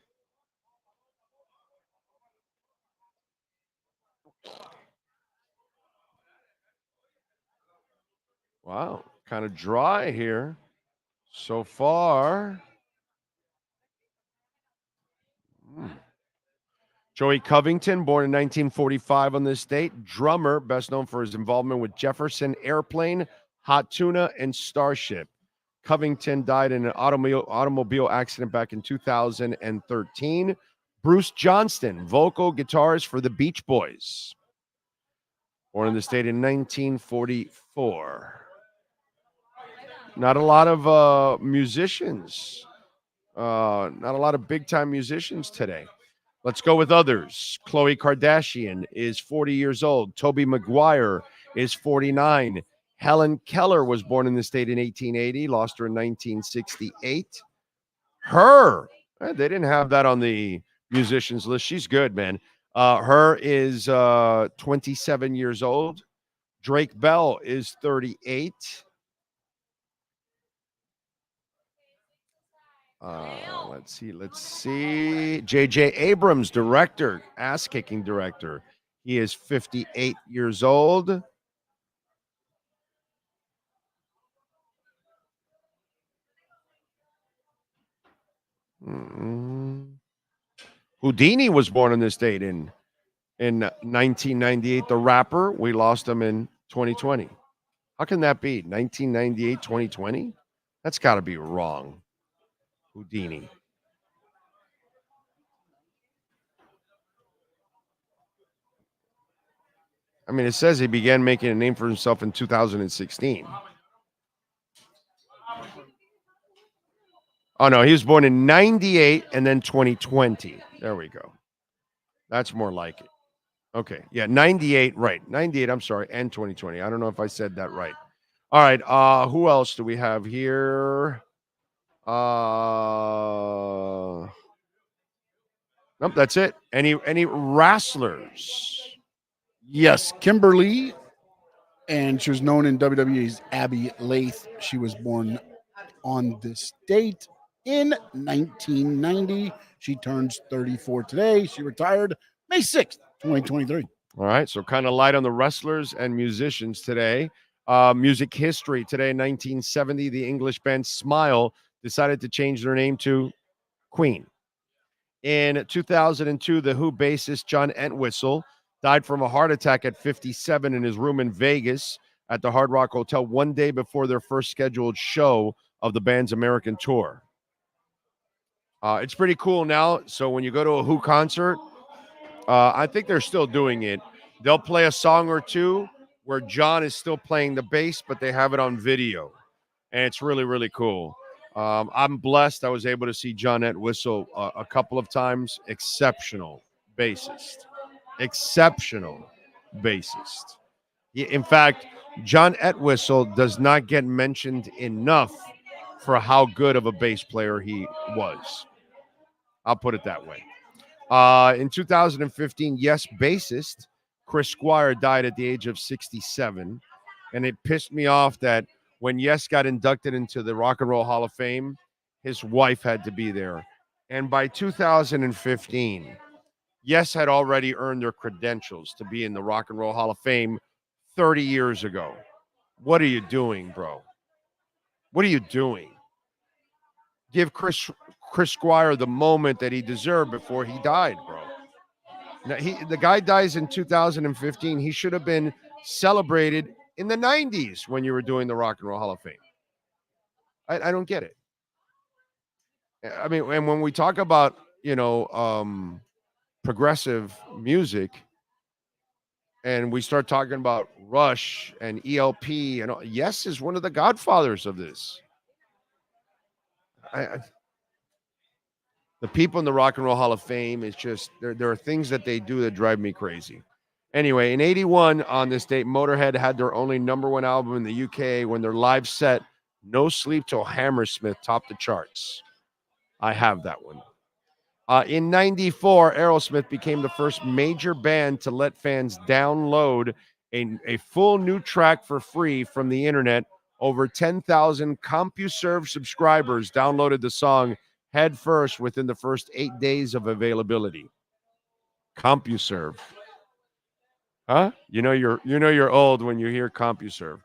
Wow, kind of dry here so far. Joey Covington, born in 1945 on this date, drummer, best known for his involvement with Jefferson Airplane, Hot Tuna, and Starship. Covington died in an automobile accident back in 2013. Bruce Johnston, vocal guitarist for the Beach Boys, born in the state in 1944. Not a lot of musicians. Not a lot of big-time musicians today. Let's go with others. Khloe Kardashian is 40 years old. Tobey Maguire is 49. Helen Keller was born in the state in 1880, lost her in 1968. They didn't have that on the musicians list. She's good, man. Her is 27 years old. Drake Bell is 38. Let's see. J.J. Abrams, director, ass-kicking director. He is 58 years old. Houdini was born in this date in 1998. The rapper, we lost him in 2020. How can that be? 1998, 2020? That's got to be wrong. Houdini. I mean, it says he began making a name for himself in 2016. Oh, no, he was born in 98 and then 2020. There we go. That's more like it. Okay, yeah, 98, right. 98, I'm sorry, and 2020. I don't know if I said that right. All right, who else do we have here? Nope, that's it. Any wrestlers? Yes, Kimberly, and she was known in WWE's Abby Lath. She was born on this date in 1990. She turns 34 today. She retired May 6th, 2023. All right, so kind of light on the wrestlers and musicians today. Music history today, 1970, the English band Smile decided to change their name to Queen. In 2002, the Who bassist John Entwistle died from a heart attack at 57 in his room in Vegas at the Hard Rock Hotel one day before their first scheduled show of the band's American tour. It's pretty cool now. So when you go to a Who concert, I think they're still doing it. They'll play a song or two where John is still playing the bass, but they have it on video. And it's really, really cool. I'm blessed. I was able to see John Entwistle a couple of times. Exceptional bassist. In fact, John Entwistle does not get mentioned enough for how good of a bass player he was. I'll put it that way. In 2015, Yes bassist Chris Squire died at the age of 67. And it pissed me off that when Yes got inducted into the Rock and Roll Hall of Fame, his wife had to be there. And by 2015, Yes had already earned their credentials to be in the Rock and Roll Hall of Fame 30 years ago. What are you doing, bro? What are you doing? Give Chris Squire the moment that he deserved before he died, bro. Now, the guy dies in 2015. He should have been celebrated in the 90s when you were doing the Rock and Roll Hall of Fame. I don't get it. I mean, and when we talk about, progressive music, and we start talking about Rush and ELP, and Yes is one of the godfathers of this. The people in the Rock and Roll Hall of Fame, is just, there are things that they do that drive me crazy. Anyway, in 81 on this date, Motorhead had their only #1 album in the UK when their live set, No Sleep Till Hammersmith, topped the charts. I have that one. In 94, Aerosmith became the first major band to let fans download a full new track for free from the internet. Over 10,000 CompuServe subscribers downloaded the song head first within the first 8 days of availability. CompuServe. Huh? You're old when you hear CompuServe.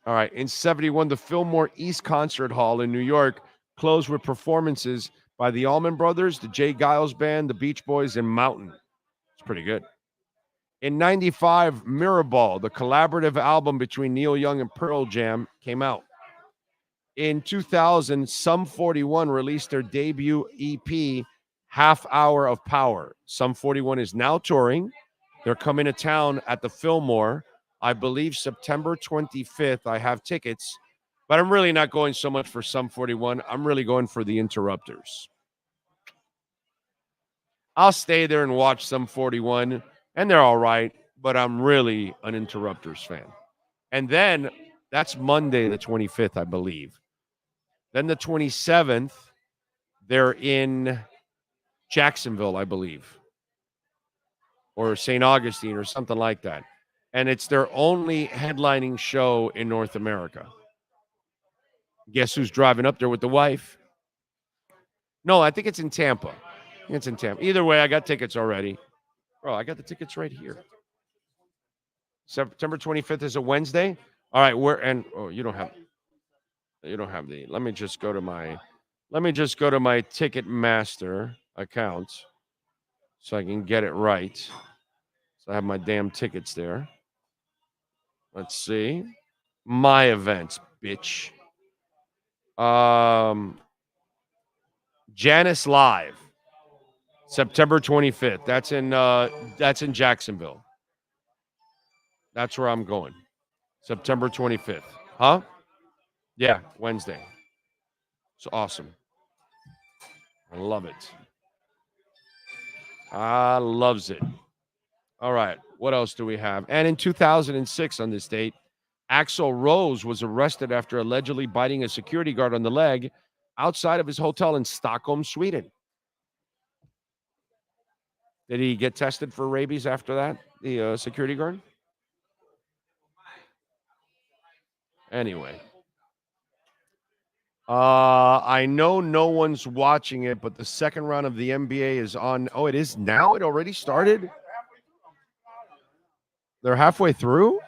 All right. In 71, the Fillmore East Concert Hall in New York closed with performances by the Allman Brothers, the Jay Giles Band, the Beach Boys, and Mountain. It's pretty good. In 95, Mirrorball, the collaborative album between Neil Young and Pearl Jam, came out. In 2000, Sum 41 released their debut EP, Half Hour of Power. Sum 41 is now touring. They're coming to town at the Fillmore, I believe September 25th. I have tickets, but I'm really not going so much for Sum 41. I'm really going for the Interrupters. I'll stay there and watch Sum 41, and they're all right, but I'm really an Interrupters fan. And then that's Monday, the 25th, I believe. Then the 27th, they're in Jacksonville, I believe, or St. Augustine or something like that. And it's their only headlining show in North America. Guess who's driving up there with the wife? No, I think it's in Tampa. It's in Tampa. Either way, I got tickets already. Bro, I got the tickets right here. September 25th is a Wednesday. All right, you don't have the. Let me just go to my Ticketmaster account so I can get it right. So I have my damn tickets there. Let's see. My events, bitch. Janice Live, September 25th. That's in Jacksonville. That's where I'm going. September 25th. Huh? Yeah, Wednesday. It's awesome. I love it. I loves it. All right. What else do we have? And in 2006 on this date, Axl Rose was arrested after allegedly biting a security guard on the leg outside of his hotel in Stockholm, Sweden. Did he get tested for rabies after that, the security guard? Anyway. I know no one's watching it, but the second round of the NBA is on. Oh, it is now? It already started? They're halfway through?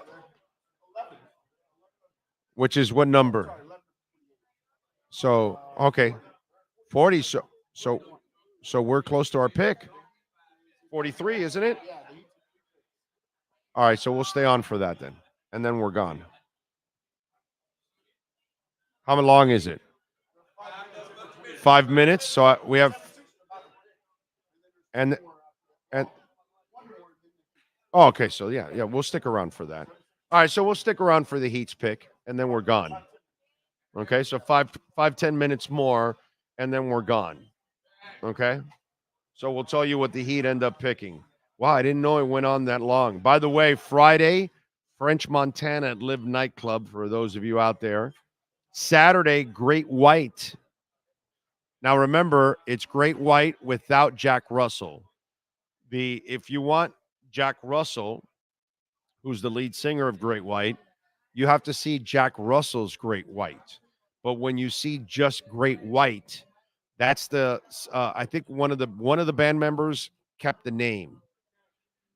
Which is what number? So, okay. 40. So we're close to our pick. 43, isn't it? All right, so we'll stay on for that then. And then we're gone. How long is it? 5 minutes. So we have, and oh, okay. So yeah, we'll stick around for that. All right, so we'll stick around for the Heat's pick, and then we're gone. Okay, so 5-10 minutes more, and then we're gone. Okay, so we'll tell you what the Heat end up picking. Wow, I didn't know it went on that long. By the way, Friday, French Montana at Live Nightclub for those of you out there. Saturday, Great White. Now remember, it's Great White without Jack Russell. If you want Jack Russell, who's the lead singer of Great White, you have to see Jack Russell's Great White. But when you see just Great White, that's I think one of the band members kept the name.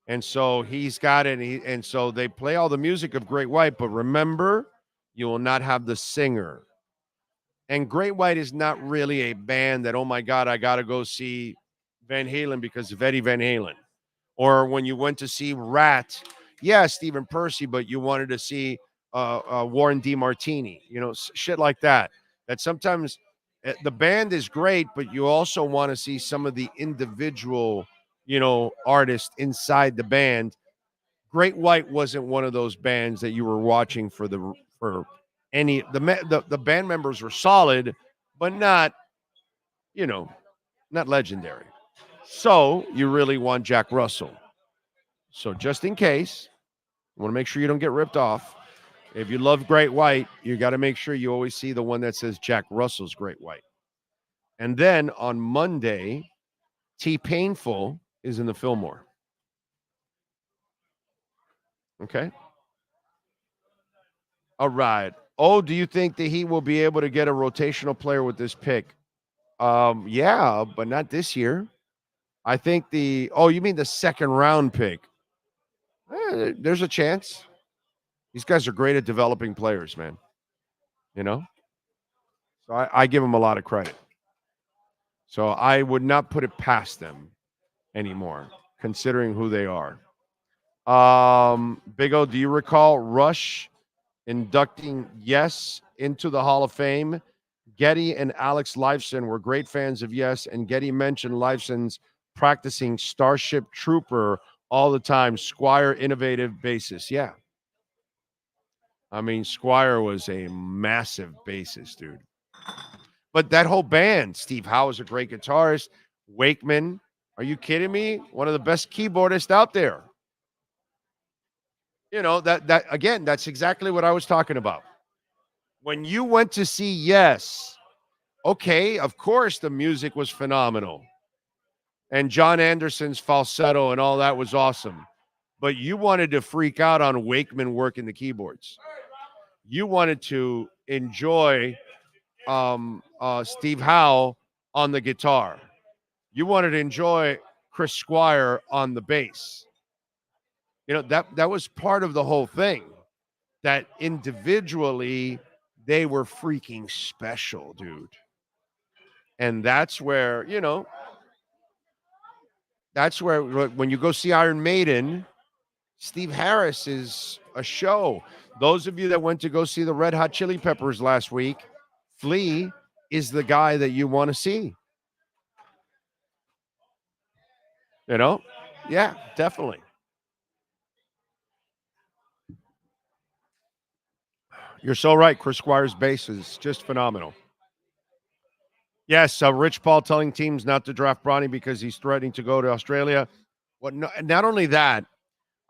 And so he's got it, and so they play all the music of Great White. But remember, You will not have the singer. And Great White is not really a band that, oh my God, I got to go see Van Halen because of Eddie Van Halen. Or when you went to see Rat, yeah, Stephen Percy, but you wanted to see Warren DeMartini, shit like that. That sometimes the band is great, but you also want to see some of the individual, artists inside the band. Great White wasn't one of those bands that you were watching for any the band members were solid, but not, not legendary. So you really want Jack Russell. So just in case, you want to make sure you don't get ripped off. If you love Great White, you got to make sure you always see the one that says Jack Russell's Great White. And then on Monday, T Painful is in the Fillmore. Okay. All right. Oh, do you think that he will be able to get a rotational player with this pick? Yeah, but not this year. I think you mean the second round pick? There's a chance. These guys are great at developing players, man. So I give them a lot of credit. So I would not put it past them anymore, considering who they are. Big O, do you recall Rush inducting Yes into the Hall of Fame? Getty and Alex Lifeson were great fans of Yes, and Getty mentioned Lifeson's practicing Starship Trooper all the time. Squire innovative bassist. Yeah. I mean, Squire was a massive bassist, dude. But that whole band, Steve Howe is a great guitarist. Wakeman, are you kidding me? One of the best keyboardists out there. That again, that's exactly what I was talking about. When you went to see Yes, okay, of course the music was phenomenal. And John Anderson's falsetto and all that was awesome. But you wanted to freak out on Wakeman working the keyboards. You wanted to enjoy Steve Howe on the guitar. You wanted to enjoy Chris Squire on the bass. That was part of the whole thing. That individually they were freaking special, dude. And that's where, when you go see Iron Maiden, Steve Harris is a show. Those of you that went to go see the Red Hot Chili Peppers last week, Flea is the guy that you want to see. Yeah, definitely. You're so right. Chris Squire's bass is just phenomenal. Yes, Rich Paul telling teams not to draft Bronny because he's threatening to go to Australia. Not only that,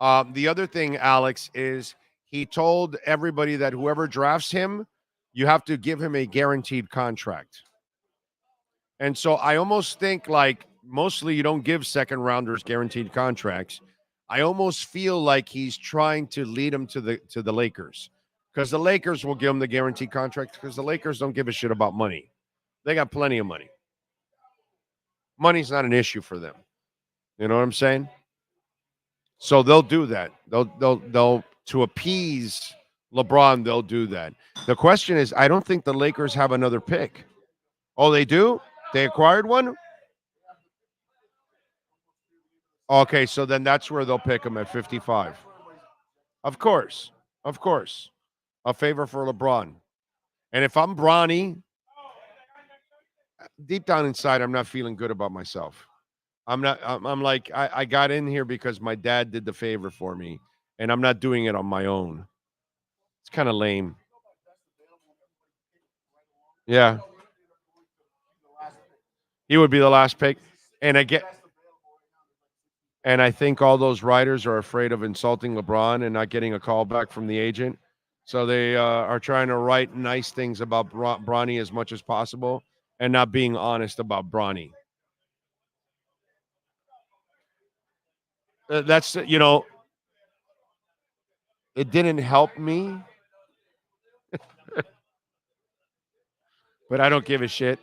the other thing, Alex, is he told everybody that whoever drafts him, you have to give him a guaranteed contract. And so I almost think mostly you don't give second rounders guaranteed contracts. I almost feel like he's trying to lead him to the Lakers, because the Lakers will give him the guaranteed contract, because the Lakers don't give a shit about money. They got plenty of money. Money's not an issue for them. You know what I'm saying? So they'll do that. They'll to appease LeBron, they'll do that. The question is, I don't think the Lakers have another pick. Oh, they do? They acquired one? Okay, so then that's where they'll pick him at 55. Of course. A favor for LeBron. And if I'm Bronny, deep down inside, I'm not feeling good about myself. I'm like, I got in here because my dad did the favor for me, and I'm not doing it on my own. It's kind of lame. Yeah. He would be the last pick. And I think all those writers are afraid of insulting LeBron and not getting a call back from the agent. So they are trying to write nice things about Bronny as much as possible and not being honest about Bronny. That's, it didn't help me. But I don't give a shit.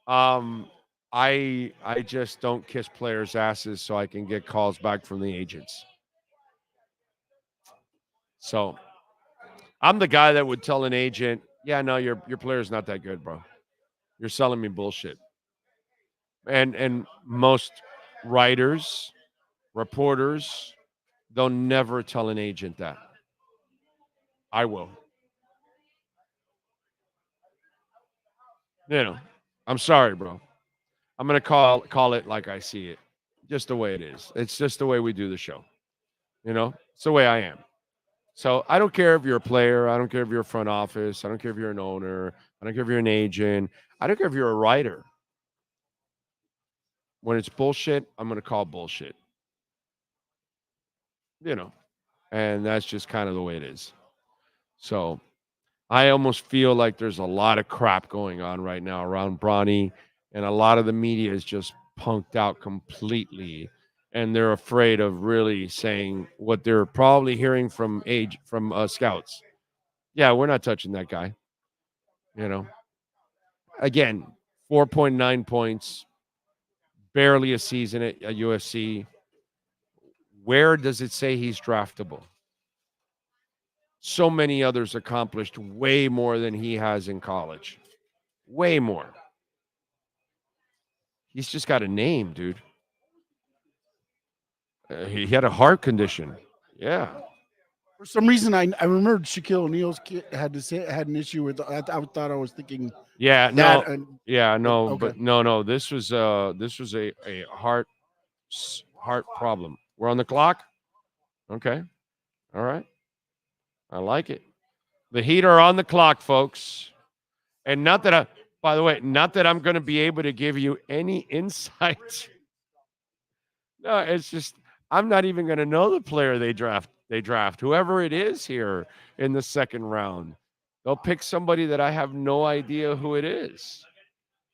I just don't kiss players' asses so I can get calls back from the agents. So I'm the guy that would tell an agent, yeah, no, your player's not that good, bro. You're selling me bullshit. And most writers, reporters, they'll never tell an agent that. I will. I'm sorry, bro. I'm gonna call it like I see it, just the way it is. It's just the way we do the show. It's the way I am. So I don't care if you're a player. I don't care if you're a front office. I don't care if you're an owner. I don't care if you're an agent. I don't care if you're a writer. When it's bullshit, I'm gonna call bullshit. And that's just kind of the way it is. So I almost feel like there's a lot of crap going on right now around Bronny, and a lot of the media is just punked out completely, and they're afraid of really saying what they're probably hearing from scouts. Yeah, we're not touching that guy. Again, 4.9 points, barely a season at USC. Where does it say he's draftable? So many others accomplished way more than he has in college. Way more. He's just got a name, dude. He had a heart condition. Yeah. For some reason, I remember Shaquille O'Neal's kid had an issue with. I thought I was thinking. Yeah. No. Okay. But no. This was a heart problem. We're on the clock. Okay. All right. I like it. The Heat are on the clock, folks. And not that I'm going to be able to give you any insight. No, it's just I'm not even going to know the player they draft. Whoever it is here in the second round. They'll pick somebody that I have no idea who it is.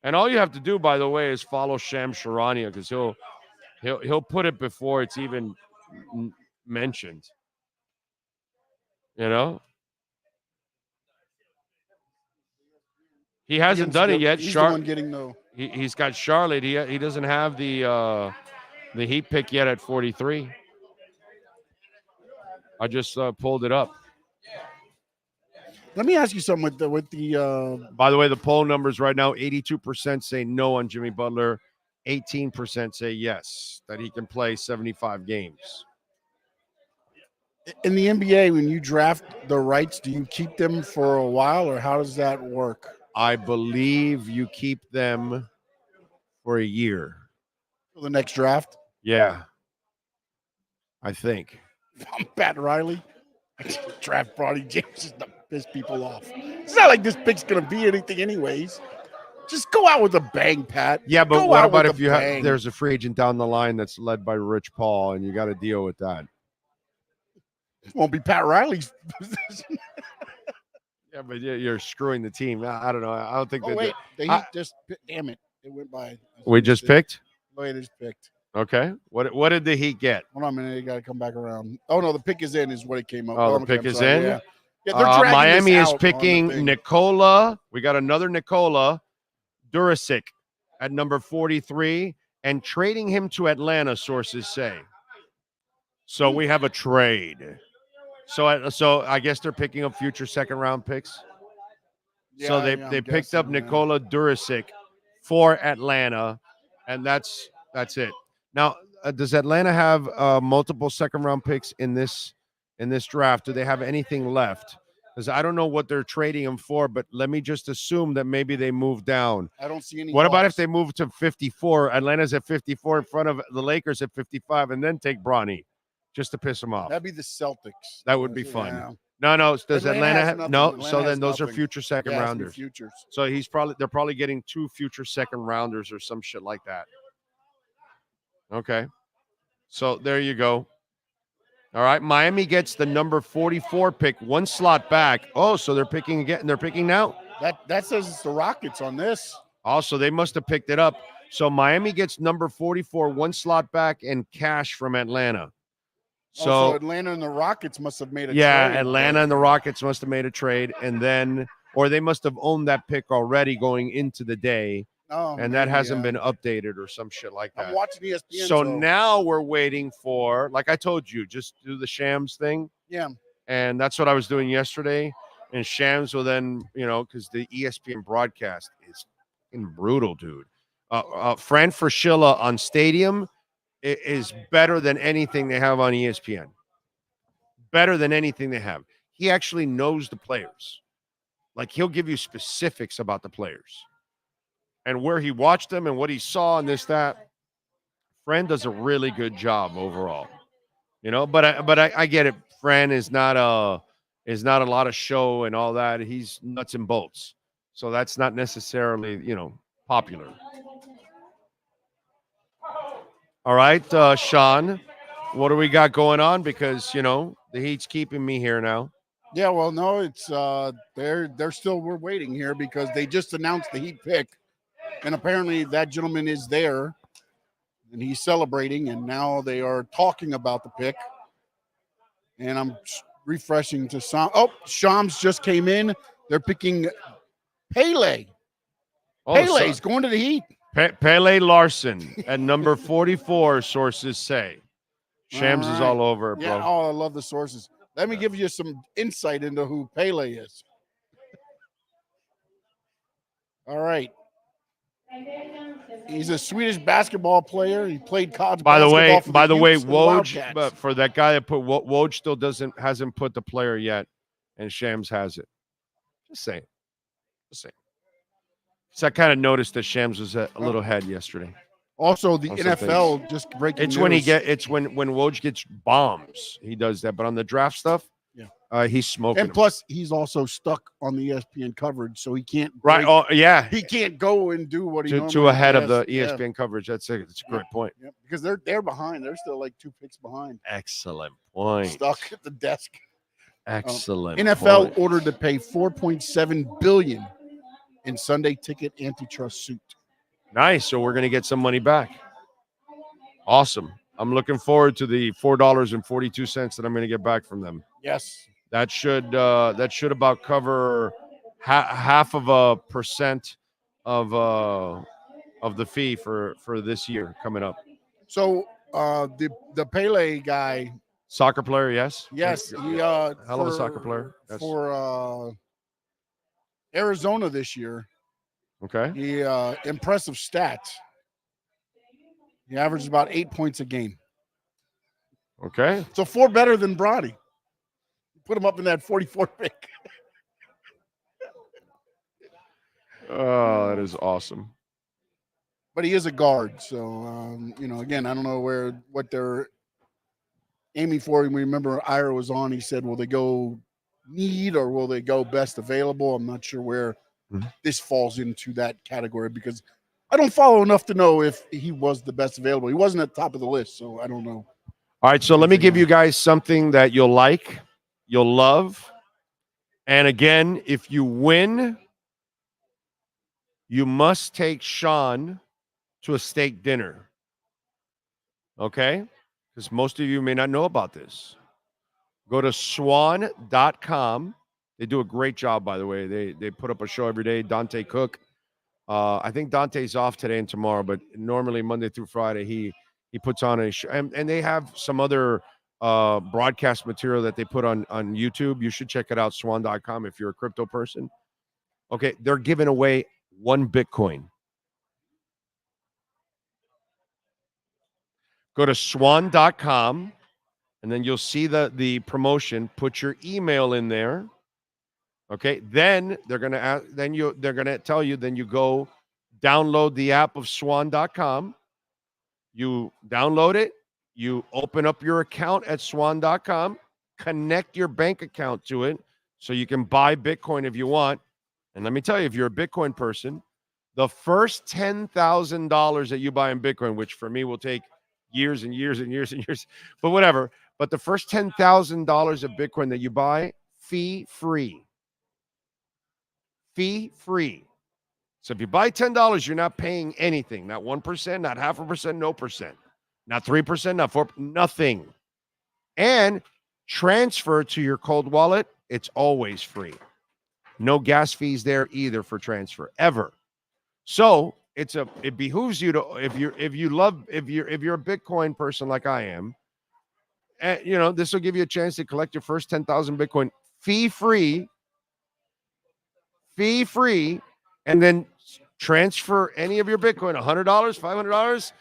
And all you have to do, by the way, is follow Shams Charania, because he'll put it before it's even mentioned. He hasn't done it yet. He's the one getting He's got Charlotte. He doesn't have the Heat pick yet at 43. I just pulled it up. Let me ask you something with the. By the way, the poll numbers right now: 82% say no on Jimmy Butler, 18% say yes, that he can play 75 games. In the NBA, when you draft the rights, do you keep them for a while, or how does that work? I believe you keep them for a year. For the next draft? Yeah. I think. If I'm Pat Riley, I just draft Bronny James just to piss people off. It's not like this pick's going to be anything anyways. Just go out with a bang, Pat. Yeah, but what about if there's a free agent down the line that's led by Rich Paul, and you got to deal with that? It won't be Pat Riley's position. Yeah, but you're screwing the team. I don't know. I don't think the Heat just damn it. It went by. We just picked? Oh, they just picked. Okay. What did the Heat get? Hold on a minute. You got to come back around. Oh, no, the pick is in is what it came up. Oh, the pick is in? Yeah, they're dragging Miami this is out picking Nikola. We got another Nikola Durasic at number 43 and trading him to Atlanta, sources say. So we have a trade. So I guess they're picking up future second-round picks. Yeah, so they picked up Nikola Durasic for Atlanta, and that's it. Now, does Atlanta have multiple second-round picks in this draft? Do they have anything left? Because I don't know what they're trading them for, but let me just assume that maybe they move down. I don't see any. What about if they move to 54? Atlanta's at 54 in front of the Lakers at 55, and then take Bronny? Just to piss them off. That'd be the Celtics. That would be fun. Yeah. No. Does Atlanta have no? Atlanta So then those nothing. are future second rounders. Futures. So they're probably getting 2 future second rounders or some shit like that. Okay. So there you go. All right. Miami gets the number 44 pick, 1 slot back. Oh, so they're picking again. They're picking now. That says it's the Rockets on this. Also, they must have picked it up. So Miami gets number 44, 1 slot back, and cash from Atlanta. So Atlanta and the Rockets must have made a trade. Yeah, Atlanta and the Rockets must have made a trade, or they must have owned that pick already going into the day, and that hasn't been updated or some shit like that. I'm watching ESPN. So now we're waiting for, like I told you, just do the Shams thing. Yeah. And that's what I was doing yesterday. And Shams will then, because the ESPN broadcast is brutal, dude. Fran Fraschilla on Stadium is better than anything they have on ESPN. Better than anything they have. He actually knows the players. Like, he'll give you specifics about the players and where he watched them and what he saw and this, that. Fran does a really good job overall. But I get it. Fran is not a lot of show and all that. He's nuts and bolts. So that's not necessarily, popular. All right, Sean, what do we got going on? Because, the heat's keeping me here now. Yeah, well, no, it's we're waiting here because they just announced the Heat pick. And apparently that gentleman is there and he's celebrating, and now they are talking about the pick. And I'm refreshing to some. Oh, Shams just came in. They're picking Pele. Pele's going to the Heat. Pele Larson at number 44, sources say. Shams is all over it, bro. Yeah, I love the sources. Let me give you some insight into who Pele is. All right. He's a Swedish basketball player. He played college basketball. By the way, Woj, but for that guy that put Woj still hasn't put the player yet, and Shams has it. Just saying. So I kind of noticed that Shams was a little ahead yesterday. Also, the NFL just breaking news. It's when Woj gets bombs, he does that. But on the draft stuff, he's smoking. And plus, he's also stuck on the ESPN coverage, so he can't. Right. Oh, yeah. He can't go and do what he to ahead of the ESPN coverage. That's a great point. Yeah, because they're behind. They're still like 2 picks behind. Excellent point. Stuck at the desk. Excellent. NFL point. ordered to pay $4.7 billion in Sunday ticket antitrust suit. Nice. So we're going to get some money back. Awesome. I'm looking forward to the $4.42 that I'm going to get back from them. Yes. That should about cover half of a percent of the fee for this year coming up. So the Pele guy, soccer player, yes, he hell of a soccer player for Arizona this year. Okay. He impressive stats. He averages about 8 points a game. Okay. So 4 better than Broddy. Put him up in that 44 pick. Oh, that is awesome. But he is a guard. So, again, I don't know what they're aiming for. And remember, Ira was on. He said, will they go need or will they go best available? I'm not sure where this falls into that category because I don't follow enough to know if he was the best available. He wasn't at the top of the list, so I don't know. All right, so let me give you guys something that you'll like, you'll love. And again, if you win, you must take Sean to a steak dinner. Okay? Because most of you may not know about this. Go to swan.com. They do a great job, by the way. They put up a show every day. Dante Cook. I think Dante's off today and tomorrow, but normally Monday through Friday, he puts on a show. And they have some other broadcast material that they put on YouTube. You should check it out, swan.com, if you're a crypto person. Okay, they're giving away 1 Bitcoin. Go to swan.com, and then you'll see the promotion. Put your email in there. Okay, then they're gonna tell you. Then you go download the app of swan.com. You download it. You open up your account at swan.com. Connect your bank account to it so you can buy Bitcoin if you want. And let me tell you, if you're a Bitcoin person, the first $10,000 that you buy in Bitcoin, which for me will take years and years and years and years, but whatever. But the first $10,000 of Bitcoin that you buy, fee-free. Fee-free. So if you buy $10, you're not paying anything. Not 1%, not 0.5%, no percent. Not 3%, not 4%, nothing. And transfer to your cold wallet, it's always free. No gas fees there either for transfer, ever. So it behooves you to, if you're a Bitcoin person like I am, this will give you a chance to collect your first 10,000 Bitcoin fee-free fee-free, and then transfer any of your Bitcoin, $100, $500.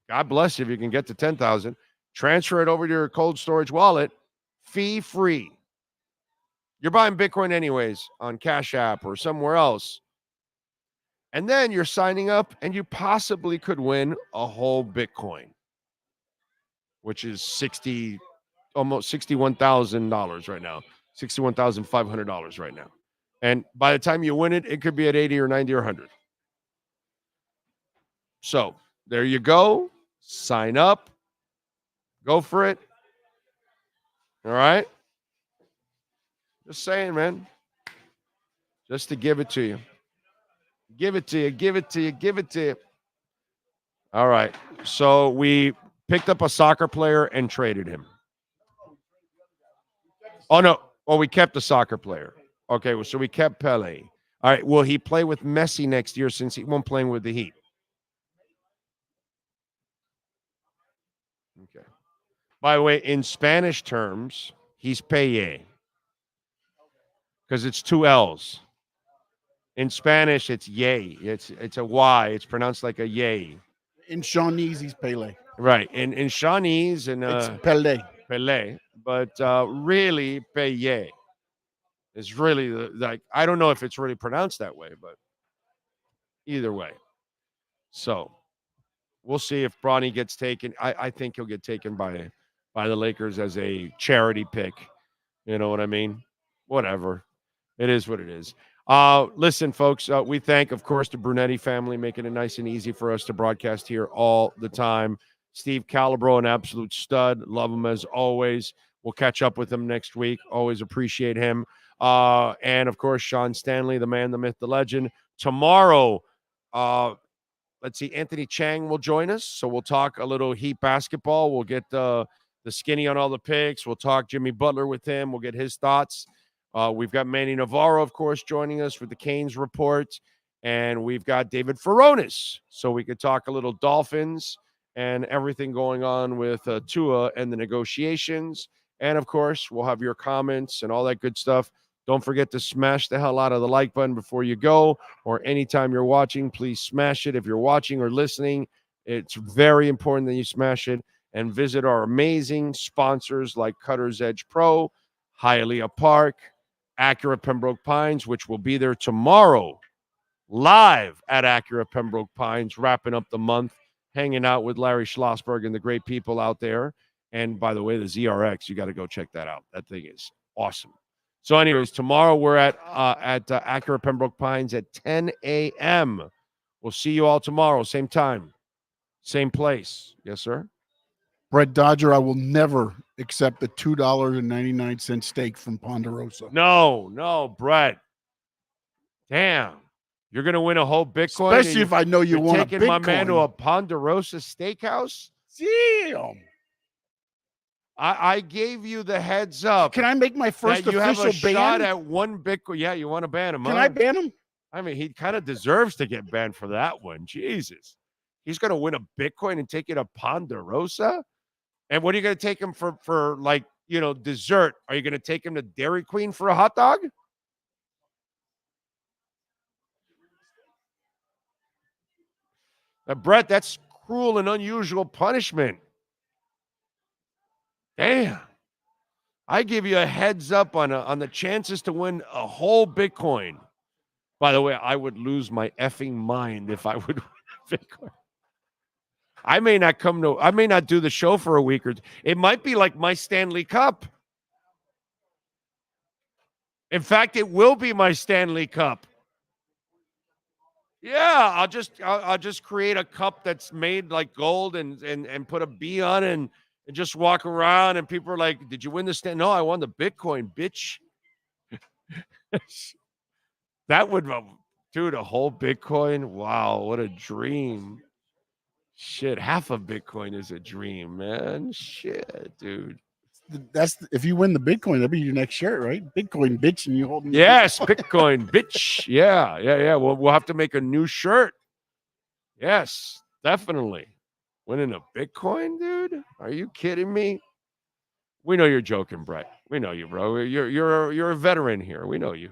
God bless you if you can get to 10,000. Transfer it over to your cold storage wallet, fee-free. You're buying Bitcoin anyways on Cash App or somewhere else. And then you're signing up and you possibly could win a whole Bitcoin, which is almost $61,000 right now, $61,500 right now. And by the time you win it, it could be at 80 or 90 or 100. So there you go. Sign up. Go for it. All right. Just saying, man. Just to give it to you. Give it to you. Give it to you. Give it to you. All right. So we picked up a soccer player and traded him. Oh, no. Oh, we kept the soccer player. Okay. Well, so we kept Pele. All right. Will he play with Messi next year since he won't play with the Heat? Okay. By the way, in Spanish terms, he's Pele. Because it's two L's. In Spanish, it's yay. It's a Y. It's pronounced like a yay. In Shawnese, he's Pele. Right. In Shawnese and it's Pele. Pele. But really, Pele. It's really like, I don't know if it's really pronounced that way, but either way. So we'll see if Bronny gets taken. I think he'll get taken by the Lakers as a charity pick. You know what I mean? Whatever. It is what it is. Listen, folks, we thank, of course, the Brunetti family making it nice and easy for us to broadcast here all the time. Steve Calabro, an absolute stud. Love him as always. We'll catch up with him next week. Always appreciate him. And, of course, Sean Stanley, the man, the myth, the legend. Tomorrow, let's see, Anthony Chang will join us. So we'll talk a little Heat basketball. We'll get the skinny on all the picks. We'll talk Jimmy Butler with him. We'll get his thoughts. We've got Manny Navarro, of course, joining us for the Canes report. And we've got David Furones. So we could talk a little Dolphins and everything going on with TUA and the negotiations. And, of course, we'll have your comments and all that good stuff. Don't forget to smash the hell out of the like button before you go, or anytime you're watching, please smash it. If you're watching or listening, it's very important that you smash it. And visit our amazing sponsors like Cutter's Edge Pro, Hialeah Park, Acura Pembroke Pines, which will be there tomorrow, live at Acura Pembroke Pines, wrapping up the month, hanging out with Larry Schlossberg and the great people out there. And by the way, the ZRX, you got to go check that out. That thing is awesome. So anyways, tomorrow we're at Acura Pembroke Pines at 10 a.m. We'll see you all tomorrow, same time, same place. Yes, sir? Brett Dodger, I will never accept the $2.99 steak from Ponderosa. No, Brett. Damn. You're going to win a whole Bitcoin? Especially if I know you want a Bitcoin. Taking my man to a Ponderosa steakhouse? Damn. I gave you the heads up. Can I make my first official ban? You have a shot at one Bitcoin. Yeah, you want to ban him, Can I ban him? I mean, he kind of deserves to get banned for that one. Jesus. He's going to win a Bitcoin and take it to Ponderosa? And what are you going to take him for like, dessert? Are you going to take him to Dairy Queen for a hot dog? Now, Brett, that's cruel and unusual punishment. Damn. I give you a heads up on the chances to win a whole Bitcoin. By the way, I would lose my effing mind if I would win a Bitcoin. I may not do the show for a week or two. It might be like my Stanley Cup. In fact, it will be my Stanley Cup. Yeah, I'll just create a cup that's made like gold and put a B on it and just walk around and people are like, "Did you win the stand?" No, I won the Bitcoin, bitch. That would, dude, a whole Bitcoin. Wow, what a dream. Shit, half of Bitcoin is a dream, man. Shit, dude. If you win the Bitcoin, that'll be your next shirt, right? Bitcoin, bitch, and you holding. Yes, Bitcoin, bitch. Yeah. We'll have to make a new shirt. Yes, definitely. Winning a Bitcoin, dude? Are you kidding me? We know you're joking, Brett. We know you, bro. You're a veteran here. We know you.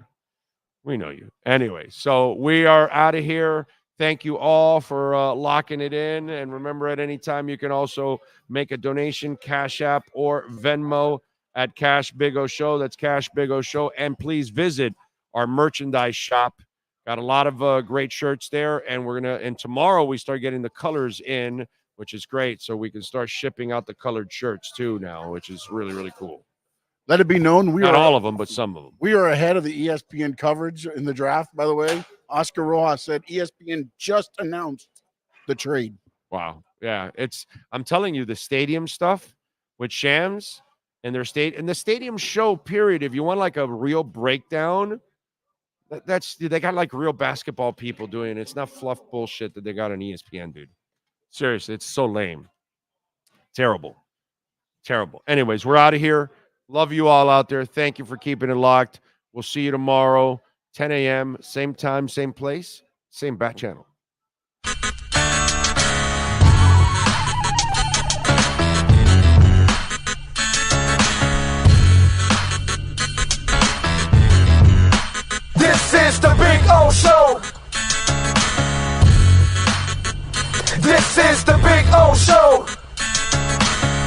We know you. Anyway, so we are out of here. Thank you all for locking it in. And remember, at any time, you can also make a donation, Cash App or Venmo at Cash Big O Show. That's Cash Big O Show. And please visit our merchandise shop. Got a lot of great shirts there. And tomorrow we start getting the colors in, which is great. So we can start shipping out the colored shirts too now, which is really, really cool. Let it be known, not all of them, but some of them. We are ahead of the ESPN coverage in the draft, by the way. Oscar Rojas said ESPN just announced the trade. Wow. Yeah. I'm telling you, the stadium stuff with Shams and the stadium show, period. If you want like a real breakdown, they got like real basketball people doing it. It's not fluff bullshit that they got on ESPN, dude. Seriously, it's so lame. Terrible. Anyways, we're out of here. Love you all out there. Thank you for keeping it locked. We'll see you tomorrow, 10 a.m., same time, same place, same bat channel. This is the Big O Show. This is the Big O Show.